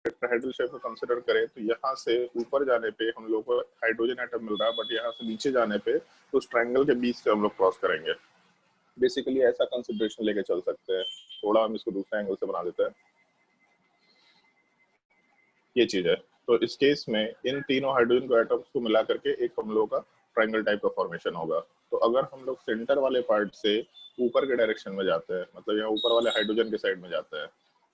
Tetrahedral shape को consider करें तो यहाँ से ऊपर जाने पे हम लोग को हाइड्रोजन एटम मिल रहा है, बट यहाँ से नीचे जाने पे तो उस ट्रायंगल के बीच से हम लोग क्रॉस करेंगे। बेसिकली ऐसा कंसिडरेशन लेके चल सकते हैं। थोड़ा हम इसको दूसरे एंगल से बना देते हैं। ये चीज है। तो इस केस में इन तीनों हाइड्रोजन को एटम्स को मिला करके एक हम लोगों का ट्रायंगल टाइप का फॉर्मेशन होगा। तो अगर हम लोग सेंटर वाले पार्ट से ऊपर के डायरेक्शन में जाते हैं, मतलब यहाँ ऊपर वाले हाइड्रोजन के साइड में जाते हैं,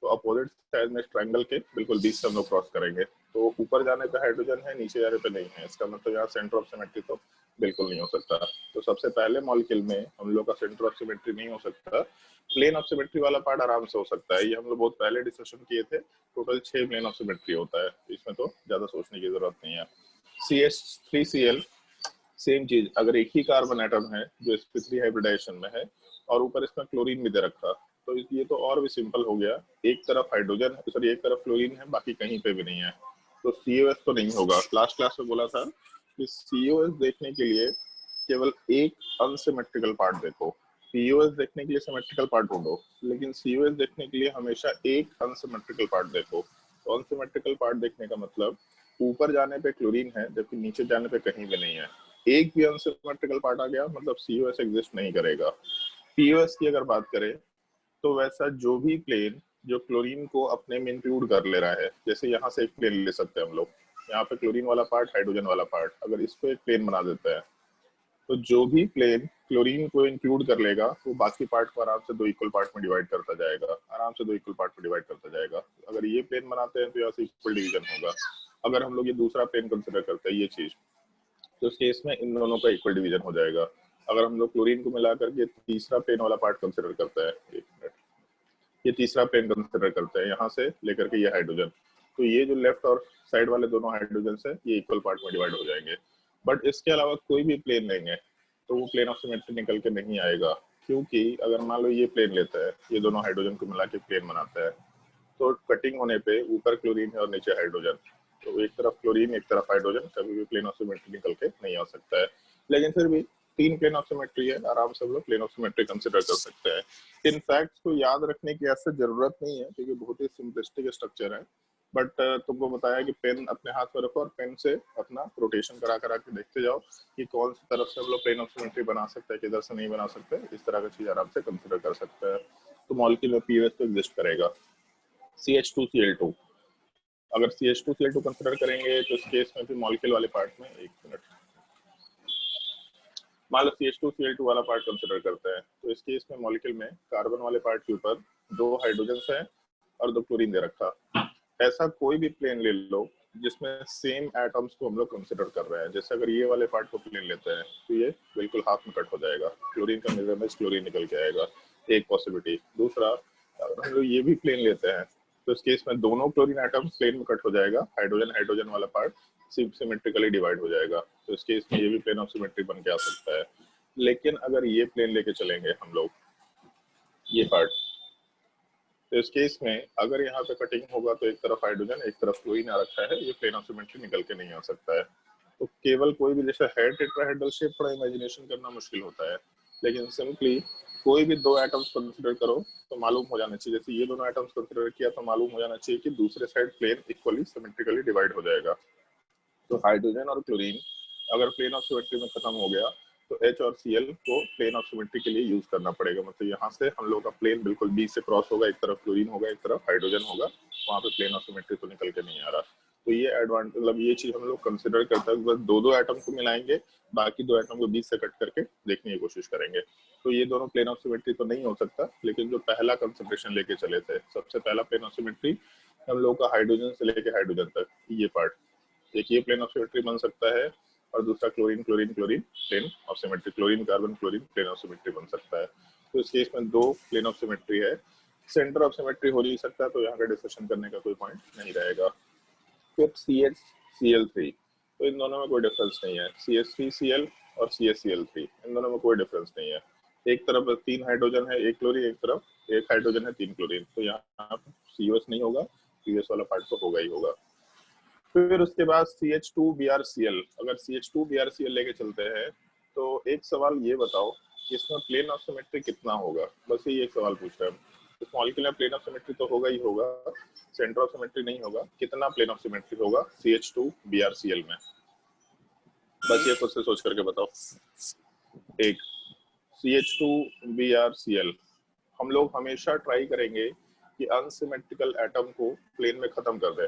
तो अपोजिट साइड में ट्रायंगल के बिल्कुल बीच से हम लोग क्रॉस करेंगे। तो ऊपर जाने पे हाइड्रोजन है, नीचे जाने पे नहीं है। इसका मतलब यहाँ सेंटर ऑफ सिमेट्री तो बिल्कुल नहीं हो सकता। तो सबसे पहले मॉलिक्यूल में हम लोग का सेंटर ऑफ सिमेट्री नहीं हो सकता। प्लेन ऑफ सिमेट्री वाला पार्ट आराम से हो सकता है। ये हम लोग बहुत पहले डिस्कशन किए थे। टोटल 6 प्लेन ऑफ सिमेट्री होता है, इसमें तो ज्यादा सोचने की जरूरत नहीं है। CH3Cl सेम चीज, अगर एक ही कार्बन एटम है जो sp3 हाइब्रिडाइजेशन में है और ऊपर इसमें क्लोरीन भी दे रखा, तो ये तो और भी सिंपल हो गया। एक तरफ हाइड्रोजन, सॉरी एक तरफ क्लोरीन है, बाकी कहीं पे भी नहीं है, तो COS तो नहीं होगा। लास्ट क्लास में बोला था कि COS देखने के लिए केवल एक अनसिमेट्रिकल पार्ट देखो। POS देखने के लिए सिमेट्रिकल पार्ट ढूंढो, लेकिन COS देखने के लिए हमेशा एक अनसिमेट्रिकल पार्ट देखो। तो अनसिमेट्रिकल पार्ट देखने का मतलब ऊपर जाने पे क्लोरीन है जबकि नीचे जाने पे कहीं भी नहीं है। एक भी अनसिमेट्रिकल पार्ट आ गया मतलब COS एग्जिस्ट नहीं करेगा। POS की अगर बात करें तो वैसा जो भी प्लेन जो क्लोरीन को अपने में इंक्लूड कर ले रहा है, जैसे यहाँ से एक प्लेन ले सकते हैं हम लोग, यहाँ पे क्लोरीन वाला पार्ट, हाइड्रोजन वाला पार्ट, अगर इसको एक प्लेन बना देते हैं तो जो भी प्लेन क्लोरीन को इंक्लूड कर लेगा वो बाकी पार्ट को आराम से दो इक्वल पार्ट में डिवाइड करता जाएगा, आराम से दो इक्वल पार्ट में डिवाइड करता जाएगा। अगर ये प्लेन बनाते हैं तो यहाँ से इक्वल डिवीजन होगा। अगर हम लोग ये दूसरा प्लेन कंसिडर करते हैं ये चीज, तो इस केस में इन दोनों का इक्वल डिवीजन हो जाएगा। अगर हम लोग क्लोरीन को मिला करके तीसरा प्लेन वाला पार्ट कंसिडर करते हैं, एक मिनट, ये तीसरा प्लेन कंसिडर करते हैं यहाँ से लेकर के ये हाइड्रोजन, तो ये जो लेफ्ट और साइड वाले दोनों हाइड्रोजन है ये इक्वल पार्ट में डिवाइड हो जाएंगे। बट इसके अलावा कोई भी प्लेन लेंगे तो वो प्लेन ऑफ सिमेट्री निकल के नहीं आएगा, क्योंकि अगर मान लो ये प्लेन लेता है, ये दोनों हाइड्रोजन को मिला के प्लेन बनाता है, तो कटिंग होने पे ऊपर क्लोरीन है और नीचे हाइड्रोजन, तो एक तरफ क्लोरीन एक तरफ हाइड्रोजन, कभी भी प्लेन ऑफ सिमेट्री निकल के नहीं आ सकता है। लेकिन फिर भी तीन प्लेन ऑफ सिमेट्री है, आराम से हम लोग प्लेन ऑफ सिमेट्री कंसिडर कर सकते हैं। इन फैक्ट्स को याद रखने की ऐसे जरूरत नहीं है क्योंकि बहुत ही सिंपलिस्टिक स्ट्रक्चर है। बट तुमको बताया कि पेन अपने हाथ में रखो और पेन से अपना रोटेशन करा करा के देखते जाओ कि कौन सी तरफ से हम लोग प्लेन ऑफ सिमेट्री बना सकते हैं, किधर से नहीं बना सकते। इस तरह की चीज आराम से कंसिडर कर सकते हैं। तो मॉलिक्यूल में पीओएस तो एग्जिस्ट करेगा। CH2Cl2, अगर CH2Cl2 कंसिडर करेंगे तो इस केस में भी मॉलिक्यूल वाले पार्ट में, एक मिनट, मान लो CH2Cl2 वाला पार्ट कंसिडर करते हैं, तो इस केस में मॉलिक्यूल में कार्बन वाले पार्ट के ऊपर दो हाइड्रोजन है और दो क्लोरीन दे रखा। ऐसा कोई भी प्लेन ले लो जिसमें सेम एटम्स को हम लोग कंसिडर कर रहे हैं, जैसे अगर ये वाले पार्ट को प्लेन लेते हैं तो ये बिल्कुल हाफ में कट हो जाएगा, क्लोरीन का मिरर इमेज क्लोरीन निकल के आएगा, एक पॉसिबिलिटी। दूसरा, अगर हम लोग ये भी प्लेन लेते हैं तो इस केस में दोनों क्लोरीन एटम्स प्लेन में कट हो जाएगा, हाइड्रोजन हाइड्रोजन वाला पार्ट सिमेट्रिकली डिवाइड हो जाएगा, तो इस केस में ये भी प्लेन ऑफ सिमेट्री बन के आ सकता है। लेकिन अगर ये प्लेन लेके चलेंगे हम लोग, ये पार्ट, तो इस केस में अगर यहाँ पे कटिंग होगा तो एक तरफ हाइड्रोजन एक तरफ क्लोरीन आ रखा है, ये प्लेन ऑफ सिमेट्री निकल के नहीं आ सकता है। तो केवल कोई भी, जैसे है टेट्राहेड्रल शेप, थोड़ा इमेजिनेशन करना मुश्किल होता है, लेकिन सिंपली कोई भी दो एटम्स कंसिडर करो तो मालूम हो जाना चाहिए, जैसे ये दोनों एटम्स कंसिडर किया तो मालूम हो जाना चाहिए कि दूसरे side plane equally symmetrically divide हो जाएगा। तो हाइड्रोजन और क्लोरीन अगर प्लेन ऑफ सिमेट्री में खत्म हो गया तो H और Cl को प्लेन ऑफ सिमेट्री के लिए यूज करना पड़ेगा। मतलब यहाँ से हम लोग का प्लेन बिल्कुल बीच से क्रॉस होगा, एक तरफ क्लोरीन होगा एक तरफ हाइड्रोजन होगा, वहाँ पे प्लेन ऑफ सिमेट्री तो निकल के नहीं आ रहा। तो ये एडवांटेज, मतलब ये चीज हम लोग कंसिडर करते हैं, बस दो दो एटम को मिलाएंगे, बाकी दो एटम को बीच से कट करके देखने की कोशिश करेंगे। तो ये दोनों प्लेन ऑफ सिमेट्री तो नहीं हो सकता, लेकिन जो पहला कंसिडरेशन लेके चले थे, सबसे पहला प्लेन ऑफ सिमेट्री हम लोग का हाइड्रोजन से लेके हाइड्रोजन तक, ये पार्ट, एक ये प्लेन ऑफ सिमेट्री बन सकता है और दूसरा chlorine chlorine chlorine plane of symmetry, chlorine carbon chlorine plane of symmetry बन सकता है। तो इस केस में दो प्लेन ऑफ सिमेट्री है, सेंटर ऑफ सिमेट्री हो नहीं सकता, तो यहाँ का डिस्कशन करने का कोई पॉइंट नहीं रहेगा। फिर CH Cl3, तो इन दोनों में कोई डिफरेंस नहीं है। CH3Cl और CH Cl3 इन दोनों में कोई डिफरेंस नहीं है। एक तरफ तीन हाइड्रोजन है एक क्लोरीन, एक तरफ एक हाइड्रोजन है तीन क्लोरीन, तो यहाँ COS नहीं होगा, COS वाला पार्ट तो होगा ही होगा। फिर उसके बाद CH2Br Cl, अगर CH2Br Cl लेके चलते हैं तो एक सवाल ये बताओ कि इसमें प्लेन ऑफ सिमेट्री कितना होगा, बस ये एक सवाल पूछ रहे हैं हम। इस मॉलिक्यूल में प्लेन ऑफ सिमेट्री तो होगा ही होगा, सेंटर ऑफ सिमेट्री नहीं होगा। कितना प्लेन ऑफ सिमेट्री होगा CH2BrCl में? बस ये खुद से सोच करके बताओ। एक CH2BrCl, हम लोग हमेशा ट्राई करेंगे कि अनसिमेट्रिकल एटम को प्लेन में खत्म कर दे,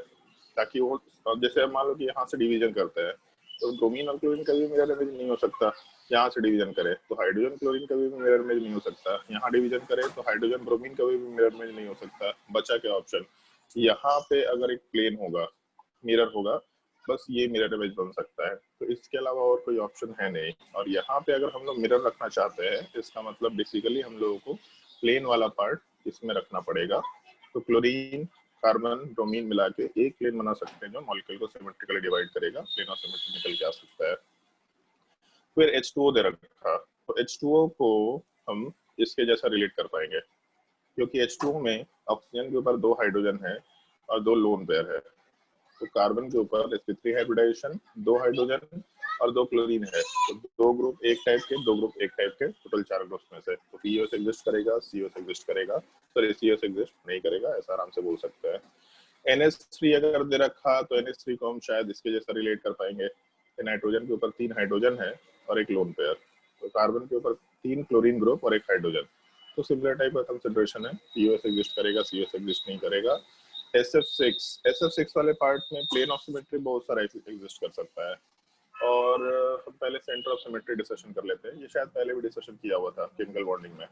ताकि वो, जैसे मान लो कि यहाँ से डिवीजन करते हैं तो ब्रोमीन और क्लोरीन कभी मिरर इमेज नहीं हो सकता। यहाँ से डिवीजन करे तो हाइड्रोजन क्लोरीन कभी भी मिरर इमेज नहीं हो सकता। यहाँ डिवीजन करे तो हाइड्रोजन ब्रोमीन कभी भी मिरर इमेज नहीं हो सकता। बचा क्या ऑप्शन? यहाँ पे अगर एक प्लेन होगा, मिरर होगा, बस ये मिरर इमेज बन सकता है, तो इसके अलावा और कोई ऑप्शन है नहीं। और यहाँ पे अगर हम लोग मिरर रखना चाहते हैं, इसका मतलब बेसिकली हम लोगों को प्लेन वाला पार्ट इसमें रखना पड़ेगा। तो क्लोरीन, कार्बन, ब्रोमीन मिला के एक प्लेन बना सकते हैं जो मॉलिक्यूल को सिमेट्रिकली डिवाइड करेगा। प्लेन ऑफ सिमेट्री निकल के आ सकता है। फिर H2O दे रखा, तो H2O को हम इसके जैसा रिलेट कर पाएंगे, क्योंकि H2O में ऑक्सीजन के ऊपर 2 हाइड्रोजन है और 2 लोन पेयर है। तो कार्बन के ऊपर sp3 हाइब्रिडाइजेशन, 2 हाइड्रोजन और 2 क्लोरीन है, तो 2 ग्रुप एक टाइप के, 2 ग्रुप एक टाइप के, टोटल 4 ग्रुप में से। तो PO एग्जिस्ट करेगा, CO एग्जिस्ट करेगा, सॉरी CO एग्जिस्ट नहीं करेगा, ऐसा आराम से बोल सकते हैं। NH3 अगर दे रखा तो NH3 को हम शायद इसके जैसा रिलेट कर पाएंगे। नाइट्रोजन के ऊपर 3 हाइड्रोजन है और एक लोन पेयर, तो कार्बन के ऊपर 3 क्लोरीन ग्रुप और एक हाइड्रोजन, तो सिमिलर टाइप का कंसिडरेशन है। PO एग्जिस्ट करेगा, CO एग्जिस्ट नहीं करेगा। SF6 वाले पार्ट में प्लेन ऑफ सिमेट्री बहुत सारा एग्जिस्ट कर सकता है। और हम पहले सेंटर ऑफ सिमेट्री डिस्कशन कर लेते हैं, ये शायद पहले भी डिस्कशन किया हुआ था केमिकल बॉन्डिंग में।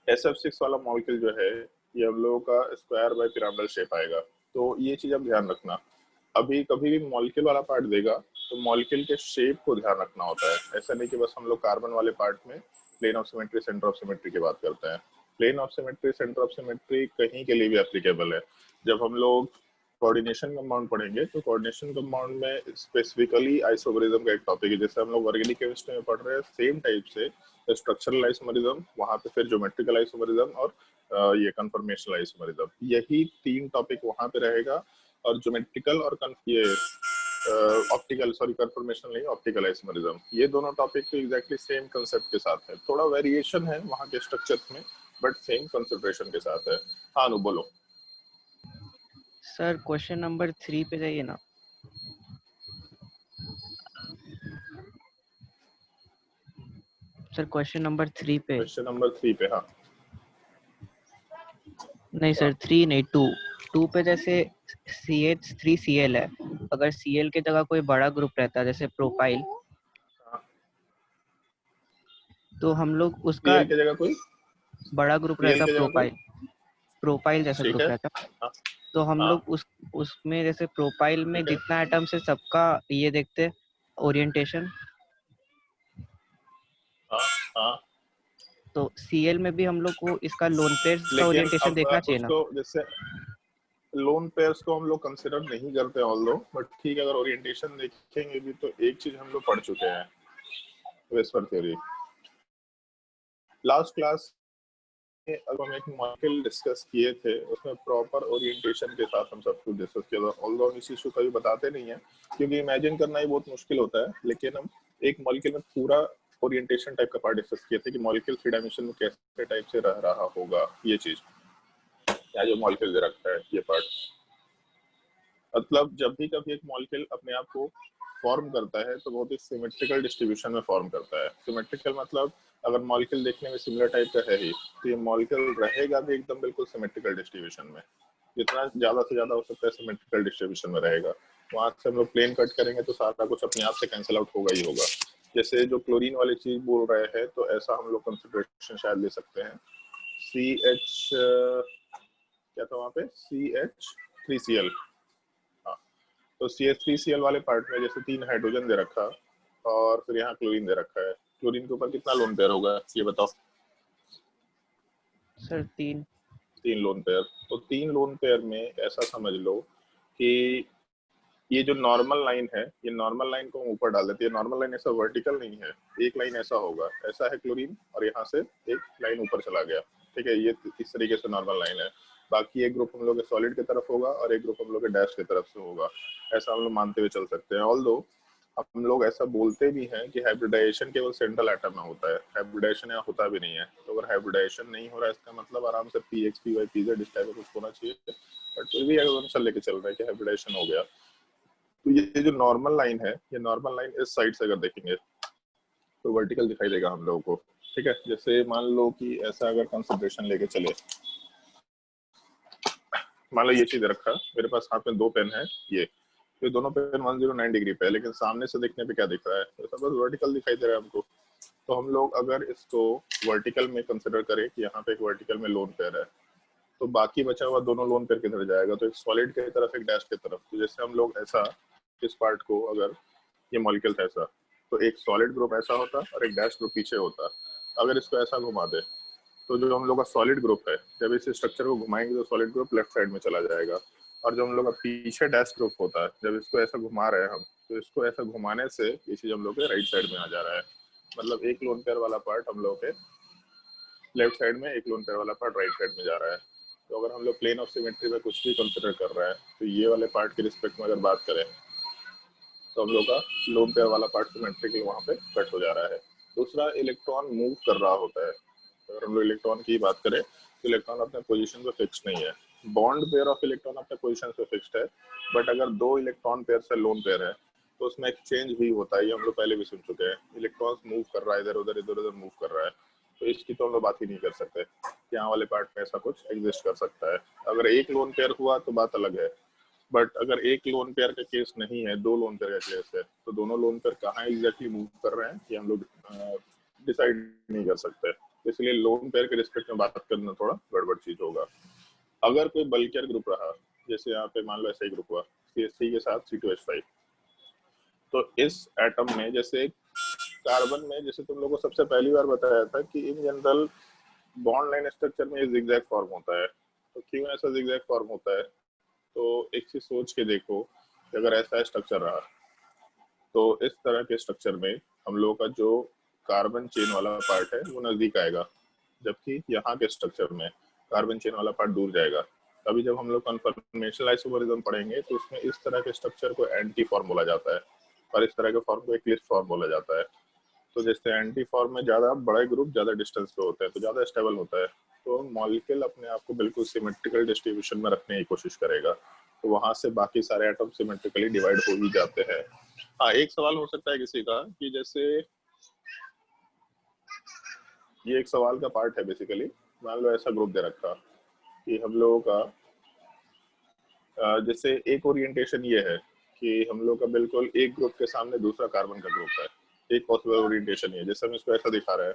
SF6 वाला मॉलिक्यूल जो है ये हम लोगों का स्क्वायर बाय पिरामिडल शेप आएगा, तो ये चीज आप ध्यान रखना। अभी कभी भी मॉलिक्यूल वाला पार्ट देगा तो मॉलिक्यूल के शेप को ध्यान रखना होता है। ऐसा नहीं कि बस हम लोग कार्बन वाले पार्ट में plane of symmetry, centre of symmetry की बात करते हैं। Plane of symmetry, centre of symmetry कहीं के लिए भी एप्लीकेबल है। जब हम लोग कोऑर्डिनेशन कंपाउंड पढ़ेंगे तो कोऑर्डिनेशन कंपाउंड में स्पेसिफिकली आइसोमरिज्म का एक टॉपिक है, जैसे हम लोग ऑर्गेनिक केमिस्ट्री में पढ़ रहे हैं, सेम टाइप से स्ट्रक्चरल आइसोमरिज्म, वहां पे फिर ज्योमेट्रिकल आइसोमरिज्म और ये कन्फर्मेशनल आइसोमरिज्म, यही 3 टॉपिक वहां पे रहेगा। और ज्योमेट्रिकल और ये ऑप्टिकल, सॉरी कन्फर्मेशनल नहीं, ऑप्टिकल आइसोमरिज्म, ये दोनों टॉपिक तो एग्जैक्टली सेम कंसेप्ट के साथ है। थोड़ा वेरिएशन है वहां के स्ट्रक्चर में, बट सेम कंसिडरेशन के साथ है। हाँ अनु बोलो। सर क्वेश्चन नंबर 3 पे जाइए ना। सर क्वेश्चन नंबर 3 पे। क्वेश्चन नंबर 3 पे, हाँ। नहीं सर 3 नहीं, 2 पे जैसे CH3Cl है, अगर Cl की जगह कोई बड़ा ग्रुप रहता है जैसे प्रोपाइल, तो हम लोग उसका Cl की जगह कोई बड़ा ग्रुप Cl रहता, की जगह कोई, प्रोपाइल जैसा ठीक ग्रुप है, रहता, हाँ तो हम हाँ, लोग उसमें जैसे प्रोपाइल में ठीक है, जितना एटम से सबका ये देखते ओरिएंटेशन, हाँ हाँ। तो Cl में भी हम लोग को इसका लोन पेयर्स का लेकिन ओरिएंटेशन अब देखना चाहिए ना। उसको जैसे लोन पेयर्स को हम लोग कंसिडर नहीं करते ऑल्दो, बट ठीक है, अगर ओरिएंटेशन देखेंगे भी तो एक चीज हम लोग पढ़ चुके हैं, वेस्पर थ्योरी। लास्ट क्लास में अब हम एक मॉलिक्यूल डिस्कस किए थे, उसमें प्रॉपर ओरिएंटेशन के साथ हम सब कुछ डिस्कस किया था। ऑल्दो हम इस इशू कभी बताते नहीं है क्योंकि इमेजिन करना ही बहुत मुश्किल होता है, लेकिन हम एक मॉलिक्यूल में पूरा ओरिएंटेशन टाइप का पार्ट डिस्कस किए थे कि मॉलिक्यूल 3 डायमेंशन में कैसे टाइप से रह रहा होगा, ये चीज, या जो मॉलिक्यूल दे रखता है ये पार्ट। मतलब जब भी कभी एक मॉलिक्यूल अपने आप को फॉर्म करता है तो बहुत ही सिमेट्रिकल डिस्ट्रीब्यूशन में फॉर्म करता है। सिमेट्रिकल मतलब अगर मॉलिक्यूल देखने में सिमिलर टाइप का है ही, तो ये मॉलिक्यूल रहेगा भी एकदम बिल्कुल सिमेट्रिकल डिस्ट्रीब्यूशन में। जितना ज्यादा से ज्यादा हो सकता है सिमेट्रिकल डिस्ट्रीब्यूशन में रहेगा। वहां से हम लोग प्लेन कट करेंगे तो सारा कुछ अपने आप से कैंसिल आउट होगा ही होगा। जैसे जो क्लोरीन वाली चीज बोल रहे हैं, तो ऐसा हम लोग कंसिडरेशन शायद ले सकते हैं। CH क्या था वहां पे, CH3Cl, तो CH3Cl वाले पार्ट में जैसे 3 हाइड्रोजन दे रखा और फिर यहाँ क्लोरीन दे रखा है। क्लोरीन के ऊपर कितना लोन पेयर होगा ये बताओ? Sir 3 lone pair. तो 3 लोन पेयर में ऐसा समझ लो कि ये जो नॉर्मल लाइन है, ये नॉर्मल लाइन को हम ऊपर डाल देते हैं। नॉर्मल लाइन ऐसा वर्टिकल नहीं है, एक लाइन ऐसा होगा, ऐसा है क्लोरीन, और यहाँ से एक लाइन ऊपर चला गया, ठीक है, ये इस तरीके से नॉर्मल लाइन है। बाकी एक ग्रुप हम लोग सॉलिड की तरफ होगा और एक ग्रुप हम लोग डैश की तरफ से होगा, ऐसा हम लोग मानते हुए चल सकते हैं। ऑल्दो हम लोग ऐसा बोलते भी हैं कि हाइब्रिडाइजेशन केवल सेंट्रल एटम में होता है, हाइब्रिडाइजेशन यहाँ होता भी नहीं है। तो अगर हाइब्रिडाइजेशन नहीं हो रहा है इसका मतलब आराम से PX, PY, PZ इस टाइप का कुछ होना चाहिए, बट फिर भी अगर लेके चल रहा है कि हाइब्रिडाइजेशन हो गया। तो ये जो नॉर्मल लाइन है, ये नॉर्मल लाइन इस साइड से अगर देखेंगे तो वर्टिकल दिखाई देगा हम लोगों को, ठीक है। जैसे मान लो कि ऐसा अगर कंसिडरेशन लेके चले, मान लो ये चीज रखा, मेरे पास हाथ में 2 पेन है, ये दोनों पेन 109 डिग्री पे है, लेकिन सामने से देखने पे क्या दिख रहा है, तो सब बस वर्टिकल दिखाई दे रहा है हमको। तो हम लोग अगर इसको वर्टिकल में कंसिडर करें कि यहाँ पे एक वर्टिकल में लोन पेयर है, तो बाकी बचा हुआ दोनों लोन पेयर किधर जाएगा, तो एक सॉलिड की तरफ, एक डैश की तरफ। तो जैसे हम लोग ऐसा इस पार्ट को, अगर ये मॉलिक्यूल था ऐसा, तो एक सॉलिड ग्रुप ऐसा होता और एक डैश ग्रुप पीछे होता। अगर इसको ऐसा घुमा दे तो जो हम लोग का सॉलिड ग्रुप है, जब इस स्ट्रक्चर को घुमाएंगे तो सॉलिड ग्रुप लेफ्ट साइड में चला जाएगा, और जो हम लोग का पीछे डैश ग्रुप होता है, जब इसको ऐसा घुमा रहे हैं हम, तो इसको ऐसा घुमाने से ये चीज हम लोग के राइट साइड में आ जा रहा है। मतलब एक लोन पेयर वाला पार्ट हम लोग के लेफ्ट साइड में, एक लोन पेयर वाला पार्ट राइट साइड में जा रहा है। तो अगर हम लोग प्लेन ऑफ सिमेट्री में कुछ भी कंसिडर कर रहे हैं, तो ये वाले पार्ट के रिस्पेक्ट में अगर बात करें तो हम लोग का लोन पेयर वाला पार्ट सिमेट्रिकली वहाँ पे कट हो जा रहा है। दूसरा, इलेक्ट्रॉन मूव कर रहा होता है। अगर हम लोग इलेक्ट्रॉन की बात करें तो इलेक्ट्रॉन अपने पोजीशन पे फिक्स नहीं है, बॉन्ड पेयर ऑफ इलेक्ट्रॉन अपने पोजीशन पे फिक्स्ड है, बट अगर 2 इलेक्ट्रॉन पेयर से लोन पेयर है तो उसमें एक्सचेंज भी होता है। ये हम लोग पहले भी सुन चुके हैं, इलेक्ट्रॉन्स मूव कर रहा है, इधर उधर इधर उधर मूव कर रहा है। तो इसकी तो हम लोग बात ही नहीं कर सकते, यहाँ वाले पार्ट में ऐसा कुछ एग्जिस्ट कर सकता है। अगर एक लोन पेयर हुआ तो बात अलग है, बट अगर एक लोन पेयर का केस नहीं है, 2 लोन पेयर का केस है, तो दोनों लोन पेयर कहाँ एग्जैक्टली मूव कर रहे हैं ये हम लोग डिसाइड नहीं कर सकते। इसलिए लोन पेयर के रिस्पेक्ट में बात करना थोड़ा गड़बड़ चीज होगा। अगर कोई बल्कियर ग्रुप रहा, जैसे यहाँ पे मान लो ऐसा ही ग्रुप हुआ CH3 के साथ C2H5, तो इस एटम में, जैसे कार्बन में, जैसे तुम लोगों को सबसे पहली बार बताया था कि in general bond line structure में जिगजैग फॉर्म होता है। तो क्यों ऐसा जिगजैग फॉर्म होता है, तो एक चीज सोच के देखो कि अगर ऐसा स्ट्रक्चर रहा तो इस तरह के स्ट्रक्चर में हम लोगों का जो कार्बन चेन वाला पार्ट है वो नजदीक आएगा, जबकि यहाँ के स्ट्रक्चर में कार्बन चेन वाला पार्ट दूर जाएगा। अभी जब हम लोग कन्फर्मेशनल आइसोमरिज्म पढ़ेंगे तो उसमें इस तरह के स्ट्रक्चर को एंटी फॉर्म बोला जाता है, और इस तरह के फॉर्म को एक्लिप्स फॉर्म बोला जाता है। तो जैसे एंटी फॉर्म में ज्यादा बड़े ग्रुप ज्यादा डिस्टेंस पे होते हैं तो ज्यादा स्टेबल होता है, तो मॉलिक्यूल अपने आप को बिल्कुल सिमेट्रिकल डिस्ट्रीब्यूशन में रखने की कोशिश करेगा, तो वहां से बाकी सारे एटम सिमेट्रिकली डिवाइड हो ही जाते हैं। हाँ, एक सवाल हो सकता है किसी का कि जैसे ये एक सवाल का पार्ट है बेसिकली, मान लो ऐसा ग्रुप दे रखा कि हम लोगों का जैसे एक ओरिएंटेशन ये है कि हम लोग का बिल्कुल एक ग्रुप के सामने दूसरा कार्बन का ग्रुप है, एक पॉसिबल ओरिएंटेशन ये, जैसे हम इसको ऐसा दिखा रहे हैं,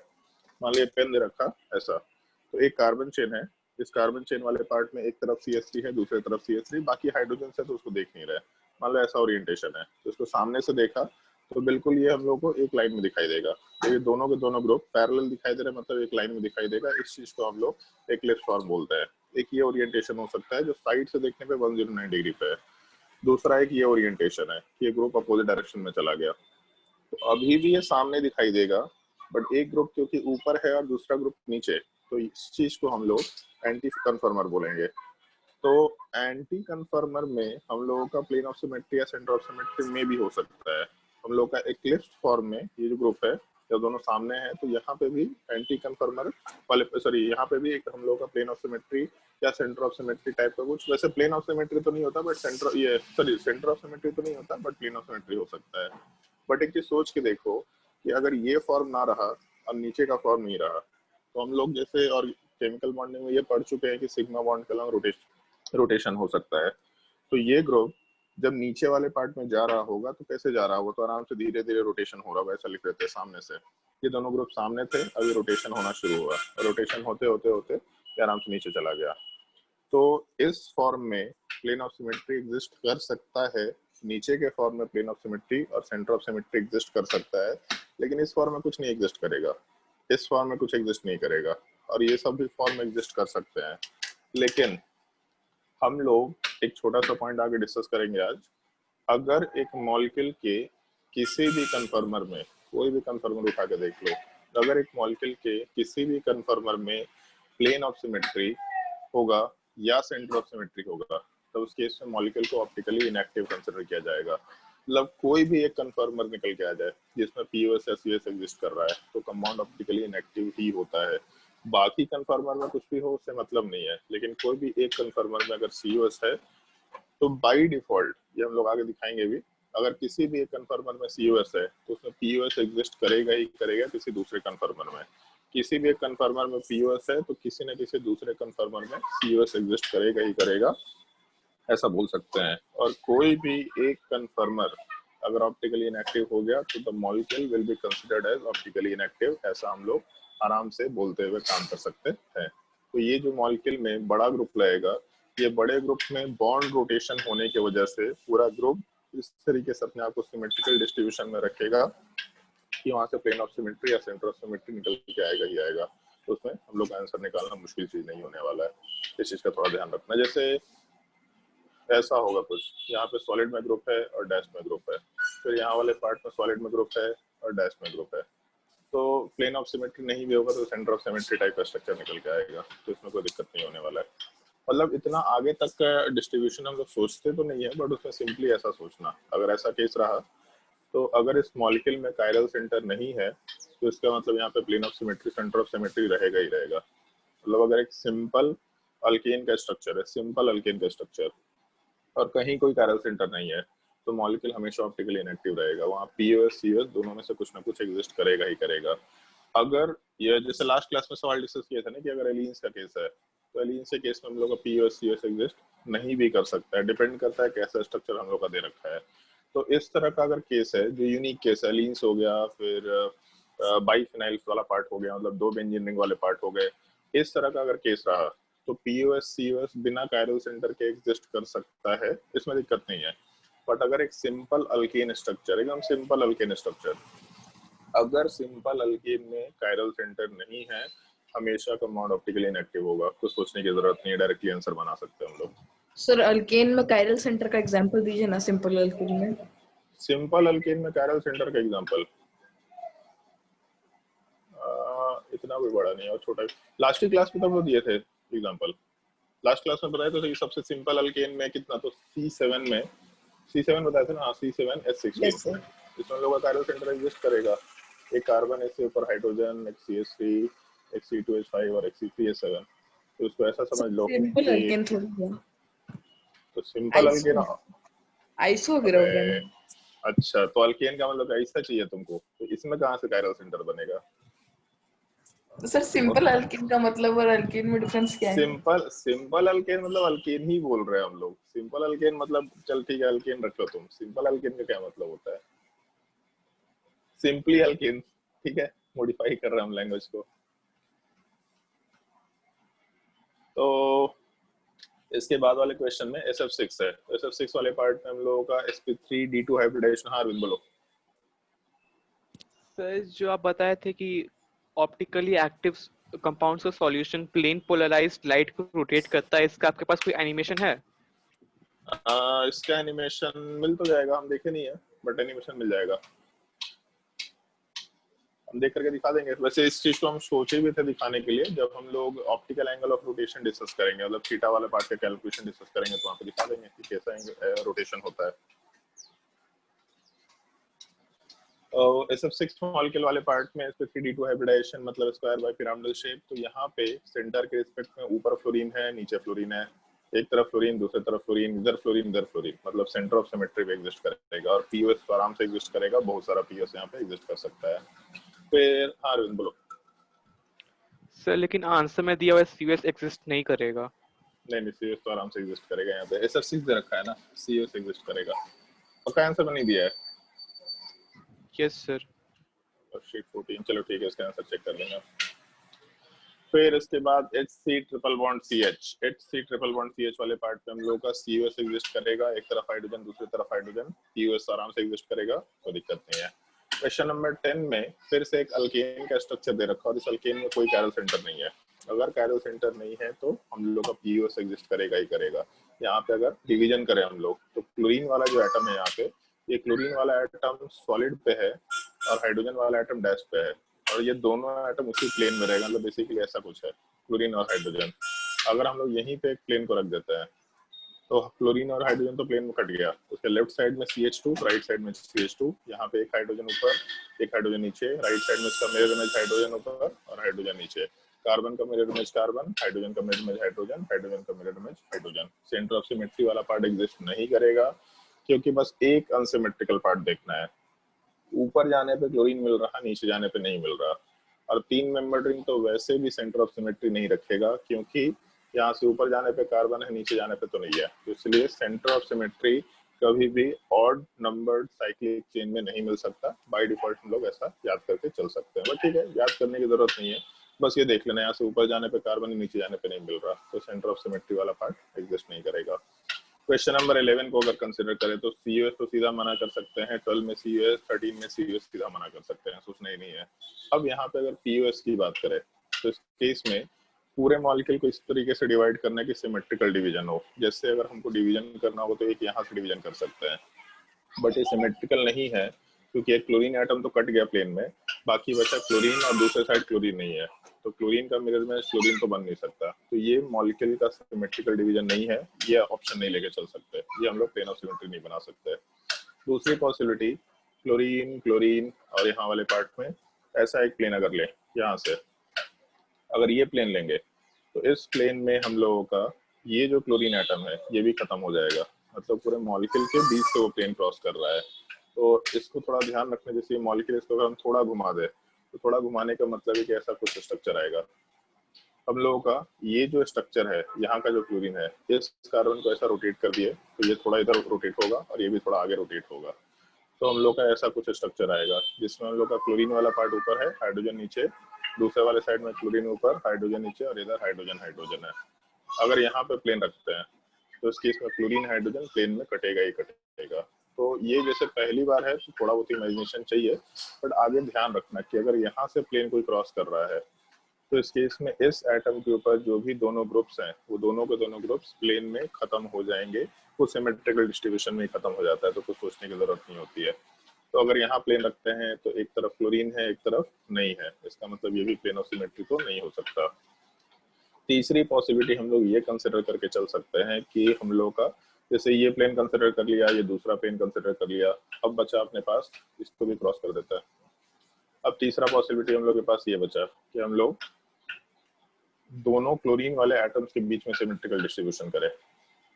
मान लो पेन दे रखा ऐसा, तो एक कार्बन चेन है, इस कार्बन चेन वाले पार्ट में एक तरफ CH3 है, दूसरी तरफ CH3, बाकी हाइड्रोजन है तो उसको देख नहीं रहे, मान लो ऐसा ओरिएंटेशन है। तो इसको सामने से देखा तो बिल्कुल ये हम लोग को एक लाइन में दिखाई देगा, तो ये दोनों के दोनों ग्रुप पैरेलल दिखाई दे रहे हैं, मतलब एक लाइन में दिखाई देगा। इस चीज को हम लोग एक्लिप्स फॉर्म बोलते हैं। एक ये ओरिएंटेशन हो सकता है जो साइड से देखने पे 109 डिग्री पे है। दूसरा एक ये ओरिएंटेशन है कि ये ग्रुप अपोजिट डायरेक्शन में चला गया, तो अभी भी ये सामने दिखाई देगा, बट एक ग्रुप क्योंकि ऊपर है और दूसरा ग्रुप नीचे, तो इस चीज को हम लोग एंटी कन्फर्मर बोलेंगे। तो एंटी कन्फर्मर में हम लोगों का प्लेन ऑफ सिमेट्री या सेंटर ऑफ सिमेट्री में भी हो सकता है। हम लोग का एक्लिप्स फॉर्म में ये जो ग्रुप है जब दोनों सामने हैं तो यहाँ पे भी एंटी कन्फर्मर वाले, सॉरी यहाँ पे भी एक हम लोग का प्लेन ऑफ सिमेट्री या सेंटर ऑफ सिमेट्री टाइप का कुछ, वैसे प्लेन ऑफ सिमेट्री तो नहीं होता बट सेंटर, ये सॉरी सेंटर ऑफ सिमेट्री तो नहीं होता बट प्लेन ऑफ सिमेट्री हो सकता है। बट एक चीज सोच के देखो कि अगर ये फॉर्म ना रहा और नीचे का फॉर्म नहीं रहा, तो हम लोग जैसे और केमिकल बॉन्डिंग में ये पढ़ चुके हैं कि सिग्मा बॉन्ड का रोटेशन हो सकता है। तो ये ग्रुप जब नीचे वाले पार्ट में जा रहा होगा तो कैसे जा रहा होगा, तो आराम से धीरे धीरे रोटेशन हो रहा होगा, ऐसा लिख रहे थे सामने से। ये दोनों ग्रुप सामने थे, अभी रोटेशन होना शुरू हुआ, रोटेशन होते होते होते ये आराम से नीचे चला गया। तो इस फॉर्म में प्लेन ऑफ सिमेट्री एग्जिस्ट कर सकता है, नीचे के फॉर्म में प्लेन ऑफ सिमेट्री और सेंटर ऑफ सिमेट्री एग्जिस्ट कर सकता है, लेकिन इस फॉर्म में कुछ नहीं एग्जिस्ट करेगा, इस फॉर्म में कुछ एग्जिस्ट नहीं करेगा, और ये सब भी फॉर्म में एग्जिस्ट कर सकते हैं। लेकिन हम लोग एक छोटा सा पॉइंट आगे डिस्कस करेंगे आज। अगर एक मॉलिक्यूल के किसी भी कन्फर्मर में, कोई भी कन्फर्मर उठा के देख लो, अगर एक मॉलिक्यूल के किसी भी कन्फर्मर में प्लेन ऑफ सिमेट्री होगा या सेंटर ऑफ सिमेट्री होगा, तो उस केस में मॉलिक्यूल को ऑप्टिकली इनएक्टिव कंसिडर किया जाएगा। मतलब कोई भी एक कन्फर्मर निकल के आ जाए जिसमें पीओएस या सीएस एग्जिस्ट कर रहा है तो कंपाउंड ऑप्टिकली इनएक्टिव ही होता है। बाकी कन्फर्मर में कुछ भी हो उससे मतलब नहीं है, लेकिन कोई भी एक कन्फर्मर में अगर सीओएस है तो बाय डिफॉल्ट, ये हम लोग आगे दिखाएंगे भी, अगर किसी भी एक कन्फर्मर में सीओएस है तो उसमें पीओएस एग्जिस्ट करेगा ही करेगा किसी दूसरे कन्फर्मर में। किसी भी एक कन्फर्मर में पीओएस है तो किसी न किसी दूसरे कन्फर्मर में सीओएस एग्जिस्ट करेगा ही करेगा, ऐसा बोल सकते हैं। और कोई भी एक कन्फर्मर अगर ऑप्टिकली इनएक्टिव हो गया तो the molecule will be considered as optically inactive, ऐसा हम लोग आराम से बोलते हुए काम कर सकते हैं। तो ये जो मॉलिक्यूल में बड़ा ग्रुप रहेगा, ये बड़े ग्रुप में बॉन्ड रोटेशन होने की वजह से पूरा ग्रुप इस तरीके से अपने आप को सिमेट्रिकल डिस्ट्रीब्यूशन में रखेगा कि वहां से प्लेन ऑफ सिमेट्री या सेंटर ऑफ सिमेट्री निकल के आएगा ही आएगा। तो उसमें हम लोग आंसर निकालना मुश्किल चीज नहीं होने वाला है, इस चीज का थोड़ा ध्यान रखना। जैसे ऐसा होगा कुछ, यहाँ पे सॉलिड में ग्रुप है और डैश में ग्रुप है, फिर यहाँ वाले पार्ट में सॉलिड में ग्रुप है और डैश में ग्रुप है, तो प्लेन ऑफ सिमेट्री नहीं भी होगा तो सेंटर ऑफ सिमेट्री टाइप का स्ट्रक्चर निकल के आएगा, तो इसमें कोई दिक्कत नहीं होने वाला है। मतलब इतना आगे तक का डिस्ट्रीब्यूशन हम लोग सोचते तो नहीं है, बट उसमें सिंपली ऐसा सोचना, अगर ऐसा केस रहा तो अगर इस मॉलिक्यूल में कायरल सेंटर नहीं है तो इसका मतलब यहाँ पे plane of symmetry centre of symmetry रहेगा ही रहेगा। मतलब अगर एक सिंपल अल्केन का स्ट्रक्चर है, सिंपल अल्केन का स्ट्रक्चर, और कहीं कोई कायरल सेंटर नहीं है तो मॉलिक्यूल हमेशा ऑप्टिकली इनएक्टिव रहेगा, वहाँ पीओएस सीओएस दोनों में से कुछ ना कुछ एग्जिस्ट करेगा ही करेगा। अगर ये जैसे लास्ट क्लास में सवाल डिस्कस किया था ना कि अगर एलियंस का केस है तो एलियंस के केस में हम लोग का पीओएस सीओएस एग्जिस्ट नहीं भी कर सकता है, डिपेंड करता है कैसा स्ट्रक्चर हम लोग का दे रखा है। तो इस तरह का अगर केस है जो यूनिक केस है, एलियंस हो गया, फिर बाइफिनाइल्स वाला पार्ट हो गया, मतलब दो बेंजीन रिंग वाले पार्ट हो गए, इस तरह का अगर केस रहा तो पीओएस सीओएस बिना कायरल सेंटर के एग्जिस्ट कर सकता है, इसमें दिक्कत नहीं है। बट अगर एक सिंपल अल्केन स्ट्रक्चर, एकदम सिंपल अल्केन स्ट्रक्चर, अगर सिंपल अल्केन में कायरल सेंटर नहीं है, हमेशा कंपाउंड ऑप्टिकली इनएक्टिव होगा, कुछ सोचने की जरूरत नहीं है, डायरेक्टली आंसर बना सकते हैं हम लोग। सर अल्केन में कायरल सेंटर का एग्जांपल दीजिए ना, सिंपल अल्केन में। सिंपल अल्केन में कायरल सेंटर का एग्जांपल इतना कोई बड़ा नहीं है और छोटा, लास्ट की क्लास में तो हम लोग दिए थे एग्जांपल, लास्ट क्लास में बताया तो सबसे सिंपल अल्केन में कितना, तो C7 में, C7 बताया था ना, C7H16, इसमें लोगों का कायरल सेंटर एग्जिस्ट करेगा, एक कार्बन है, इसके ऊपर हाइड्रोजन, एक CH3, एक C2H5 और एक C3H7, तो उसको ऐसा समझ लो सिंपल कि अल्केन थोड़ी है, तो सिंपल अल्केन, आइसो वगैरह हो गया। अच्छा तो अल्केन का मतलब ऐसा चाहिए तुमको, तो इसमें कहाँ से कायरल सेंटर बनेगा? तो सर सिंपल अल्केन का मतलब और अल्केन में डिफरेंस क्या है? सिंपल अल्केन मतलब अल्केन ही बोल रहे हैं हम लोग, सिंपल अल्केन मतलब चल ठीक है अल्केन रख लो तुम, सिंपल अल्केन का क्या मतलब होता है? सिंपली अल्केन, ठीक है, मॉडिफाई कर रहे हैं हम लैंग्वेज को। तो इसके बाद वाले क्वेश्चन में SF6 है, SF6 वाले पार्ट में हम लोगों का sp3d2 हाइब्रिडाइजेशन, हाँ अरविंद बोलो। सर जो आप बताए थे कि ऑप्टिकली एक्टिव कंपाउंड्स का सॉल्यूशन प्लेन पोलराइज्ड लाइट को रोटेट करता है, इसका आपके पास कोई एनिमेशन है? इसका एनिमेशन मिल तो जाएगा, हम देखे नहीं है बट एनिमेशन मिल जाएगा, हम देख करके दिखा देंगे। वैसे इस चीज को हम सोचे भी थे दिखाने के लिए, जब हम लोग optical angle of rotation discuss करेंगे, मतलब थीटा वाले पार्ट का कैलकुलेशन डिस्कस करेंगे, तो वहाँ पे दिखा देंगे कि कैसा रोटेशन होता है। SF6 मॉलिक्यूल वाले पार्ट में sp3d2 हाइब्रिडाइजेशन मतलब स्क्वायर बाय पिरामिडल शेप, तो यहाँ पे सेंटर के रिस्पेक्ट में ऊपर फ्लोरीन है, नीचे फ्लोरीन है, एक तरफ फ्लोरीन, दूसरी तरफ फ्लोरीन, इधर फ्लोरीन, इधर फ्लोरीन, मतलब सेंटर ऑफ सिमेट्री पे एग्जिस्ट करेगा, और पीओएस तो आराम से एग्जिस्ट करेगा, बहुत सारा पीओएस यहाँ पे एग्जिस्ट कर सकता है। फिर हाँ अरविंद बोलो। सर लेकिन आंसर में दिया हुआ सीओएस एग्जिस्ट नहीं करेगा। नहीं सीओएस तो आराम से एग्जिस्ट करेगा, यहाँ पे SF6 दे रखा है ना, सीओएस एग्जिस्ट करेगा, पक्का आंसर नहीं दिया है? Yes sir. शीट 14, चलो ठीक है, इसका आंसर चेक कर लेंगे। फिर इसके बाद HC triple bond CH, HC triple bond CH वाले पार्ट में हम लोगों का COS एग्जिस्ट करेगा, एक तरफ हाइड्रोजन दूसरी तरफ हाइड्रोजन, POS आराम से एग्जिस्ट करेगा, कोई दिक्कत नहीं है। क्वेश्चन नंबर 10 में फिर से एक अल्केन का स्ट्रक्चर दे रखा और इस अल्केन में कोई कायरल सेंटर नहीं है, अगर कायरल सेंटर नहीं है तो हम लोग का POS एग्जिस्ट करेगा ही करेगा। यहाँ पे अगर डिवीजन करें हम लोग तो क्लोरीन वाला जो एटम है यहाँ पे, ये क्लोरीन वाला एटम सॉलिड पे है और हाइड्रोजन वाला एटम डैश पे है, और ये दोनों एटम उसी प्लेन में रहेगा, मतलब बेसिकली ऐसा कुछ है क्लोरीन और हाइड्रोजन। अगर हम लोग यहीं पे एक प्लेन को रख देते हैं तो क्लोरीन और हाइड्रोजन तो प्लेन में कट गया, उसके लेफ्ट साइड में CH2, राइट साइड में CH2, यहाँ पे एक हाइड्रोजन ऊपर एक हाइड्रोजन नीचे, राइट साइड में इसका मिरर इमेज हाइड्रोजन ऊपर और हाइड्रोजन नीचे, कार्बन का मिरर इमेज कार्बन, हाइड्रोजन का मिरर इमेज हाइड्रोजन, हाइड्रोजन का mirror image hydrogen. Centre of symmetry वाला पार्ट एग्जिस्ट नहीं करेगा क्योंकि बस एक अनसिमेट्रिकल पार्ट देखना है, ऊपर जाने पे क्लोरीन मिल रहा, नीचे जाने पे नहीं मिल रहा। और 3 मेंबर रिंग तो वैसे भी सेंटर ऑफ सिमेट्री नहीं रखेगा क्योंकि यहाँ से ऊपर जाने पे कार्बन है, नीचे जाने पे तो नहीं है, तो इसलिए सेंटर ऑफ सिमेट्री कभी भी ऑड नंबर्ड साइक्लिक चेन में नहीं मिल सकता। बाय डिफॉल्ट हम लोग ऐसा याद करके चल सकते हैं, बट ठीक है, याद करने की जरूरत नहीं है, बस ये देख लेना यहाँ से ऊपर जाने पे कार्बन, नीचे जाने पे नहीं मिल रहा, तो सेंटर ऑफ सिमेट्री वाला पार्ट एग्जिस्ट नहीं करेगा। क्वेश्चन नंबर 11 को अगर कंसिडर करें तो COS तो सीधा मना कर सकते हैं, 12 में COS, 13 में COS सीधा मना कर सकते हैं, सोचना ही नहीं है। अब यहाँ पे अगर POS की बात करें तो इस केस में पूरे मॉलिक्यूल को इस तरीके से डिवाइड करना है कि सिमेट्रिकल डिवीजन हो। जैसे अगर हमको डिवीजन करना हो तो एक यहाँ से डिवीजन कर सकते हैं, बट ये सिमेट्रिकल नहीं है क्योंकि एक क्लोरीन एटम तो कट गया प्लेन में, बाकी बचा क्लोरीन और दूसरे साइड क्लोरीन नहीं है, तो क्लोरीन का मिरर में क्लोरीन तो बन नहीं सकता, तो ये मॉलिक्यूल का सिमेट्रिकल डिवीजन नहीं है, ये ऑप्शन नहीं लेके चल सकते, ये हम लोग प्लेन ऑफ सिमेट्री नहीं बना सकते। दूसरी पॉसिबिलिटी, क्लोरीन क्लोरीन और यहाँ वाले पार्ट में ऐसा एक प्लेन अगर ले, यहाँ से अगर ये प्लेन लेंगे तो इस प्लेन में हम लोगों का ये जो क्लोरीन एटम है ये भी खत्म हो जाएगा, मतलब पूरे मॉलिक्यूल के बीच से वो प्लेन क्रॉस कर रहा है। तो इसको थोड़ा ध्यान रखना, जैसे मॉलिक्यूल इसको अगर हम थोड़ा घुमा दे तो थोड़ा घुमाने का मतलब है कि ऐसा कुछ स्ट्रक्चर आएगा। हम लोगों का ये जो स्ट्रक्चर है, यहाँ का जो क्लोरीन है, इस कार्बन को ऐसा रोटेट कर दिए तो ये थोड़ा इधर रोटेट होगा और ये भी थोड़ा आगे रोटेट होगा, तो हम लोग का ऐसा कुछ स्ट्रक्चर आएगा जिसमें हम लोग का क्लोरीन वाला पार्ट ऊपर है, हाइड्रोजन नीचे, दूसरे वाले साइड में क्लोरीन ऊपर, हाइड्रोजन नीचे और इधर हाइड्रोजन हाइड्रोजन है। अगर यहाँ पे प्लेन रखते हैं तो इस केस में क्लोरीन हाइड्रोजन प्लेन में कटेगा ही कटेगा। तो ये जैसे पहली बार है तो थोड़ा बहुत इमेजिनेशन चाहिए, बट आगे ध्यान रखना कि अगर यहाँ से प्लेन कोई क्रॉस कर रहा है तो इस केस में इस एटम के ऊपर जो भी दोनों ग्रुप्स हैं वो दोनों के दोनों ग्रुप्स प्लेन में खत्म हो जाएंगे, वो सिमेट्रिकल डिस्ट्रीब्यूशन में खत्म हो जाता है, तो कुछ सोचने की जरूरत नहीं होती है। तो अगर यहाँ प्लेन रखते हैं तो एक तरफ क्लोरीन है एक तरफ नहीं है, इसका मतलब ये भी प्लेन ऑफ सिमेट्री तो नहीं हो सकता। तीसरी पॉसिबिलिटी हम लोग ये कंसिडर करके चल सकते हैं कि हम लोग का जैसे ये प्लेन कंसिडर कर लिया, ये दूसरा प्लेन कंसिडर कर लिया, अब बचा अपने पास इसको भी क्रॉस कर देता है। अब तीसरा पॉसिबिलिटी हम लोग के पास ये बचा कि हम लोग दोनों क्लोरीन वाले एटम्स के बीच में सिमेट्रिकल डिस्ट्रीब्यूशन करें,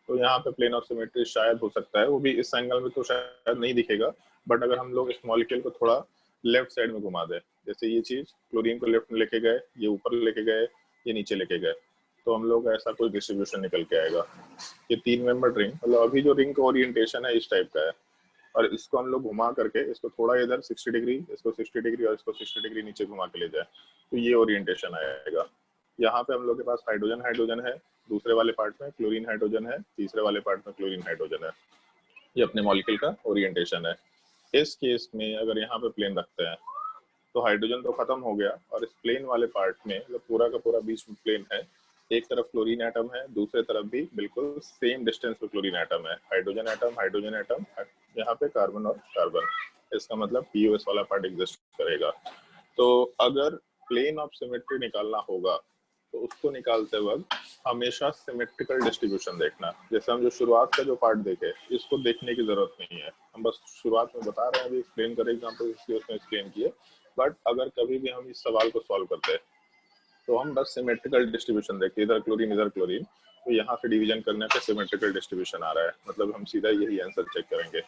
तो यहाँ पे प्लेन ऑफ सिमेट्री शायद हो सकता है, वो भी इस एंगल में तो शायद नहीं दिखेगा, बट अगर हम लोग इस मॉलिक्यूल को थोड़ा लेफ्ट साइड में घुमा दे, जैसे ये चीज क्लोरीन को लेफ्ट में लेके गए, ये ऊपर लेके गए, ये नीचे लेके गए, तो हम लोग ऐसा कोई डिस्ट्रीब्यूशन निकल के आएगा। ये 3 मेंबर रिंग, मतलब अभी जो रिंग का ओरिएंटेशन है इस टाइप का है, और इसको हम लोग घुमा करके इसको थोड़ा इधर 60 डिग्री, इसको 60 डिग्री और इसको 60 डिग्री नीचे घुमा के ले जाए, तो ये ओरिएंटेशन आएगा। यहाँ पे हम लोग के पास हाइड्रोजन हाइड्रोजन है, दूसरे वाले पार्ट में क्लोरीन हाइड्रोजन है, तीसरे वाले पार्ट में क्लोरीन हाइड्रोजन है, ये अपने मॉलिक्यूल का ओरिएंटेशन है। इस केस में अगर यहाँ पे प्लेन रखते हैं तो हाइड्रोजन तो खत्म हो गया, और इस प्लेन वाले पार्ट में मतलब पूरा का पूरा बीच में प्लेन है, एक तरफ क्लोरीन एटम है, दूसरे तरफ भी बिल्कुल सेम डिस्टेंस पे क्लोरीन एटम है, हाइड्रोजन एटम, यहाँ पे कार्बन और कार्बन, इसका मतलब POS वाला पार्ट एग्जिस्ट करेगा। तो अगर प्लेन ऑफ सिमेट्री निकालना होगा तो उसको निकालते वक्त हमेशा सिमेट्रिकल डिस्ट्रीब्यूशन देखना। जैसे हम जो शुरुआत का जो पार्ट देखे, इसको देखने की जरूरत नहीं है, हम बस शुरुआत में बता रहे हैं, अभी एक्सप्लेन करें एग्जाम्पल इसलिए उसमें एक्सप्लेन किए, बट अगर कभी भी हम इस सवाल को सॉल्व करते हैं तो हम बस सिमेट्रिकल डिस्ट्रीब्यूशन देखते, इधर क्लोरीन, तो यहाँ से डिवीजन करने पे सिमेट्रिकल डिस्ट्रीब्यूशन आ रहा है, मतलब हम सीधा यही आंसर चेक करेंगे।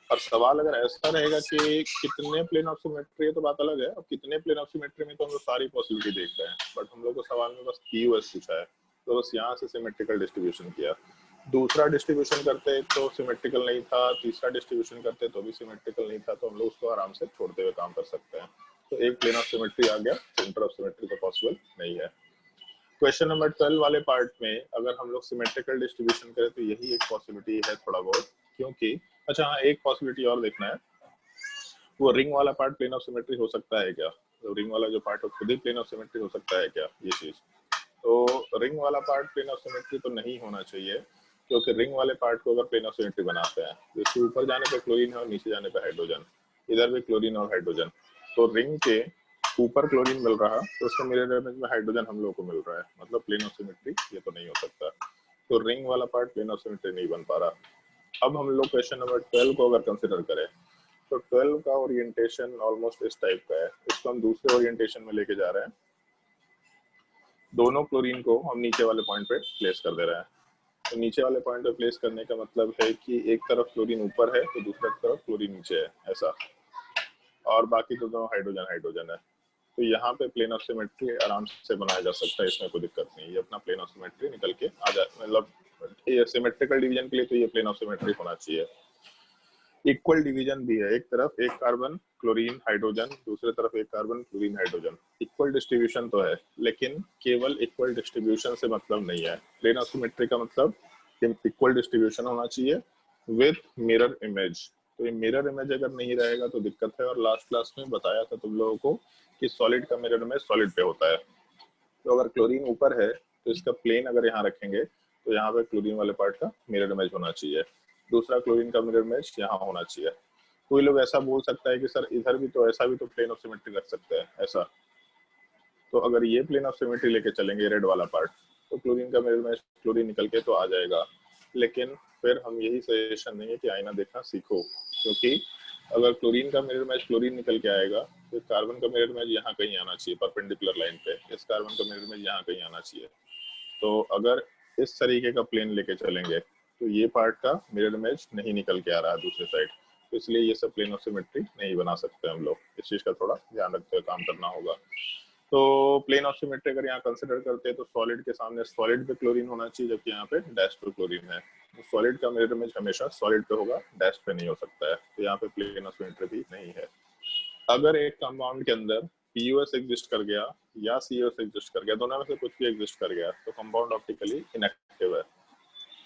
और सवाल अगर ऐसा रहेगा कि कितने प्लेन ऑफ सिमेट्री है तो बात अलग है, अब कितने प्लेन ऑफ सिमेट्री में तो हम लोग सारी पॉसिबिलिटी देख रहे हैं, बट हम लोग को सवाल में बस POS पूछा है, तो बस यहाँ से सिमेट्रिकल डिस्ट्रीब्यूशन किया। दूसरा डिस्ट्रीब्यूशन करते तो सिमेट्रिकल नहीं था, तीसरा डिस्ट्रीब्यूशन करते तो भी सिमेट्रिकल नहीं था, तो हम लोग उसको आराम से छोड़ते हुए काम कर सकते हैं। तो एक प्लेन ऑफ सिमेट्री आ गया, सेंटर ऑफ सिमेट्री तो पॉसिबल नहीं है। क्वेश्चन नंबर 12 वाले पार्ट में अगर हम लोग सिमेट्रिकल डिस्ट्रीब्यूशन करें तो यही एक पॉसिबिलिटी है थोड़ा बहुत, क्योंकि अच्छा हाँ, एक पॉसिबिलिटी और देखना है, वो रिंग वाला पार्ट प्लेन ऑफ सिमेट्री हो सकता है क्या, तो रिंग वाला जो पार्ट है खुद ही प्लेन ऑफ सिमेट्री हो सकता है क्या, ये चीज। तो रिंग वाला पार्ट प्लेन ऑफ सिमेट्री तो नहीं होना चाहिए, क्योंकि रिंग वाले पार्ट को अगर प्लेन ऑफ सिमेट्री बनाते हैं, जैसे ऊपर जाने पे क्लोरीन है और नीचे जाने पे हाइड्रोजन, इधर भी क्लोरीन और हाइड्रोजन, तो रिंग के ऊपर क्लोरीन मिल रहा तो उसके मिरर इमेज में हाइड्रोजन हम लोग को मिल रहा है, मतलब प्लेन ऑफ सिमेट्री ये तो नहीं हो सकता। तो रिंग वाला पार्ट प्लेन ऑफ सिमेट्री नहीं बन पा रहा। अब हम लोग क्वेश्चन नंबर 12 को अगर कंसिडर करें तो 12 का ओरिएंटेशन ऑलमोस्ट इस टाइप का है। इसको हम दूसरे ओरिएंटेशन में लेके जा रहे हैं। दोनों क्लोरीन को हम नीचे वाले पॉइंट पे प्लेस कर दे रहे हैं। तो नीचे वाले पॉइंट पे प्लेस करने का मतलब है कि एक तरफ क्लोरीन ऊपर है तो दूसरी तरफ क्लोरीन नीचे है, ऐसा, और बाकी तो दोनों हाइड्रोजन हाइड्रोजन है। तो यहाँ पे प्लेन ऑफ सिमेट्री आराम से बनाया जा सकता है, इसमें कोई दिक्कत नहीं है। ये अपना प्लेन ऑफ सिमेट्री निकल के आ जाए, मतलब ये सिमेट्रिकल डिवीजन के लिए तो ये प्लेन ऑफ सिमेट्री होना चाहिए। इक्वल डिवीजन भी है, एक तरफ एक कार्बन क्लोरीन हाइड्रोजन, दूसरी तरफ एक carbon chlorine hydrogen. Equal distribution तो है, लेकिन केवल इक्वल डिस्ट्रीब्यूशन से मतलब नहीं है। प्लेन ऑफ सिमेट्री का मतलब इक्वल डिस्ट्रीब्यूशन होना चाहिए विथ मिरर इमेज। तो ये मिरर इमेज अगर नहीं रहेगा तो दिक्कत है। और लास्ट क्लास में बताया था तुम लोगों को कि सॉलिड का मिरर इमेज सॉलिड पे होता है। तो अगर क्लोरीन ऊपर है तो इसका प्लेन अगर यहाँ रखेंगे तो यहाँ पे क्लोरीन वाले पार्ट का मिरर इमेज होना चाहिए, दूसरा क्लोरीन का मिरर इमेज यहाँ होना चाहिए। कोई लोग ऐसा बोल सकता है कि सर इधर भी तो ऐसा भी तो प्लेन ऑफ सिमेट्री रख सकते हैं, ऐसा। तो अगर ये प्लेन ऑफ सिमेट्री लेके चलेंगे रेड वाला पार्ट, तो क्लोरीन का मिरर इमेज क्लोरीन निकल के तो आ जाएगा। लेकिन फिर हम यही सजेशन देंगे कि आईना देखना सीखो, क्योंकि अगर क्लोरीन का मिरर इमेज क्लोरीन निकल के आएगा तो कार्बन का मिरर इमेज यहाँ कहीं आना चाहिए परपेंडिकुलर लाइन पे, इस कार्बन का मिरर इमेज यहाँ कहीं आना चाहिए। तो अगर इस तरीके का प्लेन लेके चलेंगे तो ये पार्ट का मिरर इमेज नहीं निकल के आ रहा है दूसरी साइड, तो इसलिए ये सब प्लेन ऑफ सिमेट्री नहीं बना सकते हम लोग। इस चीज का थोड़ा ध्यान रखते हुए काम करना होगा। तो प्लेन ऑफ सिमेट्री अगर यहाँ कंसिडर करते हैं तो सॉलिड के सामने सॉलिड पे क्लोरीन होना चाहिए, जबकि यहाँ पे डैश पे क्लोरीन है। तो सॉलिड का मिरर इमेज हमेशा सॉलिड पे होगा, डैश पे नहीं हो सकता है। तो यहाँ पे प्लेन ऑफ सिमेट्री भी नहीं है। अगर एक कंपाउंड के अंदर PUS एग्जिस्ट कर गया या COS एग्जिस्ट कर गया, दोनों में से कुछ भी एग्जिस्ट कर गया, तो कंपाउंड ऑप्टिकली इनएक्टिव है।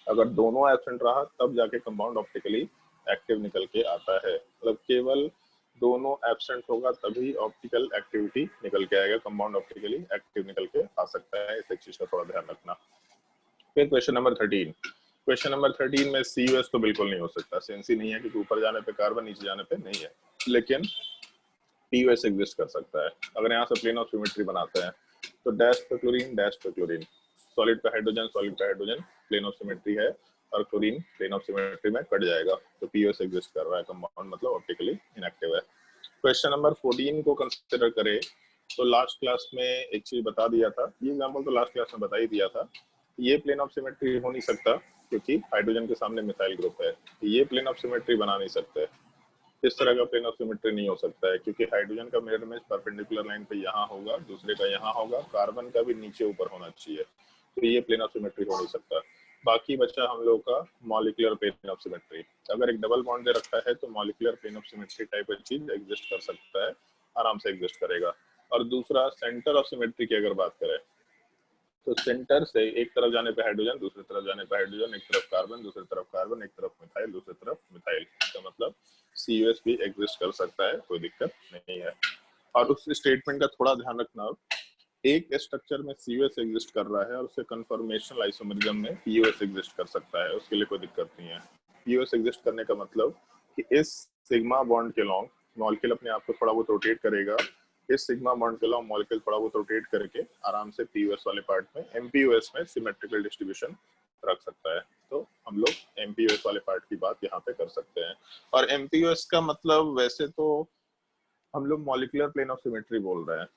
अगर दोनों एब्सेंट रहा तब जाके कंपाउंड ऑप्टिकली एक्टिव निकल के आता है। मतलब केवल दोनों एब्सेंट होगा तभी ऑप्टिकल एक्टिविटी निकल के आएगा, कंपाउंड ऑप्टिकली एक्टिव निकल के आ सकता है। इस चीज का थोड़ा ध्यान रखना। फिर क्वेश्चन नंबर 13। क्वेश्चन नंबर 13 में COS तो बिल्कुल नहीं हो सकता, सेंस ही नहीं है, क्योंकि ऊपर जाने पे कार्बन नीचे जाने पे नहीं है। लेकिन PUS एग्जिस्ट कर सकता है। अगर यहाँ से प्लेन ऑफ सिमेट्री बनाते हैं तो डैश पे क्लोरीन, डैश पे क्लोरीन, सॉलिड पे हाइड्रोजन, सॉलिड पे हाइड्रोजन, प्लेन ऑफ सिमेट्री है, और क्लोरीन प्लेन ऑफ सिमेट्री में कट जाएगा। तो PUS एग्जिस्ट कर रहा है, कंपाउंड मतलब ऑप्टिकली इनएक्टिव है। क्वेश्चन नंबर 14 को कंसिडर करें तो लास्ट क्लास में एक चीज बता दिया था, ये एग्जांपल तो लास्ट क्लास में बता ही दिया था। ये प्लेन ऑफ सिमेट्री हो नहीं सकता क्योंकि हाइड्रोजन के सामने मिथाइल ग्रुप है। ये प्लेन ऑफ सिमेट्री बना नहीं सकते, इस तरह का प्लेन ऑफ सिमेट्री नहीं हो सकता है, क्योंकि हाइड्रोजन का मिरर इमेज परपेंडिकुलर लाइन पे यहाँ होगा, दूसरे का यहाँ होगा, कार्बन का भी नीचे ऊपर होना चाहिए। तो ये प्लेन ऑफ सिमेट्री हो नहीं सकता। बाकी बचा हम लोग का मॉलिक्यूलर प्लेन ऑफ सिमेट्री। अगर एक डबल बॉन्ड दे रखा है तो molecular plane of symmetry type की चीज एग्जिस्ट कर सकता है, आराम से एग्जिस्ट करेगा। और दूसरा सेंटर ऑफ सिमेट्री की अगर बात करें तो सेंटर से एक तरफ जाने पे हाइड्रोजन, दूसरी तरफ जाने पे हाइड्रोजन, एक तरफ कार्बन, दूसरी तरफ कार्बन, एक तरफ मिथाइल, दूसरी तरफ मिथाइल, इसका मतलब COS भी एग्जिस्ट कर सकता है, कोई दिक्कत नहीं है। और उस स्टेटमेंट का थोड़ा ध्यान रखना, एक स्ट्रक्चर में COS एग्जिस्ट कर रहा है और उससे कन्फर्मेशनल आइसोमरिज्म में POS एग्जिस्ट कर सकता है, उसके लिए कोई दिक्कत नहीं है। POS एग्जिस्ट करने का मतलब कि इस सिग्मा बॉन्ड के लॉन्ग मॉलिक्यूल अपने आप को थोड़ा बहुत रोटेट करेगा, इस सिग्मा बॉन्ड के लॉन्ग मॉलिक्यूल थोड़ा बहुत रोटेट करके आराम से POS वाले पार्ट में MPOS में सिमेट्रिकल डिस्ट्रीब्यूशन रख सकता है। तो हम लोग MPOS वाले पार्ट की बात यहाँ पे कर सकते हैं। और MPOS का मतलब वैसे तो हम लोग मॉलिक्यूलर प्लेन ऑफ सिमेट्री बोल रहे हैं,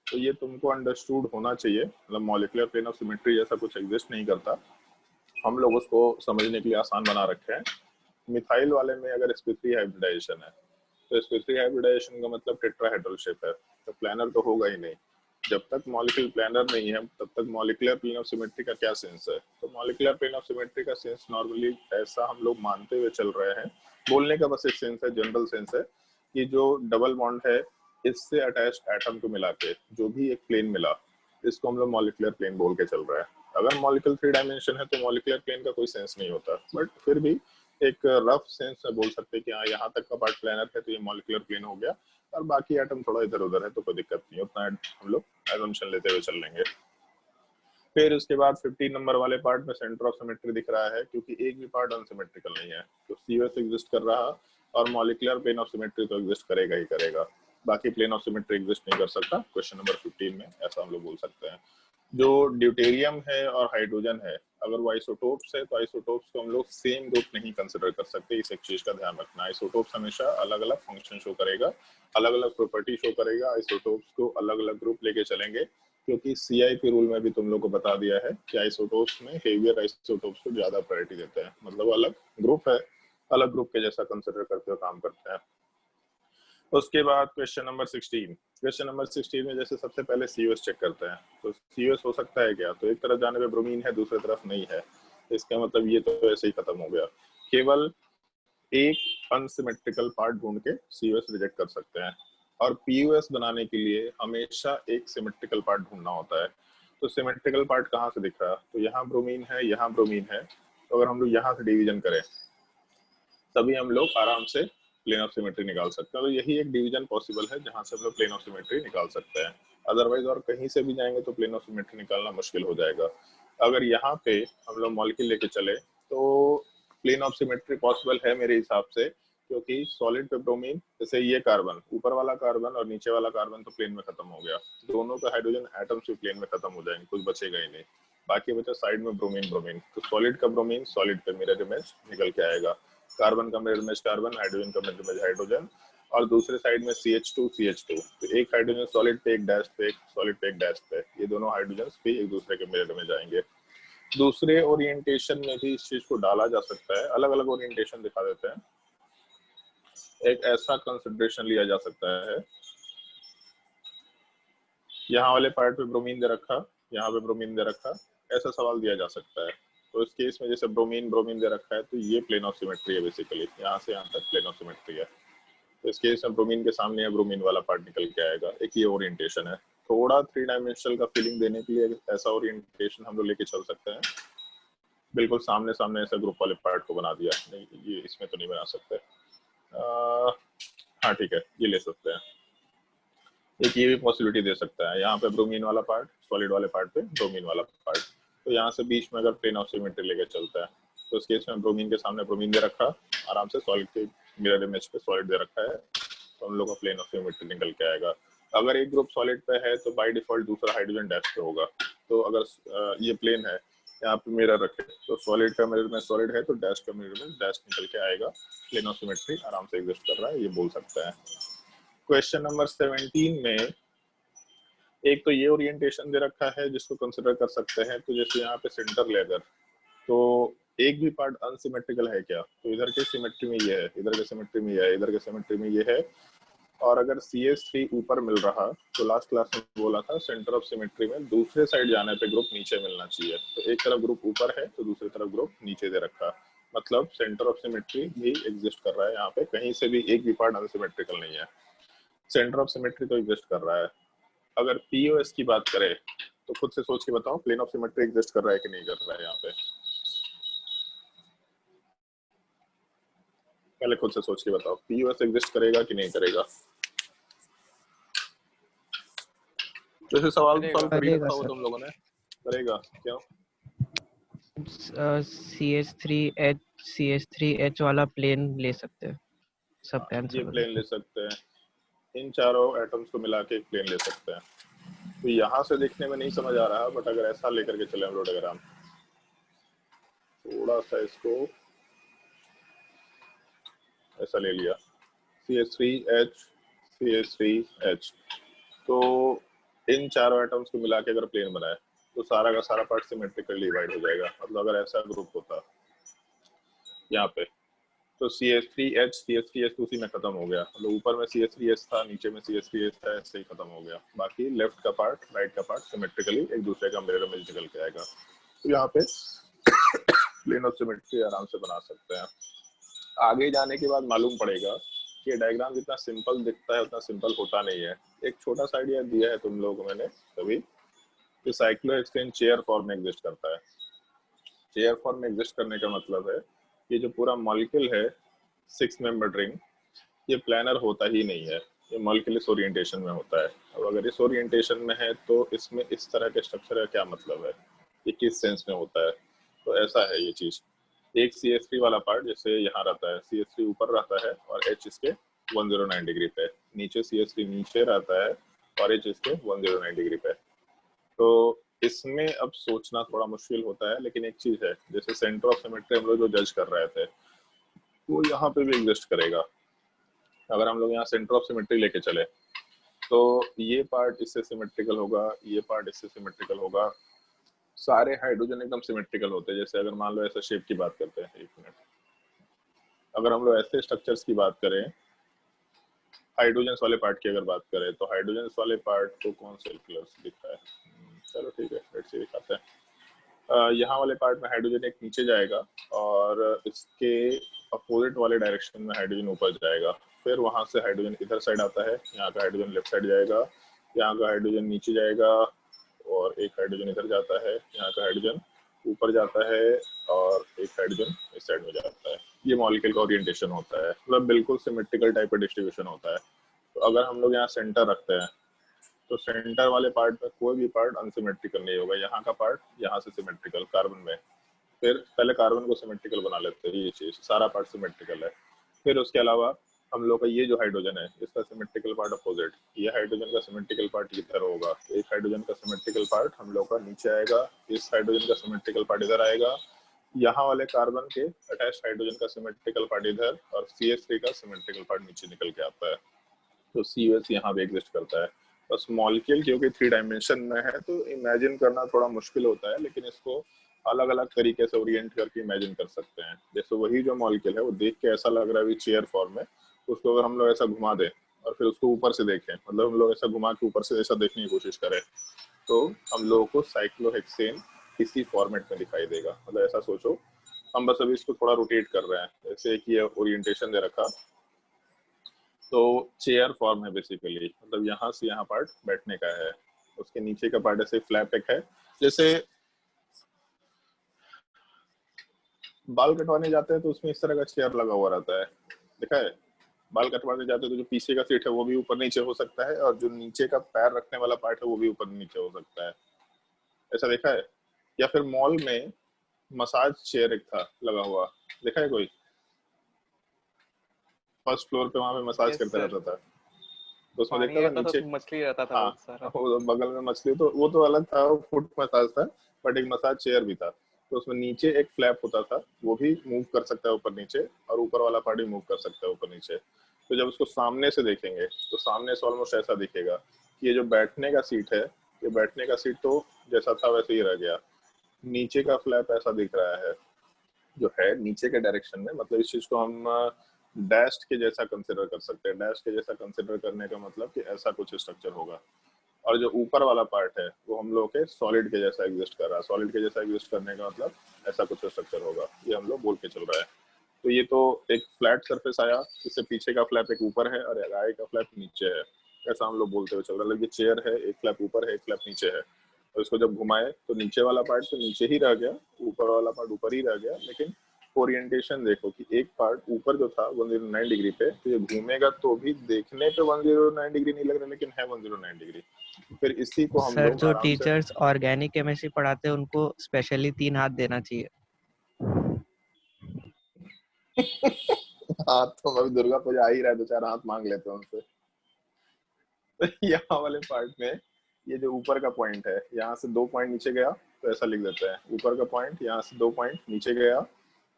तो ये तुमको अंडरस्टूड होना चाहिए। मतलब मॉलिक्यूलर प्लेन ऑफ सिमेट्री जैसा कुछ एग्जिस्ट नहीं करता, हम लोग उसको समझने के लिए आसान बना रखे हैं। मिथाइल वाले में अगर sp3 हाइब्रिडाइजेशन है तो sp3 हाइब्रिडाइजेशन का मतलब टेट्राहेड्रल शेप है, तो प्लानर तो होगा ही नहीं। जब तक मॉलिक्यूल प्लानर नहीं है तब तक मॉलिक्यूलर प्लेन ऑफ सिमेट्री का क्या सेंस है। तो मॉलिक्यूलर प्लेन ऑफ सिमेट्री का सेंस नॉर्मली ऐसा हम लोग मानते हुए चल रहे हैं, बोलने का बस एक सेंस है, जनरल सेंस है कि जो डबल बॉन्ड है इससे अटैच्ड एटम को मिला के जो भी एक प्लेन मिला, इसको हम लोग मॉलिक्यूलर प्लेन बोल के चल रहा है। अगर मॉलिक्यूल 3 डायमेंशन है तो मॉलिक्यूलर प्लेन का कोई सेंस नहीं होता, बट फिर भी एक रफ सेंस में बोल सकते हैं कि हाँ यहाँ तक का पार्ट प्लानर है तो ये मॉलिक्यूलर प्लेन हो गया, और बाकी एटम थोड़ा इधर उधर है तो कोई दिक्कत नहीं, उतना हम लोग एजम्पशन लेते हुए चल लेंगे। फिर उसके बाद 15 नंबर वाले पार्ट में सेंटर ऑफ सिमेट्री दिख रहा है, क्योंकि एक भी पार्ट अनसिमेट्रिकल नहीं है। तो COS एग्जिस्ट कर रहा और मॉलिक्यूलर प्लेन ऑफ सिमेट्री तो एग्जिस्ट करेगा ही करेगा, बाकी प्लेन ऑफ सिमेट्री एग्जिस्ट नहीं कर सकता। क्वेश्चन नंबर 15 में ऐसा हम लोग बोल सकते हैं। जो ड्यूटेरियम है और हाइड्रोजन है अगर वो आइसोटोप्स है तो आइसोटोप्स को हम लोग सेम ग्रुप नहीं कंसिडर कर सकते। इस एक चीज का ध्यान रखना। आइसोटोप्स हमेशा अलग अलग फंक्शन शो करेगा, अलग अलग प्रॉपर्टी शो करेगा। आइसोटोप्स को अलग अलग ग्रुप लेके चलेंगे, क्योंकि CIP रूल में भी तुम लोग को बता दिया है कि आइसोटोप्स में हेवियर आइसोटोप्स को ज्यादा प्रायोरिटी देते हैं, मतलब अलग ग्रुप है, अलग ग्रुप के जैसा कंसिडर करते हुए काम करते हैं। उसके बाद क्वेश्चन नंबर 16। क्वेश्चन नंबर 16 में जैसे सबसे पहले COS चेक करते हैं, तो COS हो सकता है क्या? तो एक तरफ जाने पे ब्रोमीन है, दूसरी तरफ नहीं है, इसका मतलब ये तो ऐसे ही खत्म हो गया। केवल एक अनसिमेट्रिकल पार्ट ढूंढ के COS रिजेक्ट कर सकते हैं, और POS बनाने के लिए हमेशा एक सिमेट्रिकल पार्ट ढूंढना होता है। तो सिमेट्रिकल पार्ट कहाँ से दिख रहा है? तो यहाँ ब्रोमीन है, यहाँ ब्रोमीन है, तो अगर हम लोग यहाँ से डिवीजन करें तभी हम लोग आराम से प्लेन ऑफ सिमेट्री निकाल सकते हैं। तो यही एक डिवीजन पॉसिबल है जहां से हम लोग प्लेन ऑफ सिमेट्री निकाल सकते हैं। अदरवाइज और कहीं से भी जाएंगे तो प्लेन ऑफ सिमेट्री निकालना मुश्किल हो जाएगा। अगर यहाँ पे हम लोग मॉलिक्यूल लेके चले तो प्लेन ऑफ सिमेट्री पॉसिबल है मेरे हिसाब से, क्योंकि सॉलिड पे ब्रोमीन, जैसे ये कार्बन, ऊपर वाला कार्बन और नीचे वाला कार्बन तो प्लेन में खत्म हो गया, दोनों का हाइड्रोजन एटम्स भी प्लेन में खत्म हो जाएंगे, कुछ बचेगा ही नहीं, बाकी बचा साइड में ब्रोमीन ब्रोमीन। तो सॉलिड का ब्रोमीन सॉलिड पे मिरर इमेज निकल के आएगा, कार्बन का मिरर इमेज कार्बन, हाइड्रोजन का मिरर इमेज हाइड्रोजन, और दूसरे साइड में CH2 CH2। तो एक हाइड्रोजन सॉलिड पे, एक डैश पे, एक सॉलिड पे, एक डैश पे, ये दोनों हाइड्रोजन भी एक दूसरे के मिरर में जाएंगे। दूसरे ओरिएंटेशन में भी इस चीज को डाला जा सकता है, अलग अलग ओरिएंटेशन दिखा देते हैं। एक ऐसा कंसिडरेशन लिया जा सकता है, यहाँ वाले पार्ट पे ब्रोमीन दे रखा, यहाँ पे ब्रोमीन दे रखा, ऐसा सवाल दिया जा सकता है। तो इस केस में जैसे ब्रोमीन ब्रोमीन दे रखा है तो ये प्लेन ऑफ सिमेट्री है, बेसिकली यहाँ से यहाँ तक प्लेन ऑफ सिमेट्री है। तो इस केस में ब्रोमीन के सामने है, ब्रोमीन वाला पार्ट निकल के आएगा। एक ये ओरिएंटेशन है, थोड़ा 3 डायमेंशनल का फीलिंग देने के लिए ऐसा ओरिएंटेशन हम लोग लेके चल सकते हैं। बिल्कुल सामने सामने ऐसा ग्रुप वाले पार्ट को बना दिया, नहीं ये इसमें तो नहीं बना सकते। हाँ ठीक है, ये ले सकते हैं। एक ये भी पॉसिबिलिटी दे सकता है, यहाँ पे ब्रोमीन वाला पार्ट, सॉलिड वाले पार्ट पे ब्रोमीन वाला पार्ट, तो यहाँ से बीच में अगर प्लेन ऑफ सिमेट्री लेके चलता है तो इस केस में ब्रोमीन के सामने ब्रोमीन दे रखा, आराम से सॉलिड के मिरर इमेज पे सॉलिड दे रखा है, तो हम लोग का प्लेन ऑफ सिमेट्री निकल के आएगा। अगर एक ग्रुप सॉलिड पे है तो बाय डिफॉल्ट दूसरा हाइड्रोजन डैश पे होगा। तो अगर ये प्लेन है, यहाँ पे मिरर रखे, तो सॉलिड का मिरर में सॉलिड है तो डैश का मिरर में डैश निकल के आएगा, प्लेन ऑफ सिमेट्री आराम से एग्जिस्ट कर रहा है, ये बोल सकता है। क्वेश्चन नंबर 17 में एक तो ये ओरिएंटेशन दे रखा है जिसको कंसिडर कर सकते हैं। तो जैसे यहाँ पे सेंटर लेकर, तो एक भी पार्ट अनसिमेट्रिकल है क्या? तो इधर के सिमेट्री में ये है, इधर के सिमेट्री में ये है, इधर के सिमेट्री में ये है। और अगर CH3 ऊपर मिल रहा, तो लास्ट क्लास में बोला था सेंटर ऑफ सिमेट्री में दूसरे साइड जाने पे ग्रुप नीचे मिलना चाहिए। तो एक तरफ ग्रुप ऊपर है तो दूसरी तरफ ग्रुप नीचे दे रखा, मतलब सेंटर ऑफ सिमेट्री भी एग्जिस्ट कर रहा है यहाँ पे, कहीं से भी एक भी पार्ट अनसिमेट्रिकल नहीं है, सेंटर ऑफ सिमेट्री तो एग्जिस्ट कर रहा है। अगर POS की बात करें तो खुद से सोच के बताओ, प्लेन ऑफ सिमेट्री एग्जिस्ट कर रहा है कि नहीं कर रहा है? यहाँ पे पहले खुद से सोच के बताओ, POS एग्जिस्ट करेगा कि नहीं करेगा? जैसे सवाल सॉल्व कर ही रखा हो तुम लोगों ने, करेगा क्यों? CH3H वाला प्लेन ले सकते हैं, सब कैंसिल ये प्लेन ले सकते हैं, इन चारों एटम्स को मिला के एक प्लेन ले सकते हैं। तो यहाँ से देखने में नहीं समझ आ रहा, बट अगर ऐसा लेकर के चले हम लोग डायग्राम, थोड़ा सा इसको ऐसा ले लिया, CH3H CH3H, तो इन चारों एटम्स को मिला के अगर प्लेन बनाए तो सारा का सारा पार्ट सिमेट्रिकली डिवाइड हो जाएगा। मतलब अगर ऐसा ग्रुप होता यहाँ पे तो CH3H तो उसी में खत्म हो गया, मतलब ऊपर में CH3H था, नीचे में CH3H था, ऐसे ही खत्म हो गया। बाकी लेफ्ट का पार्ट राइट का पार्ट सिमेट्रिकली एक दूसरे का मिरर इमेज निकल के आएगा। तो यहाँ पे प्लेन ऑफ सिमेट्री आराम से बना सकते हैं। आगे जाने के बाद मालूम पड़ेगा कि डायग्राम जितना सिंपल दिखता है उतना सिंपल होता नहीं है। एक छोटा सा आइडिया दिया है तुम लोगों को मैंने कभी, कि साइक्लोहेक्सेन चेयर फॉर्म में एग्जिस्ट करता है। चेयर फॉर्म में एग्जिस्ट करने का मतलब है ये जो पूरा मॉलिक्यूल है 6 मेंबर्ड रिंग, ये प्लानर होता ही नहीं है, ये मॉलिक्यूल इस ओरिएंटेशन में होता है। अब अगर इस ओरिएंटेशन में है तो इसमें इस तरह के स्ट्रक्चर का क्या मतलब है, ये किस सेंस में होता है? तो ऐसा है ये चीज, एक CH3 वाला पार्ट जैसे यहाँ रहता है, CH3 ऊपर रहता है और H इसके 109 डिग्री पे, नीचे CH3 नीचे रहता है और H इसके 109 डिग्री पे। तो इसमें अब सोचना थोड़ा मुश्किल होता है, लेकिन एक चीज है, जैसे सेंटर ऑफ सिमेट्री हम लोग जो जज कर रहे थे वो यहाँ पे भी एग्जिस्ट करेगा। अगर हम लोग यहाँ सेंटर ऑफ सिमेट्री लेके चले तो ये पार्ट इससे सिमेट्रिकल होगा, ये पार्ट इससे सिमेट्रिकल होगा, सारे हाइड्रोजन एकदम सिमेट्रिकल होते हैं। जैसे अगर मान लो ऐसा शेप की बात करते हैं, एक मिनट, अगर हम लोग ऐसे स्ट्रक्चर्स की बात करें, हाइड्रोजन वाले पार्ट की अगर बात करें, तो हाइड्रोजन वाले पार्ट को कौन से कलर्स दिख रहा है, चलो ठीक है लेट्स सी दिखाते हैं। यहाँ वाले पार्ट में हाइड्रोजन एक नीचे जाएगा और इसके अपोजिट वाले डायरेक्शन में हाइड्रोजन ऊपर जाएगा, फिर वहां से हाइड्रोजन इधर साइड आता है, यहाँ का हाइड्रोजन लेफ्ट साइड जाएगा, यहाँ का हाइड्रोजन नीचे जाएगा और एक हाइड्रोजन इधर जाता है, यहाँ का हाइड्रोजन ऊपर जाता है और एक हाइड्रोजन इस साइड में जाता है। ये मॉलिक्यूल का ओरिएंटेशन होता है, मतलब बिल्कुल सिमेट्रिकल टाइप का डिस्ट्रीब्यूशन होता है। तो अगर हम लोग यहाँ सेंटर रखते हैं तो सेंटर वाले पार्ट में कोई भी पार्ट अनसिमेट्रिकल नहीं होगा। यहाँ का पार्ट यहाँ से सिमेट्रिकल कार्बन में, फिर पहले कार्बन को सिमेट्रिकल बना लेते हैं, ये चीज सारा पार्ट सिमेट्रिकल है। फिर उसके अलावा हम लोग का ये जो हाइड्रोजन है इसका सिमेट्रिकल पार्ट अपोजिट, ये हाइड्रोजन का सिमेट्रिकल पार्ट इधर होगा, एक हाइड्रोजन का सिमेट्रिकल पार्ट हम लोग का नीचे आएगा, इस हाइड्रोजन का सिमेट्रिकल पार्ट इधर आएगा, यहाँ वाले कार्बन के अटैच हाइड्रोजन का सिमेट्रिकल पार्ट इधर और CH3 का सिमेट्रिकल पार्ट नीचे निकल के आता है। तो COS यहाँ पे एग्जिस्ट करता है। बस मॉलिक्यूल क्योंकि 3 डायमेंशन में है तो इमेजिन करना थोड़ा मुश्किल होता है, लेकिन इसको अलग अलग तरीके से ओरिएंट करके इमेजिन कर सकते हैं। जैसे वही जो मॉलिक्यूल है वो देख के ऐसा लग रहा है चेयर फॉर्म में, उसको अगर हम लोग ऐसा घुमा दें और फिर उसको ऊपर से देखें, मतलब हम लोग ऐसा घुमा के ऊपर से ऐसा देखने की कोशिश करें, तो हम लोगों को साइक्लोहेक्सेन इसी फॉर्मेट में दिखाई देगा। मतलब ऐसा सोचो, हम बस अभी इसको थोड़ा रोटेट कर रहे हैं, जैसे कि ये ओरिएंटेशन दे रखा, तो चेयर फॉर्म है बेसिकली, मतलब यहाँ से यहाँ पार्ट बैठने का है, उसके नीचे का पार्ट ऐसे फ्लैप एक है। जैसे बाल कटवाने जाते हैं तो उसमें इस तरह का चेयर लगा हुआ रहता है, देखा है? बाल कटवाने जाते हैं तो जो पीछे का सीट है वो भी ऊपर नीचे हो सकता है और जो नीचे का पैर रखने वाला पार्ट है वो भी ऊपर नीचे हो सकता है, ऐसा देखा है? या फिर मॉल में मसाज चेयर एक था लगा हुआ, देखा है कोई? फर्स्ट फ्लोर पे वहां पे मसाज करता रहता था, तो उसमें देखता था नीचे मछली रहता था हाँ, बहुत सारा। बगल में मछली, तो वो तो अलग था, फुट मसाज था, बट एक मसाज चेयर भी था। तो उसमें नीचे एक फ्लैप होता था, वो भी मूव कर सकता है ऊपर नीचे, और ऊपर वाला पार्ट भी मूव कर सकता है ऊपर नीचे। तो जब उसको सामने से देखेंगे तो सामने से ऑलमोस्ट ऐसा दिखेगा कि ये जो बैठने का सीट है, ये बैठने का सीट तो जैसा था वैसे ही रह गया, नीचे का फ्लैप ऐसा दिख रहा है जो है नीचे के डायरेक्शन में। मतलब इस चीज को हम डैश्ड के जैसा कंसिडर कर सकते हैं। डैश के जैसा कंसिडर करने का मतलब कि ऐसा कुछ स्ट्रक्चर होगा, और जो ऊपर वाला पार्ट है वो हम लोग के सॉलिड के जैसा एग्जिस्ट कर रहा है। सॉलिड के जैसा एग्जिस्ट करने का मतलब ऐसा कुछ स्ट्रक्चर होगा, ये हम लोग बोल के चल रहा है। तो ये तो एक फ्लैट सरफेस आया, इससे पीछे का फ्लैप एक ऊपर है और आगे का फ्लैप नीचे है, ऐसा हम लोग बोलते हुए चल रहा है। मतलब ये चेयर है, एक फ्लैप ऊपर है, एक फ्लैप नीचे है, और इसको जब घुमाए तो नीचे वाला पार्ट तो नीचे ही रह गया, ऊपर वाला पार्ट ऊपर ही रह गया, लेकिन ओरिएंटेशन देखो कि एक पार्ट ऊपर जो था 109 डिग्री पे, तो ये घूमेगा तो भी देखने पे 109 डिग्री नहीं लग रहा, लेकिन है 109 डिग्री। फिर इसी को हम सर लोग जो आराम से टीचर्स ऑर्गेनिक केमिस्ट्री पढ़ाते हैं उनको स्पेशली 3 हाथ देना चाहिए। हाथ तो अभी दुर्गा पूजा आ ही रहा है, 2-4 हाथ मांग लेते हैं उनसे। तो यहाँ वाले पार्ट में ये जो ऊपर का पॉइंट है, यहाँ से 2 पॉइंट नीचे गया तो ऐसा लिख देते हैं, ऊपर का पॉइंट यहाँ से 2 पॉइंट नीचे गया,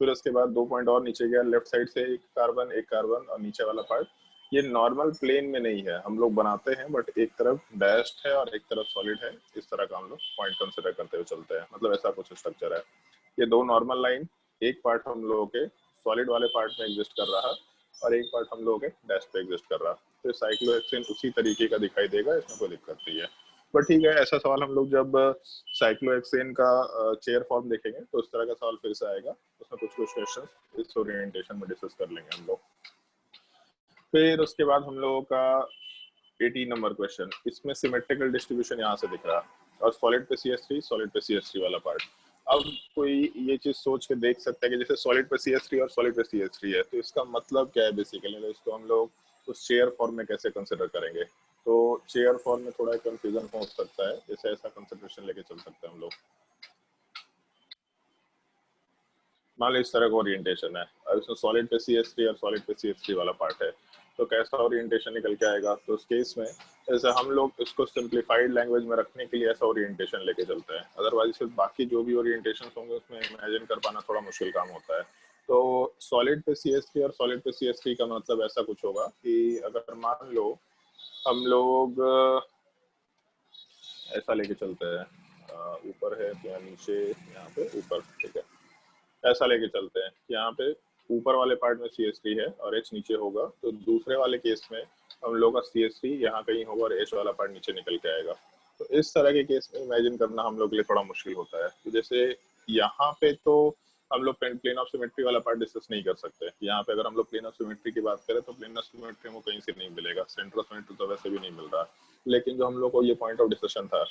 फिर उसके बाद 2 पॉइंट और नीचे गया, लेफ्ट साइड से एक कार्बन और नीचे वाला पार्ट। ये नॉर्मल प्लेन में नहीं है, हम लोग बनाते हैं, बट एक तरफ डैश्ड है और एक तरफ सॉलिड है, इस तरह का हम लोग पॉइंट कंसिडर करते हुए चलते हैं। मतलब ऐसा कुछ स्ट्रक्चर है। ये 2 नॉर्मल लाइन, एक पार्ट हम लोगों के सॉलिड वाले पार्ट में एग्जिस्ट कर रहा और एक पार्ट हम लोगों के डैश पे एग्जिस्ट कर रहा, तो साइक्लोहेक्सेन उसी तरीके का दिखाई देगा, इसमें कोई दिक्कत नहीं है। बट ठीक है, ऐसा सवाल हम लोग जब साइक्लोहेक्सेन का चेयर फॉर्म देखेंगे तो इस तरह का सवाल फिर से आएगा, उसमें कुछ क्वेश्चन इस ओरिएंटेशन में डिस्कस कर लेंगे हम लोग। फिर उसके बाद हम लोगों का 18 नंबर क्वेश्चन, इसमें सिमेट्रिकल डिस्ट्रीब्यूशन यहाँ से दिख रहा है और सॉलिड पे CH3, सॉलिड पे CH3 वाला पार्ट। अब कोई ये चीज सोच के देख सकता है कि जैसे सॉलिड पे CH3 और सॉलिड पे CH3 है, तो इसका मतलब क्या है बेसिकली, तो इसको हम लोग उस चेयर फॉर्म में कैसे कंसिडर करेंगे। तो चेयर फॉर्म में थोड़ा कंफ्यूजन हो सकता है, जैसे ऐसा कंसिडरेशन लेके चल सकते हैं हम लोग। मान लो इस तरह का ओरिएंटेशन है और इसमें सॉलिड पे CH3 और सॉलिड पे CH3 वाला पार्ट है, तो कैसा ओरिएंटेशन निकल के आएगा। तो उस केस में जैसे हम लोग इसको सिंप्लीफाइड लैंग्वेज में रखने के लिए ऐसा ओरिएंटेशन लेके चलते हैं, अदरवाइज सिर्फ बाकी जो भी ओरिएंटेशन होंगे उसमें इमेजिन कर पाना थोड़ा मुश्किल काम होता है। तो सॉलिड पे CH3 और सॉलिड पे CH3 का मतलब ऐसा कुछ होगा कि अगर मान लो हम लोग ऐसा लेके चलते हैं, ऊपर है या नीचे, यहाँ पे ऊपर, ठीक है, ऐसा लेके चलते हैं कि यहाँ पे ऊपर वाले पार्ट में CH3 है और H नीचे होगा, तो दूसरे वाले केस में हम लोग का CH3 यहाँ कहीं होगा और H वाला पार्ट नीचे निकल के आएगा। तो इस तरह के केस में इमेजिन करना हम लोग के लिए थोड़ा मुश्किल होता है। तो जैसे यहाँ पे तो हम लोग प्लेन ऑफ सिमेट्री वाला पार्ट डिस्कस नहीं कर सकते। यहाँ पे अगर हम लोग प्लेन ऑफ सिमेट्री की बात करें तो प्लेन ऑफ सिमेट्री में कहीं से नहीं मिलेगा, सेंटर ऑफ सिमेट्री तो वैसे भी नहीं मिल रहा। लेकिन जो हम लोग को ये पॉइंट ऑफ डिस्कशन था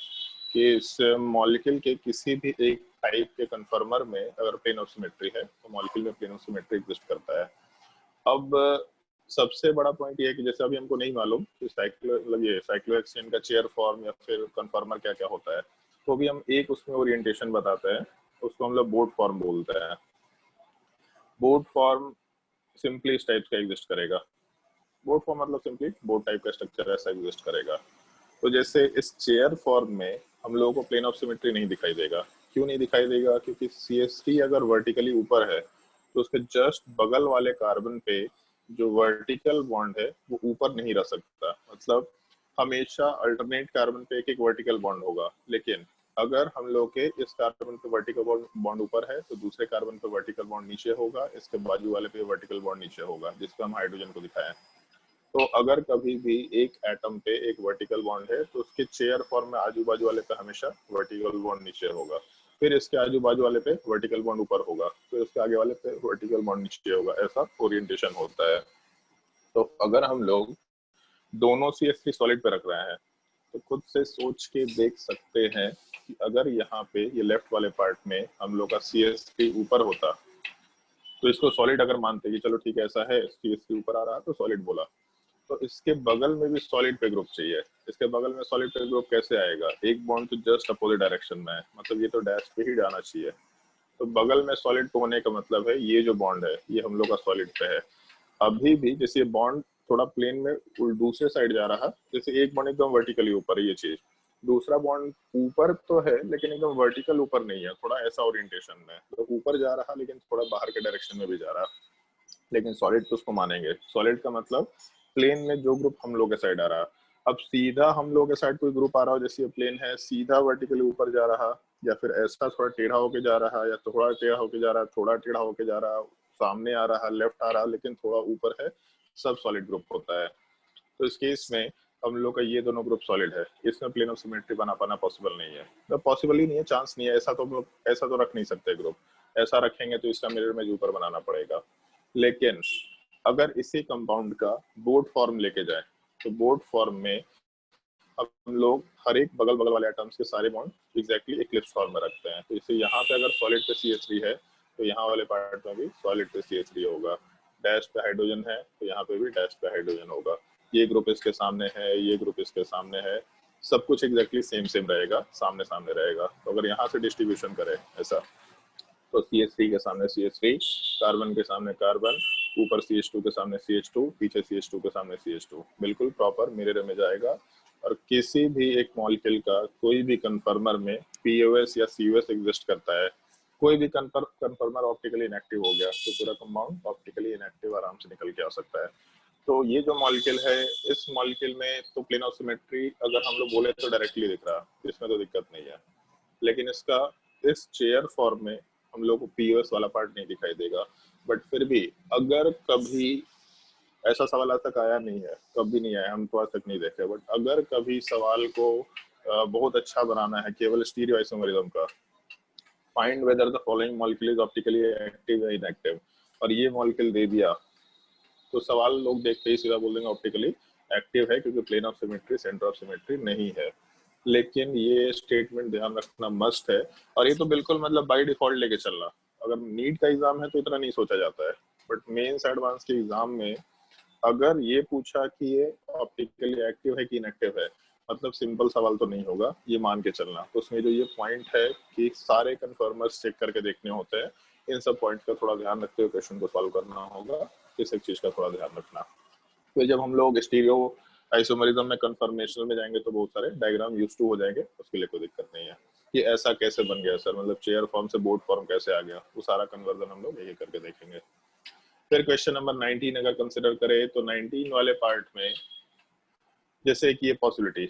कि इस मॉलिक्यूल के किसी भी एक टाइप के कन्फर्मर में अगर प्लेन ऑफ सिमेट्री है तो मॉलिक्यूल में प्लेन ऑफ सिमेट्री एग्जिस्ट करता है। अब सबसे बड़ा पॉइंट ये है कि जैसे अभी हमको नहीं मालूम कि साइक्लोहेक्सेन का चेयर फॉर्म या फिर कन्फर्मर क्या क्या होता है, तो भी हम एक उसमें ओरिएंटेशन बताते हैं, उसको हम लोग बोर्ड फॉर्म बोलते हैं। बोर्ड फॉर्म सिंपली इस टाइप का एग्जिस्ट करेगा। बोर्ड फॉर्म मतलब सिंपली बोर्ड टाइप का स्ट्रक्चर ऐसा एग्जिस्ट करेगा। तो जैसे इस चेयर फॉर्म में हम लोगों को प्लेन ऑफ सिमेट्री नहीं दिखाई देगा। क्यों नहीं दिखाई देगा? क्योंकि CH3 अगर वर्टिकली ऊपर है तो उसके जस्ट बगल वाले कार्बन पे जो वर्टिकल बॉन्ड है वो ऊपर नहीं रह सकता। मतलब हमेशा अल्टरनेट कार्बन पे एक एक वर्टिकल बॉन्ड होगा, लेकिन अगर हम लोग के इस कार्बन पे वर्टिकल बॉन्ड ऊपर है तो दूसरे कार्बन पे वर्टिकल बॉन्ड नीचे होगा, इसके बाजू वाले पे वर्टिकल बॉन्ड नीचे होगा, जिसको हम हाइड्रोजन को दिखाया। तो अगर कभी भी एक एटम पे एक वर्टिकल बॉन्ड है तो उसके चेयर फॉर्म में आजू बाजू वाले पे हमेशा वर्टिकल बॉन्ड नीचे होगा, फिर इसके आजू बाजू वाले पे वर्टिकल बॉन्ड ऊपर होगा, फिर उसके आगे वाले पे वर्टिकल बॉन्ड नीचे होगा। ऐसा ओरिएंटेशन होता है। तो अगर हम लोग दोनों CH3 सॉलिड पे रख रहे हैं तो खुद से सोच के देख सकते हैं कि अगर यहाँ पे ये लेफ्ट वाले पार्ट में हम लोग का CH3 ऊपर होता तो इसको सॉलिड अगर मानते कि चलो ठीक है ऐसा है, CH3 ऊपर आ रहा तो सॉलिड बोला, तो इसके बगल में भी सॉलिड पे ग्रुप चाहिए। इसके बगल में सॉलिड पे ग्रुप कैसे आएगा? एक बॉन्ड तो जस्ट अपोजिट डायरेक्शन में है, मतलब ये तो डैश पे ही जाना चाहिए। तो बगल में सॉलिड पे होने का मतलब है ये जो बॉन्ड है ये हम लोग का सॉलिड पे है। अभी भी जैसे बॉन्ड थोड़ा प्लेन में दूसरे साइड जा रहा, जैसे एक बॉन्ड एकदम वर्टिकली ऊपर है ये चीज, दूसरा बॉन्ड ऊपर तो है लेकिन एकदम वर्टिकल ऊपर नहीं है, थोड़ा ऐसा ओरिएंटेशन में, तो ऊपर जा रहा लेकिन थोड़ा बाहर के डायरेक्शन में भी जा रहा। लेकिन सॉलिड तो उसको मानेंगे। सॉलिड का मतलब प्लेन में जो ग्रुप हम लोग के साइड आ रहा। अब सीधा हम लोग के साइड कोई ग्रुप आ रहा हो, जैसे प्लेन है सीधा वर्टिकली ऊपर जा रहा, या फिर ऐसा थोड़ा टेढ़ा होके जा रहा, या थोड़ा टेढ़ा होके जा रहा, थोड़ा टेढ़ा होके जा रहा, सामने आ रहा, लेफ्ट आ रहा लेकिन थोड़ा ऊपर है, सब सॉलिड ग्रुप होता है। तो इस केस में हम लोग का ये दोनों ग्रुप सॉलिड है, इसमें प्लेन ऑफ सिमेट्री बना पाना पॉसिबल नहीं है। तो पॉसिबल ही नहीं है, चांस नहीं है। ऐसा तो रख नहीं सकते ग्रुप, ऐसा रखेंगे तो इसका मिरर इमेज ऊपर बनाना पड़ेगा। लेकिन अगर इसी कंपाउंड का बोर्ड फॉर्म लेके जाए तो बोर्ड फॉर्म में हम लोग हर एक बगल बगल वाले एटम्स के सारे बॉन्ड एग्जैक्टली इक्लिप्स फॉर्म में रखते हैं। तो इसे यहाँ पे अगर सॉलिड पे CH3 है तो यहाँ वाले पार्ट में भी सॉलिड पे CH3 होगा। डैश पे हाइड्रोजन है तो यहाँ पे भी डैश पे हाइड्रोजन होगा। ये ग्रुप इसके सामने है, ये ग्रुप इसके सामने है, सब कुछ एग्जैक्टली सेम रहेगा, सामने सामने रहेगा। तो अगर यहाँ से डिस्ट्रीब्यूशन करें ऐसा तो CH3 के सामने CH3, कार्बन के सामने कार्बन, ऊपर CH2 के सामने CH2, पीछे CH2 के सामने CH2, बिल्कुल प्रॉपर मिरर में जाएगा। और किसी भी एक मॉलिक्यूल का कोई भी कन्फर्मर में POS या COS एग्जिस्ट करता है। कोई भी कन्फर्मर ऑप्टिकली इनएक्टिव हो गया तो पूरा कंपाउंड ऑप्टिकली इनएक्टिव आराम से निकल के आ सकता है। तो ये जो मॉलिक्यूल है, इस मॉलिक्यूल में तो प्लेन ऑफ सिमेट्री अगर हम लोग बोले तो डायरेक्टली दिख रहा, इसमें तो दिक्कत नहीं है। लेकिन इसका इस चेयर फॉर्म में हम लोग को POS वाला पार्ट नहीं दिखाई देगा। बट फिर भी अगर कभी ऐसा सवाल आज तक आया नहीं है, कभी नहीं आया, हम तो आज तक नहीं देखे, बट अगर कभी सवाल को बहुत अच्छा बनाना है केवल स्टीरियो आइसोमरिज्म का, find whether the following molecule is optically active या इनएक्टिव, और ये मॉलिक्यूल दे दिया तो सवाल लोग देखते ही सीधा बोल देंगे ऑप्टिकली एक्टिव है क्योंकि plane of symmetry centre of symmetry नहीं है। लेकिन ये स्टेटमेंट ध्यान रखना मस्ट है, और ये तो बिल्कुल मतलब बाय डिफॉल्ट लेके चलना। अगर नीट का एग्जाम है तो इतना नहीं सोचा जाता है, बट मेंस एडवांस के एग्जाम में अगर ये पूछा कि ये ऑप्टिकली एक्टिव है कि इनएक्टिव है, मतलब सिंपल सवाल तो नहीं होगा, ये मान के चलना। तो उसमें जो ये पॉइंट है कि सारे कन्फर्मर्स चेक करके देखने होते हैं, इन सब पॉइंट का थोड़ा ध्यान रखते हुए क्वेश्चन को सॉल्व करना होगा। इस एक चीज का थोड़ा ध्यान रखना। फिर जब हम लोग स्टीरियो आइसोमरिज्म में कन्फर्मेशन में जाएंगे तो बहुत सारे डायग्राम यूज टू हो जाएंगे, उसके लिए कोई दिक्कत नहीं है। ये ऐसा कैसे बन गया सर, मतलब चेयर फॉर्म से बोर्ड फॉर्म कैसे आ गया, वो सारा कन्वर्जन हम लोग यही करके देखेंगे। फिर क्वेश्चन नंबर 19 अगर कंसिडर करें तो 19 वाले पार्ट में जैसे कि ये पॉसिबिलिटी,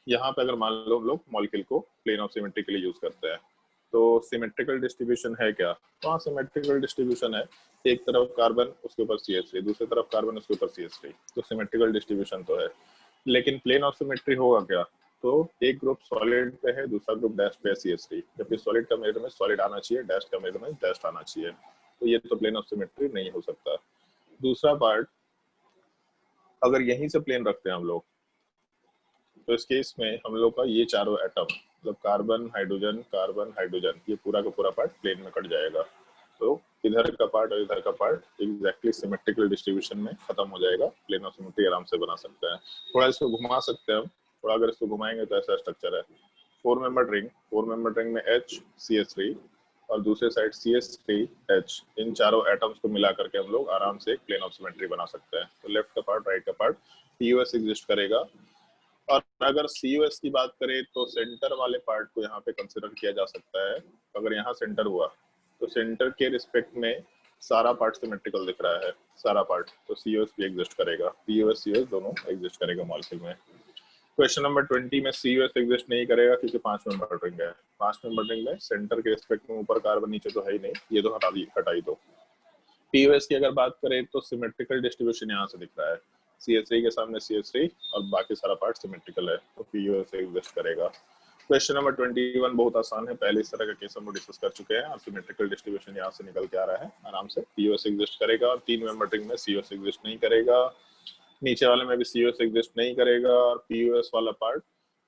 यहाँ पे अगर मान लो हम लोग मॉलिक्यूल को प्लेन ऑफ सिमेट्री के लिए यूज करते हैं, तो सिमेट्रिकल डिस्ट्रीब्यूशन है क्या? तो हाँ, सिमेट्रिकल डिस्ट्रीब्यूशन है, एक तरफ कार्बन उसके ऊपर CH3, दूसरी तरफ कार्बन उसके ऊपर CH3, तो सिमेट्रिकल डिस्ट्रीब्यूशन तो है। लेकिन प्लेन ऑफ सिमेट्री होगा क्या? तो एक ग्रुप सॉलिड पे है, दूसरा ग्रुप डैश पे है CH3, जबकि सॉलिड का मेजर में सॉलिड आना चाहिए, डैश का मेजर में डैश आना चाहिए, तो ये तो प्लेन ऑफ सिमेट्री नहीं हो सकता। दूसरा पार्ट, अगर यहीं से प्लेन रखते हैं हम लोग, तो इस केस में हम लोग का ये चारों एटम, मतलब कार्बन हाइड्रोजन, ये पूरा का पूरा पार्ट प्लेन में कट जाएगा, तो इधर का पार्ट और इधर का पार्ट एग्जैक्टली सिमेट्रिकल डिस्ट्रीब्यूशन में खत्म हो जाएगा, प्लेन ऑफ सिमेट्री आराम से बना सकते हैं। थोड़ा इसको घुमा सकते हैं हम, थोड़ा अगर इसको घुमाएंगे तो ऐसा स्ट्रक्चर है, 4 मेंबर रिंग में H CH3 और दूसरे साइड CH3H, इन चारों एटम्स को मिला करके हम लोग आराम से एक प्लेन ऑफ सिमेट्री बना सकते हैं। तो लेफ्ट का पार्ट राइट का पार्ट POS एग्जिस्ट करेगा। और अगर COS की बात करें तो सेंटर वाले पार्ट को यहाँ पे कंसिडर किया जा सकता है। अगर यहाँ सेंटर हुआ तो सेंटर के रिस्पेक्ट में सारा पार्ट सिमेट्रिकल दिख रहा है, सारा पार्ट, तो COS भी एग्जिस्ट करेगा, POS COS दोनों एग्जिस्ट करेगा मॉलिक्यूल में। क्वेश्चन नंबर 20 में COS एग्जिस्ट नहीं करेगा क्योंकि 5 मेंबर रिंग है। 5 मेंबर रिंग में सेंटर के रिस्पेक्ट में ऊपर कार्बन नीचे तो है ही नहीं, ये तो हटाई दो। POS की अगर बात करें तो सिमेट्रिकल डिस्ट्रीब्यूशन यहाँ से दिख रहा है, CH3 के सामने CH3 और बाकी सारा पार्ट सिमेट्रिकल है, तो POS एग्जिस्ट करेगा। क्वेश्चन नंबर 21 बहुत आसान है, पहले इस तरह का केस हम डिस्कस कर चुके हैं और सिमेट्रिकल डिस्ट्रीब्यूशन यहाँ से निकल के आ रहा है आराम से। POS एग्जिस्ट करेगा और 3 मेंबर रिंग में COS एग्जिस्ट नहीं करेगा, नीचे वाले में भी COS एग्जिस्ट नहीं करेगा, और POS वाला पार्ट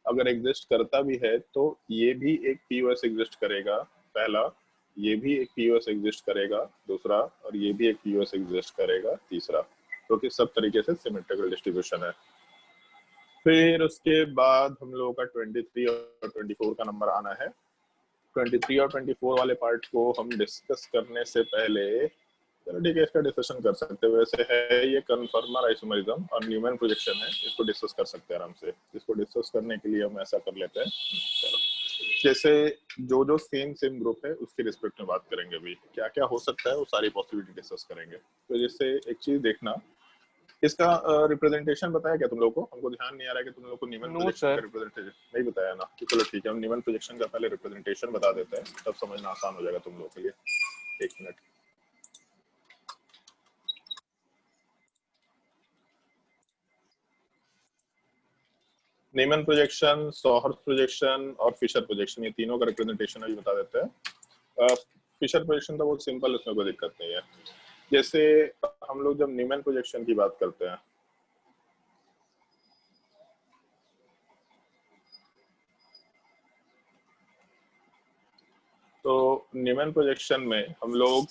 अगर एग्जिस्ट करता भी है तो ये भी एक POS एग्जिस्ट करेगा, पहला, ये भी एक POS एग्जिस्ट करेगा दूसरा, और ये भी एक POS एग्जिस्ट करेगा तीसरा, तो कि सब तरीके से सिमेट्रिकल डिस्ट्रीब्यूशन है। फिर उसके बाद हम लोगों का 23 और 24 का नंबर आना है। 23 और 24 वाले पार्ट को हम डिस्कस करने से पहले, चलो ठीक है, इसका डिस्कशन कर सकते हैं। वैसे है ये कन्फर्मर आइसोमरिज्म और न्यूमैन प्रोजेक्शन है, इसको डिस्कस कर सकते हैं आराम से। इसको डिस्कस करने के लिए हम ऐसा कर लेते हैं, चलो जैसे जो सेम ग्रुप है उसके रिस्पेक्ट में बात करेंगे, अभी क्या क्या हो सकता है वो सारी पॉसिबिलिटी डिस्कस करेंगे। तो जैसे एक चीज देखना, इसका रिप्रेजेंटेशन बताया क्या तुम लोग को? हमको ध्यान नहीं आ रहा है कि तुम लोग को न्यूमैन प्रोजेक्शन का रिप्रेजेंटेशन नहीं बताया ना, तो चलो ठीक है, हम न्यूमैन प्रोजेक्शन का पहले रिप्रेजेंटेशन बता देते हैं, तब समझना आसान हो जाएगा तुम लोग के लिए। एक मिनट, न्यूमैन प्रोजेक्शन, सॉहर्स प्रोजेक्शन और फिशर प्रोजेक्शन, ये तीनों का रिप्रेजेंटेशन अभी बता देते हैं। फिशर प्रोजेक्शन तो बहुत सिंपल, इसमें कोई दिक्कत नहीं है। जैसे हम लोग जब न्यूमैन प्रोजेक्शन की बात करते हैं तो न्यूमैन प्रोजेक्शन में हम लोग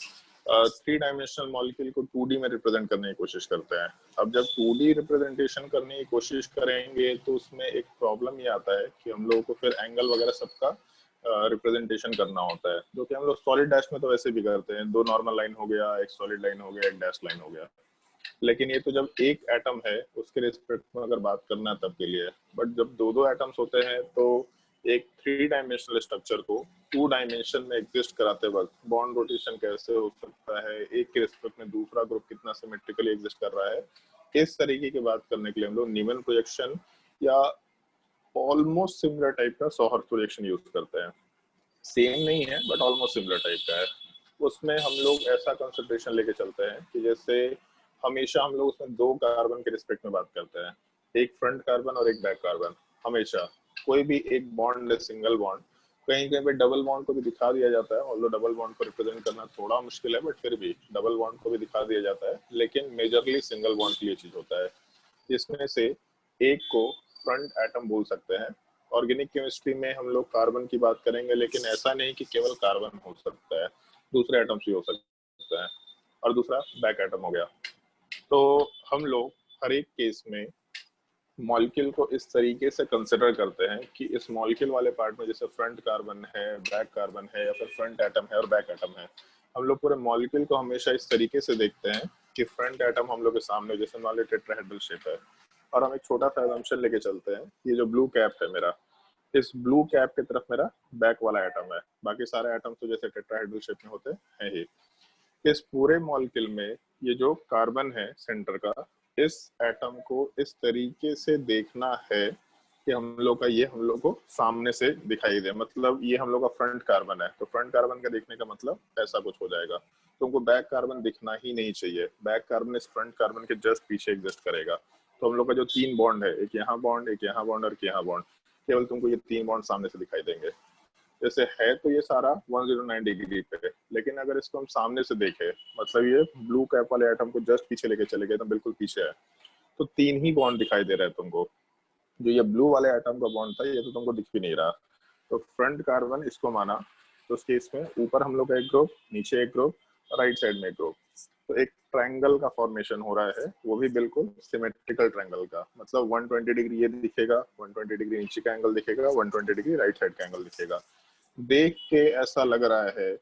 3 डायमेंशनल मॉलिक्यूल को 2D में रिप्रेजेंट करने की कोशिश करते हैं। अब जब 2D रिप्रेजेंटेशन करने की कोशिश करेंगे तो उसमें एक प्रॉब्लम ये आता है कि हम लोगों को फिर एंगल वगैरह सबका रिप्रेजेंटेशन करना होता है, जो कि हम लोग सॉलिड डैश में तो वैसे भी करते हैं, 2 नॉर्मल लाइन हो गया, एक सॉलिड लाइन हो गया, एक डैश लाइन हो गया। लेकिन ये तो जब एक एटम है उसके रिस्पेक्ट में अगर बात करना है तब के लिए, बट जब दो एटम्स होते हैं तो एक 3 डायमेंशनल स्ट्रक्चर को 2 डायमेंशन में एग्जिस्ट कराते वक्त बॉन्ड रोटेशन कैसे हो सकता है, एक के रिस्पेक्ट में दूसरा ग्रुप कितना सिमेट्रिकली एग्जिस्ट कर रहा है, इस तरीके की बात करने के लिए हम लोग न्यूमैन प्रोजेक्शन या ऑलमोस्ट सिमिलर टाइप का सॉहर्स प्रोजेक्शन यूज करते हैं। सेम नहीं है बट ऑलमोस्ट सिमिलर टाइप का है। उसमें हम लोग ऐसा कंसिडरेशन लेके चलते हैं कि जैसे हमेशा हम लोग उसमें 2 कार्बन के रिस्पेक्ट में बात करते हैं, एक फ्रंट कार्बन और एक बैक कार्बन। हमेशा कोई भी एक बॉन्ड, सिंगल बॉन्ड, कहीं कहीं पे डबल बॉन्ड को भी दिखा दिया जाता है, ऑल्दो डबल बॉन्ड को रिप्रेजेंट करना थोड़ा मुश्किल है, बट फिर भी डबल बॉन्ड को भी दिखा दिया जाता है, लेकिन मेजरली सिंगल बॉन्ड के लिए चीज होता है। जिसमें से एक को फ्रंट एटम बोल सकते हैं। ऑर्गेनिक केमिस्ट्री में हम लोग कार्बन की बात करेंगे, लेकिन ऐसा नहीं कि केवल कार्बन हो सकता है, दूसरे एटम्स भी हो सकते हैं, और दूसरा बैक एटम हो गया। तो हम लोग हर एक केस में मॉलिक्यूल को इस तरीके से कंसिडर करते हैं कि इस मॉलिक्यूल वाले पार्ट में जैसे फ्रंट कार्बन है, बैक कार्बन है, या फिर फ्रंट एटम है और बैक एटम है, हम लोग पूरे मॉलिक्यूल को हमेशा इस तरीके से देखते हैं कि फ्रंट एटम हम लोग के सामने जैसे मान लो टेट्राहेड्रल शेप है, और हम एक छोटा सा assumption लेके चलते हैं, ये जो ब्लू कैप है मेरा, इस ब्लू कैप की तरफ मेरा बैक वाला एटम है, बाकी सारे एटम तो जैसे टेट्राहेड्रल शेप में होते हैं ही। इस पूरे मॉलिक्यूल में ये जो कार्बन है सेंटर का, इस एटम को इस तरीके से देखना है कि हम लोग का ये हम लोग को सामने से दिखाई दे, मतलब ये हम लोग का फ्रंट कार्बन है, तो फ्रंट कार्बन का देखने का मतलब ऐसा कुछ हो जाएगा। तुमको बैक कार्बन दिखना ही नहीं चाहिए, बैक कार्बन इस फ्रंट कार्बन के जस्ट पीछे एग्जिस्ट करेगा। तो हम लोग का जो 3 बॉन्ड है, एक यहाँ बॉन्ड, एक यहाँ बॉन्ड और एक यहाँ बॉन्ड, केवल तुमको ये 3 बॉन्ड सामने से दिखाई देंगे। जैसे है तो ये सारा 109 डिग्री पे, लेकिन अगर इसको हम सामने से देखें, मतलब ये ब्लू कैप वाले एटम को जस्ट पीछे लेके चले गए तो बिल्कुल पीछे है, तो 3 ही बॉन्ड दिखाई दे रहे हैं तुमको। जो ये ब्लू वाले एटम का बॉन्ड था ये तो तुमको दिख भी नहीं रहा। तो फ्रंट कार्बन इसको माना, तो उस केस में ऊपर हम लोग का एक ग्रुप, नीचे एक ग्रुप, राइट साइड में एक ग्रुप, तो एक ट्रायंगल का फॉर्मेशन हो रहा है, वो भी बिल्कुल सिमेट्रिकल ट्रायंगल का, मतलब 120 डिग्री ये दिखेगा, 120 डिग्री नीचे का एंगल दिखेगा, 120 डिग्री राइट साइड का एंगल दिखेगा। देख के ऐसा लग रहा है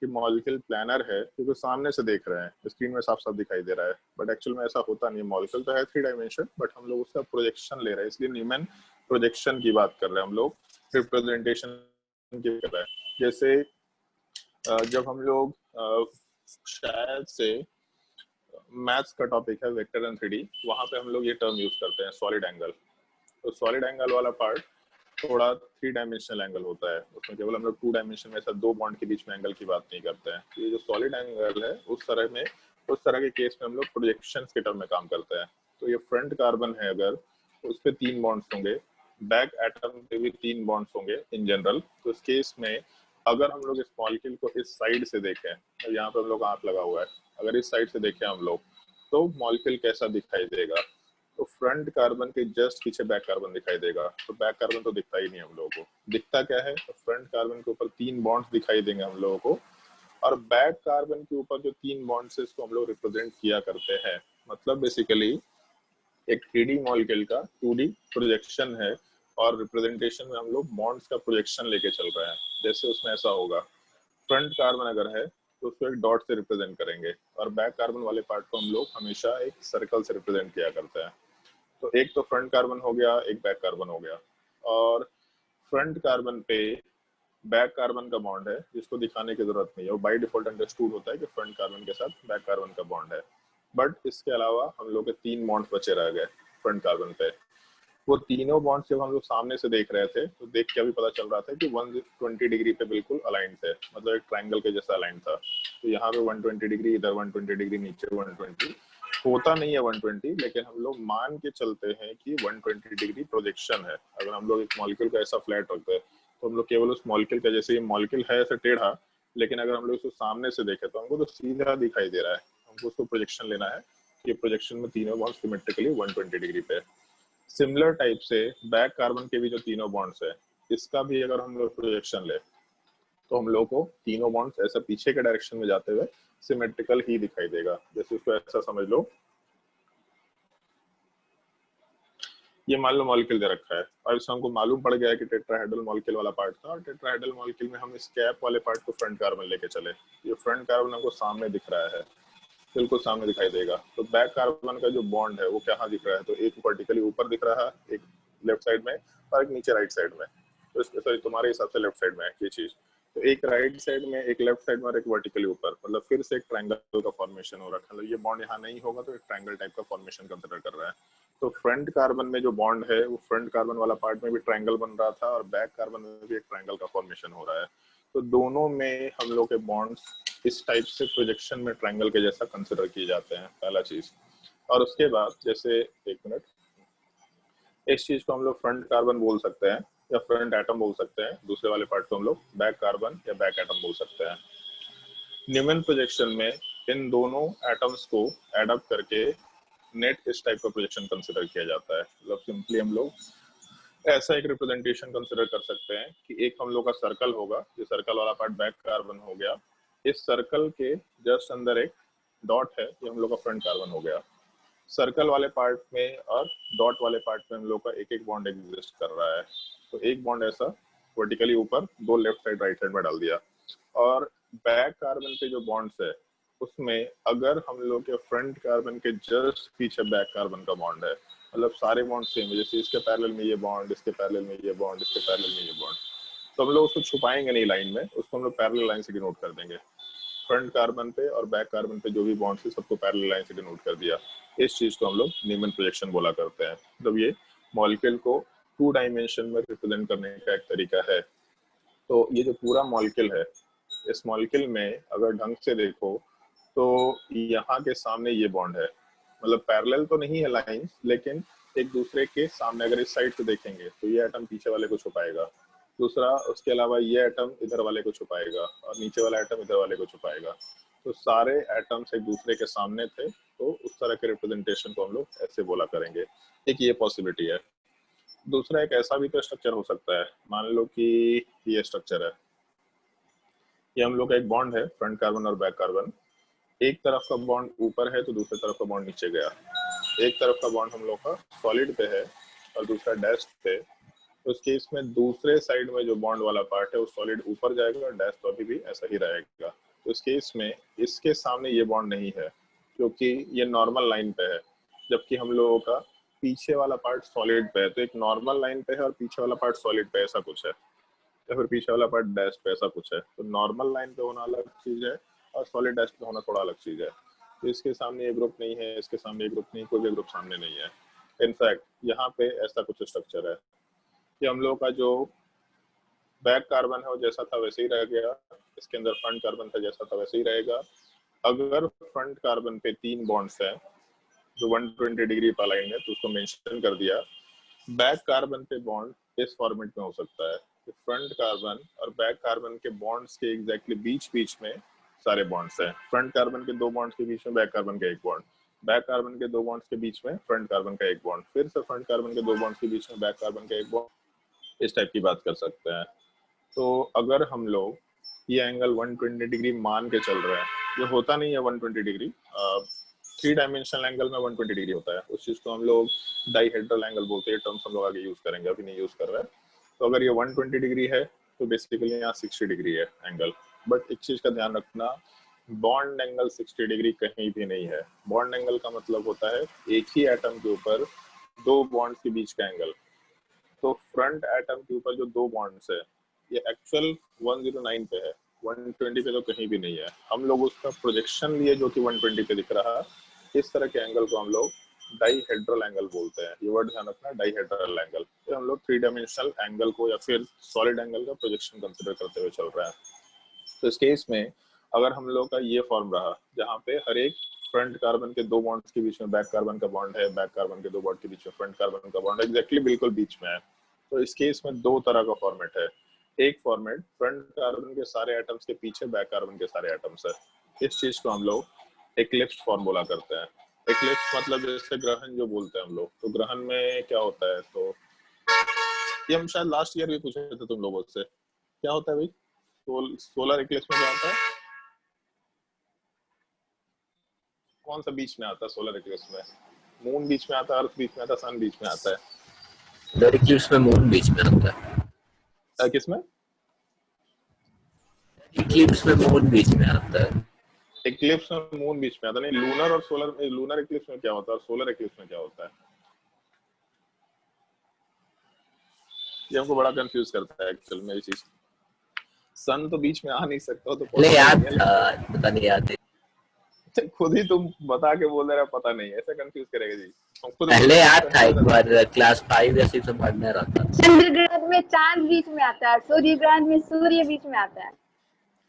कि मॉलिक्यूल प्लानर है क्योंकि सामने से देख रहे हैं, स्क्रीन में साफ साफ दिखाई दे रहा है, बट एक्चुअल में ऐसा होता नहीं। मॉलिक्यूल तो है 3 डायमेंशन, बट हम लोग उसका प्रोजेक्शन ले रहे हैं, इसलिए न्यूमैन प्रोजेक्शन की बात कर रहे हैं हम लोग, रिप्रेजेंटेशन की कर रहे हैं। जैसे जब हम लोग शायद से मैथ्स का टॉपिक है वेक्टर एंड 3D, वहां पे हम लोग ये टर्म यूज करते हैं सॉलिड एंगल। तो सॉलिड एंगल वाला पार्ट थोड़ा 3 डायमेंशनल एंगल होता है, उसमें केवल हम लोग 2 डायमेंशन में ऐसा 2 बॉन्ड के बीच में एंगल की बात नहीं करते हैं। ये जो सॉलिड एंगल है उस तरह के केस में हम लोग प्रोजेक्शन के टर्म में काम करते हैं। तो ये फ्रंट कार्बन है, अगर उस पर 3 बॉन्ड्स होंगे, बैक एटम पे भी 3 बॉन्ड्स होंगे इन जनरल। तो इस केस में अगर हम लोग इस मॉलिक्यूल को इस साइड से देखें, तो यहाँ पे हम लोग आंख लगा हुआ है, अगर इस साइड से देखें हम लोग तो मॉलिक्यूल कैसा दिखाई देगा, तो फ्रंट कार्बन के जस्ट पीछे बैक कार्बन दिखाई देगा। तो बैक कार्बन तो दिखता ही नहीं हम लोगों को, दिखता क्या है, तो फ्रंट कार्बन के ऊपर 3 बॉन्ड्स दिखाई देंगे हम लोगों को, और बैक कार्बन के ऊपर जो 3 बॉन्ड्स है इसको हम लोग रिप्रेजेंट किया करते हैं। मतलब बेसिकली एक 3D मॉलिक्यूल का 2D प्रोजेक्शन है, और रिप्रेजेंटेशन में हम लोग बॉन्ड्स का प्रोजेक्शन लेके चल रहे हैं। जैसे उसमें ऐसा होगा, फ्रंट कार्बन अगर है तो उसको एक डॉट से रिप्रेजेंट करेंगे, और बैक कार्बन वाले पार्ट को हम लोग हमेशा एक सर्कल से रिप्रेजेंट किया करते हैं। तो एक तो फ्रंट कार्बन हो गया, एक बैक कार्बन हो गया, और फ्रंट कार्बन पे बैक कार्बन का बॉन्ड है जिसको दिखाने की जरूरत नहीं है, वो बाय डिफॉल्ट अंडरस्टूड होता है कि फ्रंट कार्बन के साथ बैक कार्बन का बॉन्ड है। बट इसके अलावा हम लोग के 3 बॉन्ड बचे रह गए फ्रंट कार्बन पे। वो तीनों बॉन्ड्स जब हम लोग सामने से देख रहे थे तो देख के अभी पता चल रहा था कि 120 डिग्री पे बिल्कुल अलाइन थे, मतलब एक ट्रायंगल के जैसा अलाइन था। तो यहाँ पे 120 डिग्री, इधर 120 डिग्री, नीचे 120, होता नहीं है 120, लेकिन हम लोग मान के चलते हैं कि 120 डिग्री प्रोजेक्शन है। अगर हम लोग एक मॉलिक्यूल का ऐसा फ्लैट रखते हैं तो हम लोग केवल उस मॉलिक्यूल का, जैसे ये मॉलिक्यूल है ऐसे टेढ़ा, लेकिन अगर हम लोग इसको सामने से देखें तो हमको तो सीधा दिखाई दे रहा है, हमको उसको प्रोजेक्शन लेना है कि प्रोजेक्शन में तीनों बॉन्ड सिमेट्रिकली 120 डिग्री पे। सिमिलर टाइप से बैक कार्बन के भी जो तीनों बॉन्ड्स है, इसका भी अगर हम लोग प्रोजेक्शन ले तो हम लोग को तीनों बॉन्ड्स ऐसा पीछे के डायरेक्शन में जाते हुए सिमेट्रिकल ही दिखाई देगा। जैसे उसको ऐसा समझ लो, ये मान लो मॉलिक्यूल दे रखा है, और इसमें हमको मालूम पड़ गया है कि टेट्राहेड्रल मॉलिक्यूल वाला पार्ट था, और टेट्राहेड्रल मॉलिक्यूल में हम इस कैप वाले पार्ट को फ्रंट कार्बन लेके चले। ये फ्रंट कार्बन हमको सामने दिख रहा है, बिल्कुल सामने दिखाई देगा। तो बैक कार्बन का जो बॉन्ड है वो कहाँ दिख रहा है, तो एक वर्टिकली ऊपर दिख रहा है, एक लेफ्ट साइड में और एक नीचे राइट साइड में। तो इसके सॉरी तुम्हारे हिसाब से लेफ्ट साइड में है ये चीज, तो एक राइट साइड में, एक लेफ्ट साइड में और एक वर्टिकली ऊपर, मतलब फिर से एक ट्रायंगल का फॉर्मेशन हो रहा है। मतलब ये बॉन्ड यहाँ नहीं होगा तो एक ट्रायंगल टाइप का फॉर्मेशन कंसिडर कर रहा है। तो फ्रंट कार्बन में जो बॉन्ड है वो फ्रंट कार्बन वाला पार्ट में भी ट्रायंगल बन रहा था, और बैक कार्बन में भी एक ट्रायंगल का फॉर्मेशन हो रहा है। तो दोनों में हम लोग के बॉन्ड्स इस टाइप से प्रोजेक्शन में ट्रायंगल के जैसा कंसिडर किए जाते हैं, पहला चीज। और उसके बाद जैसे एक मिनट, इस चीज को हम लोग फ्रंट कार्बन बोल सकते हैं या फ्रंट एटम बोल सकते हैं, दूसरे वाले पार्ट को हम लोग बैक कार्बन या बैक एटम बोल सकते हैं। न्यूमैन प्रोजेक्शन में इन दोनों एटम्स को एडअप करके नेट इस टाइप का प्रोजेक्शन कंसिडर किया जाता है। मतलब सिंपली हम लोग ऐसा एक रिप्रेजेंटेशन कंसिडर कर सकते हैं कि एक हम लोग का सर्कल होगा, ये सर्कल वाला पार्ट बैक कार्बन हो गया, इस सर्कल के जस्ट अंदर एक डॉट है, ये हम लोग का फ्रंट कार्बन हो गया। सर्कल वाले पार्ट में और डॉट वाले पार्ट में हम लोग का एक एक बॉन्ड एग्जिस्ट कर रहा है। तो एक बॉन्ड ऐसा वर्टिकली ऊपर, दो लेफ्ट साइड राइट साइड में डाल दिया। और बैक कार्बन पे जो बॉन्ड्स है उसमें अगर हम लोग के फ्रंट कार्बन के जस्ट पीछे बैक कार्बन का बॉन्ड है, मतलब सारे बॉन्ड सेम है, जैसे इसके पैरेलल में ये बॉन्ड, इसके पैरेलल में ये बॉन्ड, इसके पैरेलल में ये बॉन्ड, तो हम लोग उसको छुपाएंगे नहीं लाइन में, उसको हम लोग पैरेलल लाइन से डिनोट कर देंगे। फ्रंट कार्बन पे और बैक कार्बन पे जो भी बॉन्ड्स है सबको पैरेलल लाइन से डिनोट कर दिया। इस चीज को हम लोग नीमन प्रोजेक्शन बोला करते हैं। मतलब ये मॉलिक्यूल को 2 डायमेंशन में रिप्रेजेंट करने का एक तरीका है। तो ये जो पूरा मॉलिक्यूल है, इस मॉलिक्यूल में अगर ढंग से देखो तो यहाँ के सामने ये बॉन्ड है, मतलब पैरेलल तो नहीं है लाइन, लेकिन एक दूसरे के सामने अगर इस साइड से देखेंगे तो ये एटम पीछे वाले को छुपाएगा, दूसरा उसके अलावा ये एटम इधर वाले को छुपाएगा और नीचे वाला एटम इधर वाले को छुपाएगा। तो सारे एटम्स एक दूसरे के सामने थे, तो उस तरह के रिप्रेजेंटेशन को हम लोग ऐसे बोला करेंगे। एक ये पॉसिबिलिटी है। दूसरा एक ऐसा भी तो स्ट्रक्चर हो सकता है, मान लो कि ये स्ट्रक्चर है, ये हम लोग का एक बॉन्ड है फ्रंट कार्बन और बैक कार्बन, एक तरफ का बॉन्ड ऊपर है तो दूसरी तरफ का बॉन्ड नीचे गया, एक तरफ का बॉन्ड हम लोग का सॉलिड पे है और दूसरा डैश पे, तो उस केस में दूसरे साइड में जो बॉन्ड वाला पार्ट है वो सॉलिड ऊपर जाएगा और डैश तो अभी भी ऐसा ही रहेगा। तो इस केस में इसके सामने ये बॉन्ड नहीं है क्योंकि ये नॉर्मल लाइन पे है, जबकि हम लोगों का पीछे वाला पार्ट सॉलिड पे है, तो एक नॉर्मल लाइन पे है और पीछे वाला पार्ट सॉलिड पे ऐसा कुछ है, या फिर पीछे वाला पार्ट डैश पे ऐसा कुछ है। तो नॉर्मल लाइन पे होना अलग चीज है और सॉलिड डैश पे होना थोड़ा अलग चीज है। तो इसके सामने ये ग्रुप नहीं है, इसके सामने ये ग्रुप नहीं, कोई भी ग्रुप सामने नहीं है। इनफैक्ट यहाँ पे ऐसा कुछ स्ट्रक्चर है कि हम लोग का जो बैक कार्बन है वो जैसा था वैसे ही रह गया, इसके अंदर फ्रंट कार्बन था जैसा था वैसे ही रहेगा। अगर फ्रंट कार्बन पे 3 बॉन्ड्स हैं जो 120 डिग्री पर अलाइन है तो उसको मेंशन कर दिया। बैक कार्बन पे बॉन्ड इस फॉर्मेट में हो सकता है कि फ्रंट कार्बन और बैक कार्बन के बॉन्ड्स के एग्जैक्टली बीच में सारे बॉन्ड्स हैं। फ्रंट कार्बन के 2 बॉन्ड्स के बीच में बैक कार्बन का एक बॉन्ड, बैक कार्बन के 2 बॉन्ड्स के बीच में फ्रंट कार्बन का एक बॉन्ड, फिर से फ्रंट कार्बन के 2 बॉन्ड्स के बीच में बैक कार्बन का एक बॉन्ड, इस टाइप की बात कर सकते हैं। तो अगर हम लोग ये एंगल 120 डिग्री मान के चल रहे हैं, ये होता नहीं है 120 डिग्री, 3 डायमेंशनल एंगल में 120 डिग्री होता है, उस चीज को हम लोग डाइहेड्रल एंगल बोलते हैं। टर्म्स हम लोग आगे यूज करेंगे, अभी नहीं यूज कर रहे हैं। तो अगर ये 120 डिग्री है तो बेसिकली यहाँ 60 डिग्री है एंगल। बट एक चीज का ध्यान रखना, बॉन्ड एंगल 60 डिग्री कहीं भी नहीं है। बॉन्ड एंगल का मतलब होता है एक ही एटम के ऊपर 2 बॉन्ड्स के बीच का एंगल। तो फ्रंट एटम के ऊपर जो 2 बॉन्ड्स है ये एक्चुअल 109 पे है, 120 पे तो कहीं भी नहीं है। हम लोग उसका प्रोजेक्शन लिए जो कि 120 पे दिख रहा है, इस तरह के एंगल को हम लोग डाइहेड्रल एंगल बोलते हैं। ये वर्ड ध्यान रखना, डाइहेड्रल एंगल। तो हम लोग 3 डायमेंशनल एंगल को या फिर सॉलिड एंगल का प्रोजेक्शन कंसिडर करते हुए चल रहे हैं। तो इस केस में अगर हम लोग का ये फॉर्म रहा जहाँ पे हर एक फ्रंट कार्बन के 2 बॉन्ड्स के बीच में बैक कार्बन का बॉन्ड है, बैक कार्बन के 2 बॉन्ड के बीच में फ्रंट कार्बन का बॉन्ड एग्जैक्टली बिल्कुल बीच में है, तो इस केस में 2 तरह का फॉर्मेट है। एक फॉर्मेट फ्रंट कार्बन के सारे एटम्स के पीछे बैक कार्बन के सारे एटम्स है, इस चीज को हम लोग एक्लिप्स फॉर्म बोला करते हैं। एक्लिप्स मतलब जैसे ग्रहण जो बोलते हैं हम लोग, तो ग्रहण में क्या होता है, तो ये हम शायद लास्ट ईयर भी पूछे थे तुम लोगों से, क्या होता है भाई सोलर एक्लिप्स में? क्या होता है, कौन सा बीच में आता है सोलर एक्लिप्स में? मून बीच में आता है, अर्थ बीच में आता है, सन बीच में आता है? सोलर एक्लिप्स में मून बीच में आता है। किसमें? एक्लिप्स में मून बीच में आता है। एक्लिप्स में मून बीच में आता नहीं। लूनर और सोलर, लूनर एक्लिप्स में क्या होता है और सोलर एक्लिप्स में क्या होता है? ये हमको बड़ा कंफ्यूज करता है एक्चुअल में ये चीज। सन तो बीच में आ नहीं सकता, तो नहीं याद पता नहीं याद है। खुद ही तुम बता के बोल रहे पता नहीं, ऐसा कंफ्यूज करेगा जी। पहले याद था, एक बार क्लास 5 या 6 में पढ़ने रहा था। चंद्र ग्रहण में चांद बीच में आता है, सूर्य ग्रहण में सूर्य बीच में आता है।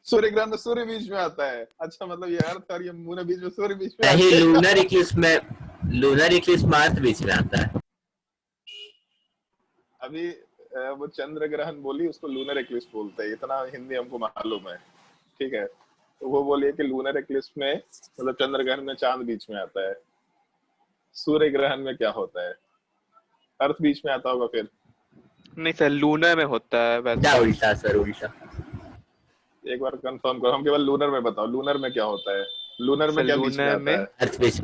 सूर्य ग्रहण में सूर्य बीच में आता है? अच्छा, मतलब ये अर्थ और ये मून बीच में, सूर्य बीच में नहीं, लूनर इक्लिप्स में अर्थ बीच में आता है। अभी वो चंद्र ग्रहण बोली, उसको लूनर एक्लिप्स बोलते हैं, इतना हिंदी हमको मालूम है, ठीक है। तो वो बोलिए कि लूनर एक्लिप्स में मतलब चंद्र ग्रहण में चांद बीच में आता है। सूर्य ग्रहण में क्या होता है, अर्थ बीच में आता होगा फिर? नहीं सर, लूनर में होता है वैसे। उल्टा सर, उल्टा। एक बार कंफर्म करो, हम केवल लूनर में बताओ, लूनर में क्या होता है? लूनर में क्या बीच में आता है? अर्थ बीच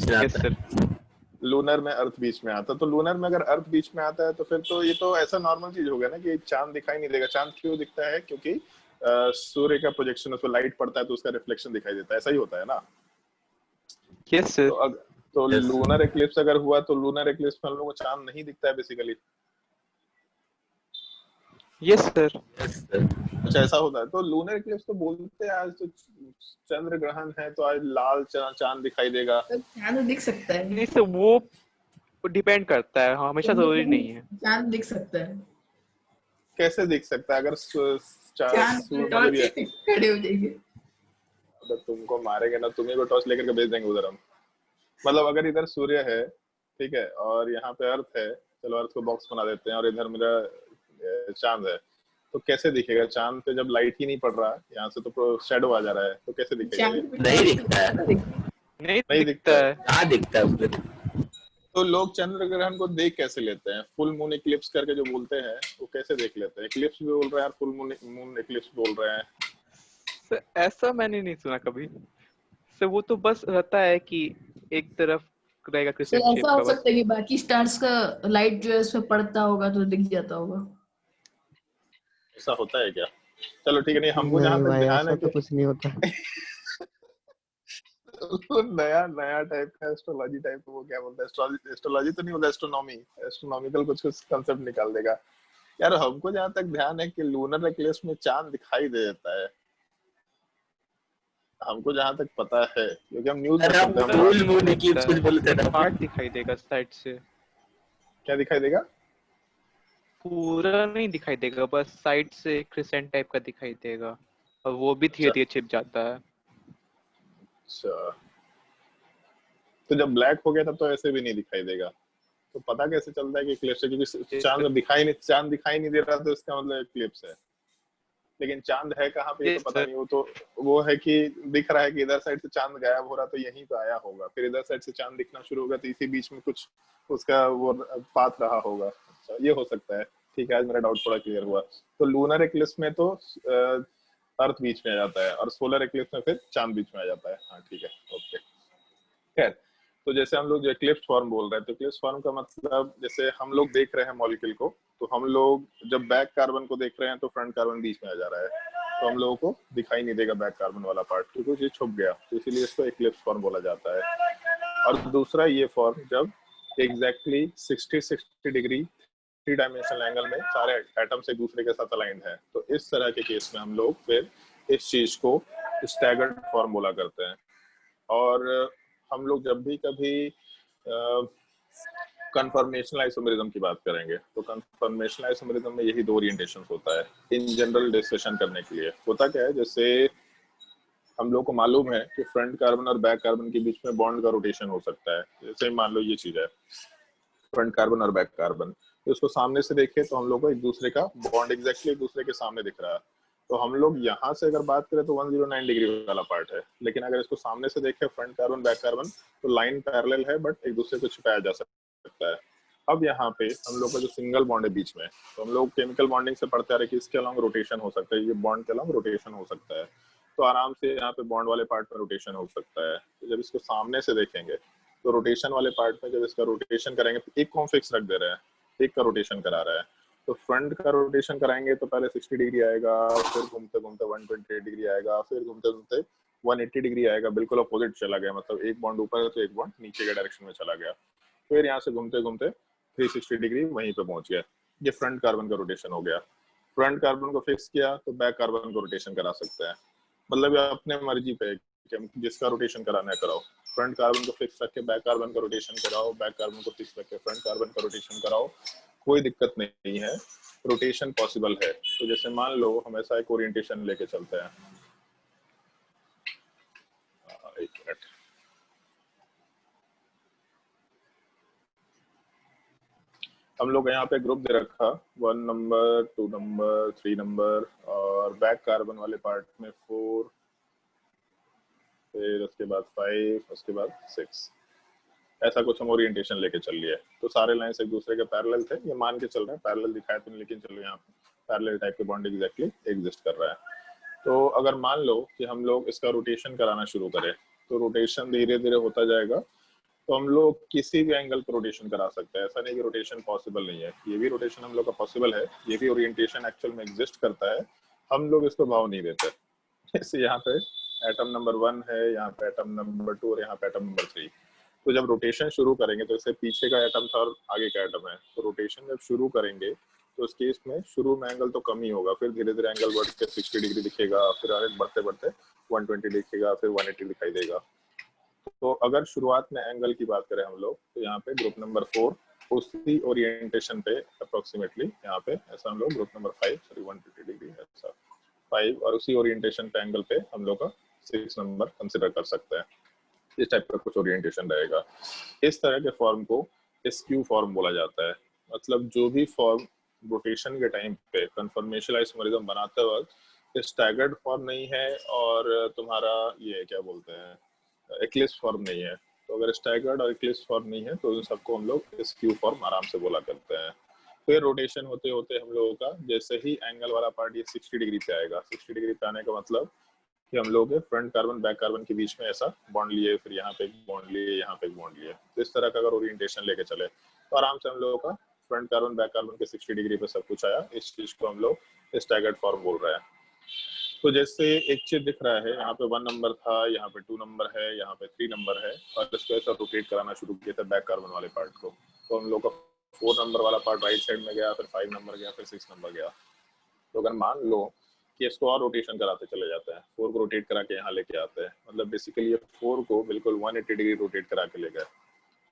में आता है। लूनर में अर्थ बीच में आता है। तो लूनर में अगर अर्थ बीच में आता है तो फिर तो ये तो ऐसा नॉर्मल चीज हो गया ना कि चांद दिखाई नहीं देगा। चांद क्यों दिखता है? क्योंकि सूर्य का प्रोजेक्शन, उस पर लाइट पड़ता है तो उसका रिफ्लेक्शन दिखाई देता है, ऐसा ही होता है ना? Yes sir. तो Yes. लूनर एक्लिप्स अगर हुआ तो लूनर एक्लिप्स में हम लोग को चांद नहीं दिखता है basically. Yes sir. Yes, sir. अच्छा ऐसा होता है। तो लूनर एक्लिप्स तो बोलते हैं आज तो चंद्र ग्रहण है तो आज लाल चांद दिखाई देगा। चांद दिख सकता है, नहीं सर, वो डिपेंड करता है, हमेशा जरूरी नहीं है। चांद दिख सकता है। कैसे दिख सकता है? अगर चांद मतलब ये खड़े हो जाएंगे। अगर तुमको मारेंगे ना, तुम्हें को टॉर्च लेकर के भेज देंगे उधर हम। मतलब अगर इधर सूर्य है, ठीक है, और यहाँ पे अर्थ है, चलो अर्थ को बॉक्स बना देते हैं, और इधर मेरा चांद है, तो कैसे दिखेगा? चांद पे जब लाइट ही नहीं पड़ रहा, यहाँ से तो शैडो आ जा रहा है, तो कैसे दिखेगा ये? नहीं दिखता है, नहीं दिखता है। कहाँ दिखता है उसमें? तो लोग चंद्र ग्रहण को देख कैसे लेते हैं? फुल मून इक्लिप्स करके जो बोलते हैं वो कैसे देख लेते हैं? इक्लिप्स भी बोल रहे हैं और फुल मून इक्लिप्स बोल रहे हैं। सर ऐसा मैंने नहीं सुना कभी। सर वो तो बस रहता है कि एक तरफ रहेगा तो क्रिसेंट शेप ऐसा का हो बस। सकता है कि बाकी स्टार्स का लाइट जो है उस पे पड़ता होगा तो दिख जाता होगा। ऐसा होता है क्या? चलो ठीक है, नहीं हमको जहाँ नहीं तक भाई, ध्यान ऐसा है तो कि कुछ नहीं होता। तो नया टाइप का एस्ट्रोलॉजी टाइप, वो क्या बोलते हैं, एस्ट्रोलॉजी तो नहीं बोलता, एस्ट्रोनॉमिकल कुछ कंसेप्ट निकाल देगा यार। हमको जहाँ तक ध्यान है कि लूनर एक्लिप्स में चांद दिखाई दे देता है, हमको जहाँ तक पता है, क्योंकि हम न्यूज में अरे हम सुनते हैं। फुल मून इक्लिप्स कुछ बोलते हैं ना। पार्ट दिखाई देगा साइड से, क्या दिखाई देगा? पूरा नहीं दिखाई देगा, बस साइड से क्रिसेंट टाइप का दिखाई देगा, और वो भी धीरे धीरे छिप जाता है। अच्छा, तो जब ब्लैक हो गया तब तो ऐसे भी नहीं दिखाई देगा। तो पता कैसे चलता है कि इक्लिप्स है? क्योंकि चांद दिखाई नहीं दे रहा, तो इसका मतलब इक्लिप्स है। लेकिन चांद है कहाँ पे ये तो पता नहीं। वो तो वो है कि दिख रहा है कि इधर साइड से चांद गायब हो रहा, तो यहीं पे आया होगा, फिर इधर साइड से चांद दिखना शुरू होगा, तो इसी बीच में कुछ उसका वो पाथ रहा होगा। अच्छा, ये हो सकता है। ठीक है, आज मेरा डाउट थोड़ा क्लियर हुआ। तो लूनर एक्लिप्स में तो अर्थ बीच में आ जाता है, और सोलर एक्लिप्स में फिर चांद बीच में आ जाता है। हाँ ठीक है, ओके। खैर, तो जैसे हम लोग जो एक्लिप्स फॉर्म बोल रहे हैं, तो एक्लिप्स फॉर्म का मतलब, जैसे हम लोग देख रहे हैं मॉलिक्यूल को, तो हम लोग जब बैक कार्बन को देख रहे हैं तो फ्रंट कार्बन बीच में आ जा रहा है, तो हम लोगों को दिखाई नहीं देगा बैक कार्बन वाला पार्ट, क्योंकि ये छुप गया, तो इसीलिए इसको एक्लिप्स फॉर्म बोला जाता है। और दूसरा ये फॉर्म जब एग्जैक्टली 60 डिग्री 3 डायमेंशनल एंगल में सारे एटम्स एक दूसरे के साथ अलाइंड हैं, तो इस तरह के केस में हम लोग फिर इस चीज को स्टैगर्ड फॉर्म बोला करते हैं। और हम लोग जब भी कभी कन्फर्मेशनल आइसोमेरिज्म की बात करेंगे, तो कन्फर्मेशनल आइसोमेरिज्म में यही 2 ओरिएंटेशन होता है इन जनरल डिस्कशन करने के लिए। होता क्या है, जैसे हम लोग को मालूम है कि फ्रंट कार्बन और बैक कार्बन के बीच में बॉन्ड का रोटेशन हो सकता है। जैसे मान लो ये चीज है, फ्रंट कार्बन और बैक कार्बन, तो उसको सामने से देखे तो हम लोग को एक दूसरे का बॉन्ड एग्जैक्टली एक दूसरे के सामने दिख रहा है। तो हम लोग यहाँ से अगर बात करें तो 109 डिग्री वाला पार्ट है, लेकिन अगर इसको सामने से देखें फ्रंट कार्बन बैक कार्बन, तो लाइन पैरेलल है, बट एक दूसरे को छुपाया जा सकता है। अब यहाँ पे हम लोग का जो सिंगल बॉन्ड है बीच में, तो हम लोग केमिकल बॉन्डिंग से पढ़ते आ रहे कि इसके अलॉन्ग रोटेशन हो सकता है, ये बॉन्ड के अलॉन्ग रोटेशन हो सकता है, तो आराम से यहाँ पे बॉन्ड वाले पार्ट में रोटेशन हो सकता है। तो जब इसको सामने से देखेंगे तो रोटेशन वाले पार्ट में जब इसका रोटेशन करेंगे, तो एक को हम फिक्स रख दे रहे हैं, एक का रोटेशन करा रहा है, तो फ्रंट का रोटेशन कराएंगे तो पहले 60 डिग्री आएगा, फिर घूमते घूमते 128 डिग्री आएगा, फिर घूमते घूमते 180 डिग्री आएगा, बिल्कुल अपोजिट चला गया, मतलब एक बॉन्ड ऊपर है तो एक बॉन्ड नीचे के डायरेक्शन में चला गया। फिर यहाँ से घूमते घूमते 360 डिग्री वहीं पे पहुंच गया। ये फ्रंट कार्बन का रोटेशन हो गया। फ्रंट कार्बन को फिक्स किया तो बैक कार्बन को रोटेशन करा सकते हैं, मतलब अपने मर्जी पे कि जिसका रोटेशन कराना है कराओ। फ्रंट कार्बन को फिक्स रख के बैक कार्बन का रोटेशन कराओ, बैक कार्बन को फिक्स रख के फ्रंट कार्बन का रोटेशन कराओ, कोई दिक्कत नहीं है, रोटेशन पॉसिबल है। तो जैसे मान लो हम ऐसा एक ओरिएंटेशन लेके चलते हैं, एक मिनट, हम लोग यहाँ पे ग्रुप दे रखा 1 नंबर 2 नंबर 3 नंबर, और बैक कार्बन वाले पार्ट में 4, फिर उसके बाद 5, उसके बाद 6, ऐसा कुछ हम ओरिएंटेशन लेके चल लिए। तो सारे लाइंस एक दूसरे के पैरेलल थे, ये मान के चल रहे हैं, पैरेलल दिखाए तो नहीं, लेकिन चलो यहाँ पैरेलल टाइप के बॉन्ड एग्जैक्टली एग्जिस्ट कर रहा है। तो अगर मान लो कि हम लोग इसका रोटेशन कराना शुरू करें, तो रोटेशन धीरे धीरे होता जाएगा, तो हम लोग किसी भी एंगल पर रोटेशन करा सकते हैं। ऐसा नहीं कि रोटेशन पॉसिबल नहीं है, ये भी रोटेशन हम लोग का पॉसिबल है, ये भी ओरिएंटेशन एक्चुअल में एग्जिस्ट करता है, हम लोग इसको भाव नहीं देते। जैसे यहाँ पे एटम नंबर 1 है, यहाँ पे एटम नंबर 2 और यहाँ पे एटम नंबर 3। तो जब रोटेशन शुरू करेंगे तो इससे पीछे का एटम था और आगे का एटम है, तो रोटेशन जब शुरू करेंगे तो उस केस में शुरू में एंगल तो कम ही होगा, फिर धीरे धीरे एंगल बढ़ के 60 डिग्री दिखेगा, फिर आगे बढ़ते बढ़ते 120 दिखेगा, फिर 180 दिखाई देगा। तो अगर शुरुआत में एंगल की बात करें हम लोग, तो यहाँ पे ग्रुप नंबर 4 उसी ओरिएंटेशन पे अप्रोक्सीमेटली यहाँ पे ऐसा हम लोग ग्रुप नंबर 5 सॉरी 150 डिग्री ऐसा 5 और उसी ओरिएंटेशन पे एंगल पे हम लोग का 6 नंबर कंसिडर कर सकते हैं। इस टाइप का कुछ ओरिएंटेशन रहेगा। इस तरह के फॉर्म को स्क्यू फॉर्म बोला जाता है। मतलब जो भी फॉर्म रोटेशन के टाइम पे कन्फर्मेशन आइसोमरिज्म बनाते वक्त स्टैगर्ड फॉर्म नहीं है और तुम्हारा ये क्या बोलते हैं एक्लिप्स फॉर्म नहीं है, तो अगर स्टैगर्ड और एक्लिप्स फॉर्म नहीं है तो इन सबको हम लोग स्क्यू फॉर्म आराम से बोला करते हैं। फिर रोटेशन होते होते हम लोगों का जैसे ही एंगल वाला पार्ट ये 60 डिग्री पे आएगा, 60 डिग्री पे आने का मतलब कि हम लोग फ्रंट कार्बन बैक कार्बन के बीच में ऐसा बॉन्ड लिए, फिर यहाँ पे एक बॉन्ड लिए, यहाँ पे एक बॉन्ड लिए, तो इस तरह का अगर ओरिएंटेशन लेके चले तो आराम से हम लोगों का फ्रंट कार्बन बैक कार्बन के 60 डिग्री पे सब कुछ आया। इस चीज को हम लोग स्टैगर्ड फॉर्म बोल रहे हैं। तो जैसे एक चीज दिख रहा है यहाँ पे 1 नंबर था, यहाँ पे 2 नंबर है, यहाँ पे 3 नंबर है और इसको ऐसा रोटेट कराना शुरू किया था बैक कार्बन वाले पार्ट को, तो हम लोग का 4 नंबर वाला पार्ट राइट साइड में गया, फिर 5 नंबर गया, फिर 6 नंबर गया। तो अगर मान लो कि इसको और रोटेशन कराते चले जाते हैं, 4 को रोटेट करा के यहाँ लेके आते हैं, मतलब बेसिकली ये 4 को बिल्कुल 180 डिग्री रोटेट करा के ले गए,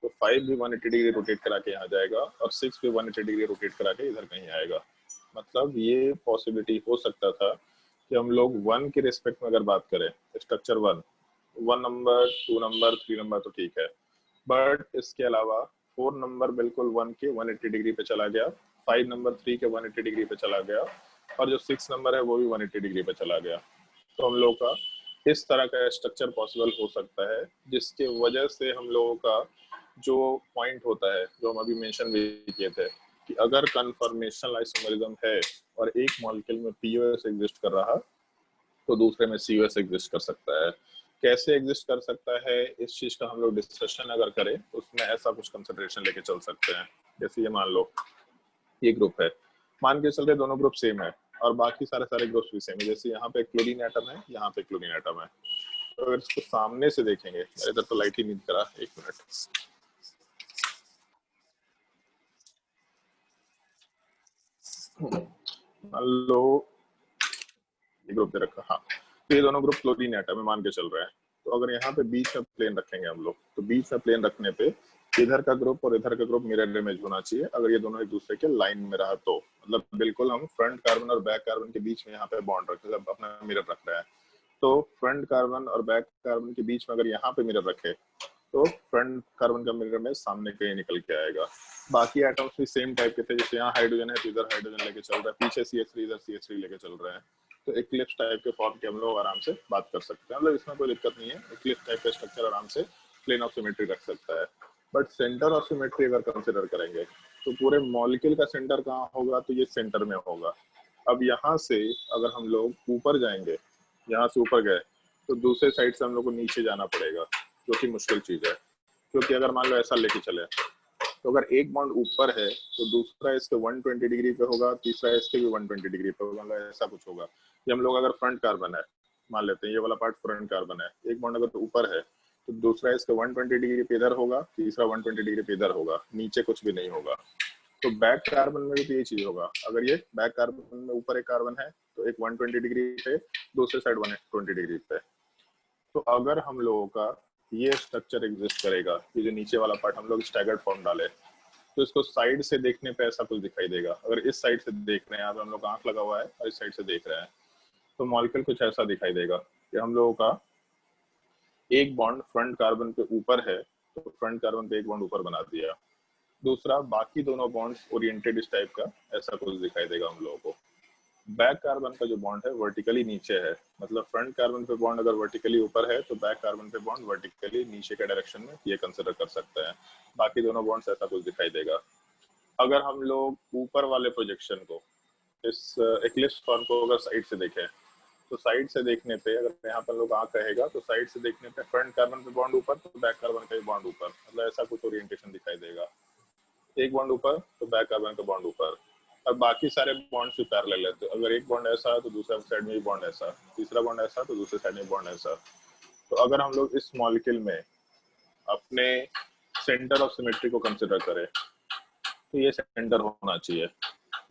तो 5 भी 180 डिग्री रोटेट करा के यहाँ जाएगा और 6 भी 180 डिग्री रोटेट करा के इधर कहीं आएगा। मतलब ये पॉसिबिलिटी हो सकता था कि हम लोग 1 के रिस्पेक्ट में अगर बात करें, स्ट्रक्चर 1 नंबर 2 नंबर 3 नंबर तो ठीक है, बट इसके अलावा 4 नंबर बिल्कुल 1 के 180 डिग्री पे चला गया, 5 नंबर 3 के 180 डिग्री पे चला गया और जो 6 नंबर है वो भी 180 डिग्री पे चला गया। तो हम लोग का इस तरह का स्ट्रक्चर पॉसिबल हो सकता है, जिसके वजह से हम लोगों का जो पॉइंट होता है जो हम अभी मेंशन भी किए थे कि अगर कन्फर्मेशनल आइसोमरिज्म है और एक मॉलिक्यूल में पीओएस एग्जिस्ट कर रहा तो दूसरे में सीओएस एग्जिस्ट कर सकता है। कैसे एग्जिस्ट कर सकता है इस चीज का हम लोग डिस्कशन अगर करें तो उसमें ऐसा कुछ कंसिडरेशन लेके चल सकते हैं। जैसे ये मान लो ये ग्रुप है, मान के चल रहे दोनों ग्रुप सेम है और बाकी सारे ग्रुप्स भी सेम है। जैसे यहाँ पे क्लोरीन एटम है, यहाँ पे क्लोरीन एटम है, तो अगर इसको सामने से देखेंगे, इधर तो लाइट ही नहीं दिख रहा, एक मिनट, मान लो ये ग्रुप दे रखा, हाँ, तो ये दोनों ग्रुप क्लोरीन एटम में मान के चल रहे हैं। तो अगर यहाँ पे बीच में प्लेन रखेंगे हम लोग, तो बीच में प्लेन रखने पे इधर का ग्रुप और इधर का ग्रुप मिरर इमेज होना चाहिए। अगर ये दोनों एक दूसरे के लाइन में रहा तो मतलब बिल्कुल हम फ्रंट कार्बन और बैक कार्बन के बीच में यहाँ पे बॉन्ड रखे, अपना मिरर रख रहे हैं, तो फ्रंट कार्बन और बैक कार्बन के बीच में अगर यहाँ पे मिरर रखे तो फ्रंट कार्बन का मिरर में सामने कहीं निकल के आएगा। बाकी एटम्स भी सेम टाइप के थे, जैसे यहाँ हाइड्रोजन है तो इधर हाइड्रोजन लेके चल रहा है, पीछे CH3 इधर CH3 लेके चल रहे हैं, तो एक्लिप्स टाइप के फॉर्म के हम लोग आराम से बात कर सकते हैं। मतलब इसमें कोई दिक्कत नहीं है, एक्लिप्स टाइप का स्ट्रक्चर आराम से प्लेन ऑफ सिमेट्री रख सकता है। बट सेंटर ऑफ सिमेट्री अगर कंसिडर करेंगे तो पूरे मॉलिक्यूल का सेंटर कहाँ होगा, तो ये सेंटर में होगा। अब यहाँ से अगर हम लोग ऊपर जाएंगे, यहाँ से ऊपर गए तो दूसरे साइड से हम लोग को नीचे जाना पड़ेगा, जो कि मुश्किल चीज है, क्योंकि अगर मान लो ऐसा लेके चले तो अगर एक बॉन्ड ऊपर है तो दूसरा इसके 120 डिग्री पे होगा, तीसरा इसके भी 120 डिग्री पे होगा, मतलब ऐसा कुछ होगा। ये हम लोग अगर फ्रंट कार्बन है मान लेते हैं, ये वाला पार्ट फ्रंट कार्बन है, एक बॉन्ड अगर तो ऊपर है तो दूसरा इसके 120 डिग्री पे इधर होगा, तीसरा 120 डिग्री पे इधर होगा, नीचे कुछ भी नहीं होगा। तो बैक कार्बन में भी तो ये चीज होगा, अगर ये बैक कार्बन में ऊपर एक कार्बन है तो एक 120 डिग्री पे, दूसरे साइड 120 डिग्री पे। तो अगर हम लोगों का ये स्ट्रक्चर एग्जिस्ट करेगा, ये जो नीचे वाला पार्ट हम लोग स्टैगर्ड फॉर्म डाले, तो इसको साइड से देखने पे ऐसा कुछ दिखाई देगा। अगर इस साइड से देख रहे हैं, यहाँ पे हम लोग आंख लगा हुआ है और इस साइड से देख रहे हैं, तो मॉलिक्यूल कुछ ऐसा दिखाई देगा कि हम लोगों का एक बॉन्ड फ्रंट कार्बन पे ऊपर है तो फ्रंट कार्बन पे एक बॉन्ड ऊपर बना दिया, दूसरा बाकी दोनों बॉन्ड्स ओरिएंटेड इस टाइप का ऐसा कुछ दिखाई देगा हम लोगों को। बैक कार्बन का जो बॉन्ड है वर्टिकली नीचे है, मतलब फ्रंट कार्बन पे बॉन्ड अगर वर्टिकली ऊपर है तो बैक कार्बन पे बॉन्ड वर्टिकली नीचे के डायरेक्शन में, ये कंसिडर कर सकते हैं। बाकी दोनों बॉन्ड्स ऐसा कुछ दिखाई देगा। अगर हम लोग ऊपर वाले प्रोजेक्शन को, इस एक्लिप्स फॉर्म को अगर साइड से देखें तो साइड से देखने पे अगर यहाँ पर लोग आंख रहेगा तो साइड से देखने पे फ्रंट कार्बन पे बॉन्ड ऊपर तो बैक कार्बन का भी बॉन्ड ऊपर, मतलब ऐसा कुछ ओरिएंटेशन दिखाई देगा। एक बॉन्ड ऊपर तो बैक कार्बन का बॉन्ड ऊपर, और बाकी सारे बॉन्ड्स भी पैरेलल है। तो अगर एक बॉन्ड ऐसा है तो दूसरा साइड में भी बॉन्ड ऐसा, तीसरा बॉन्ड ऐसा तो दूसरे साइड में बॉन्ड ऐसा। तो अगर हम लोग इस मॉलिक्यूल में अपने सेंटर ऑफ सिमेट्री को कंसिडर करें तो ये सेंटर होना चाहिए।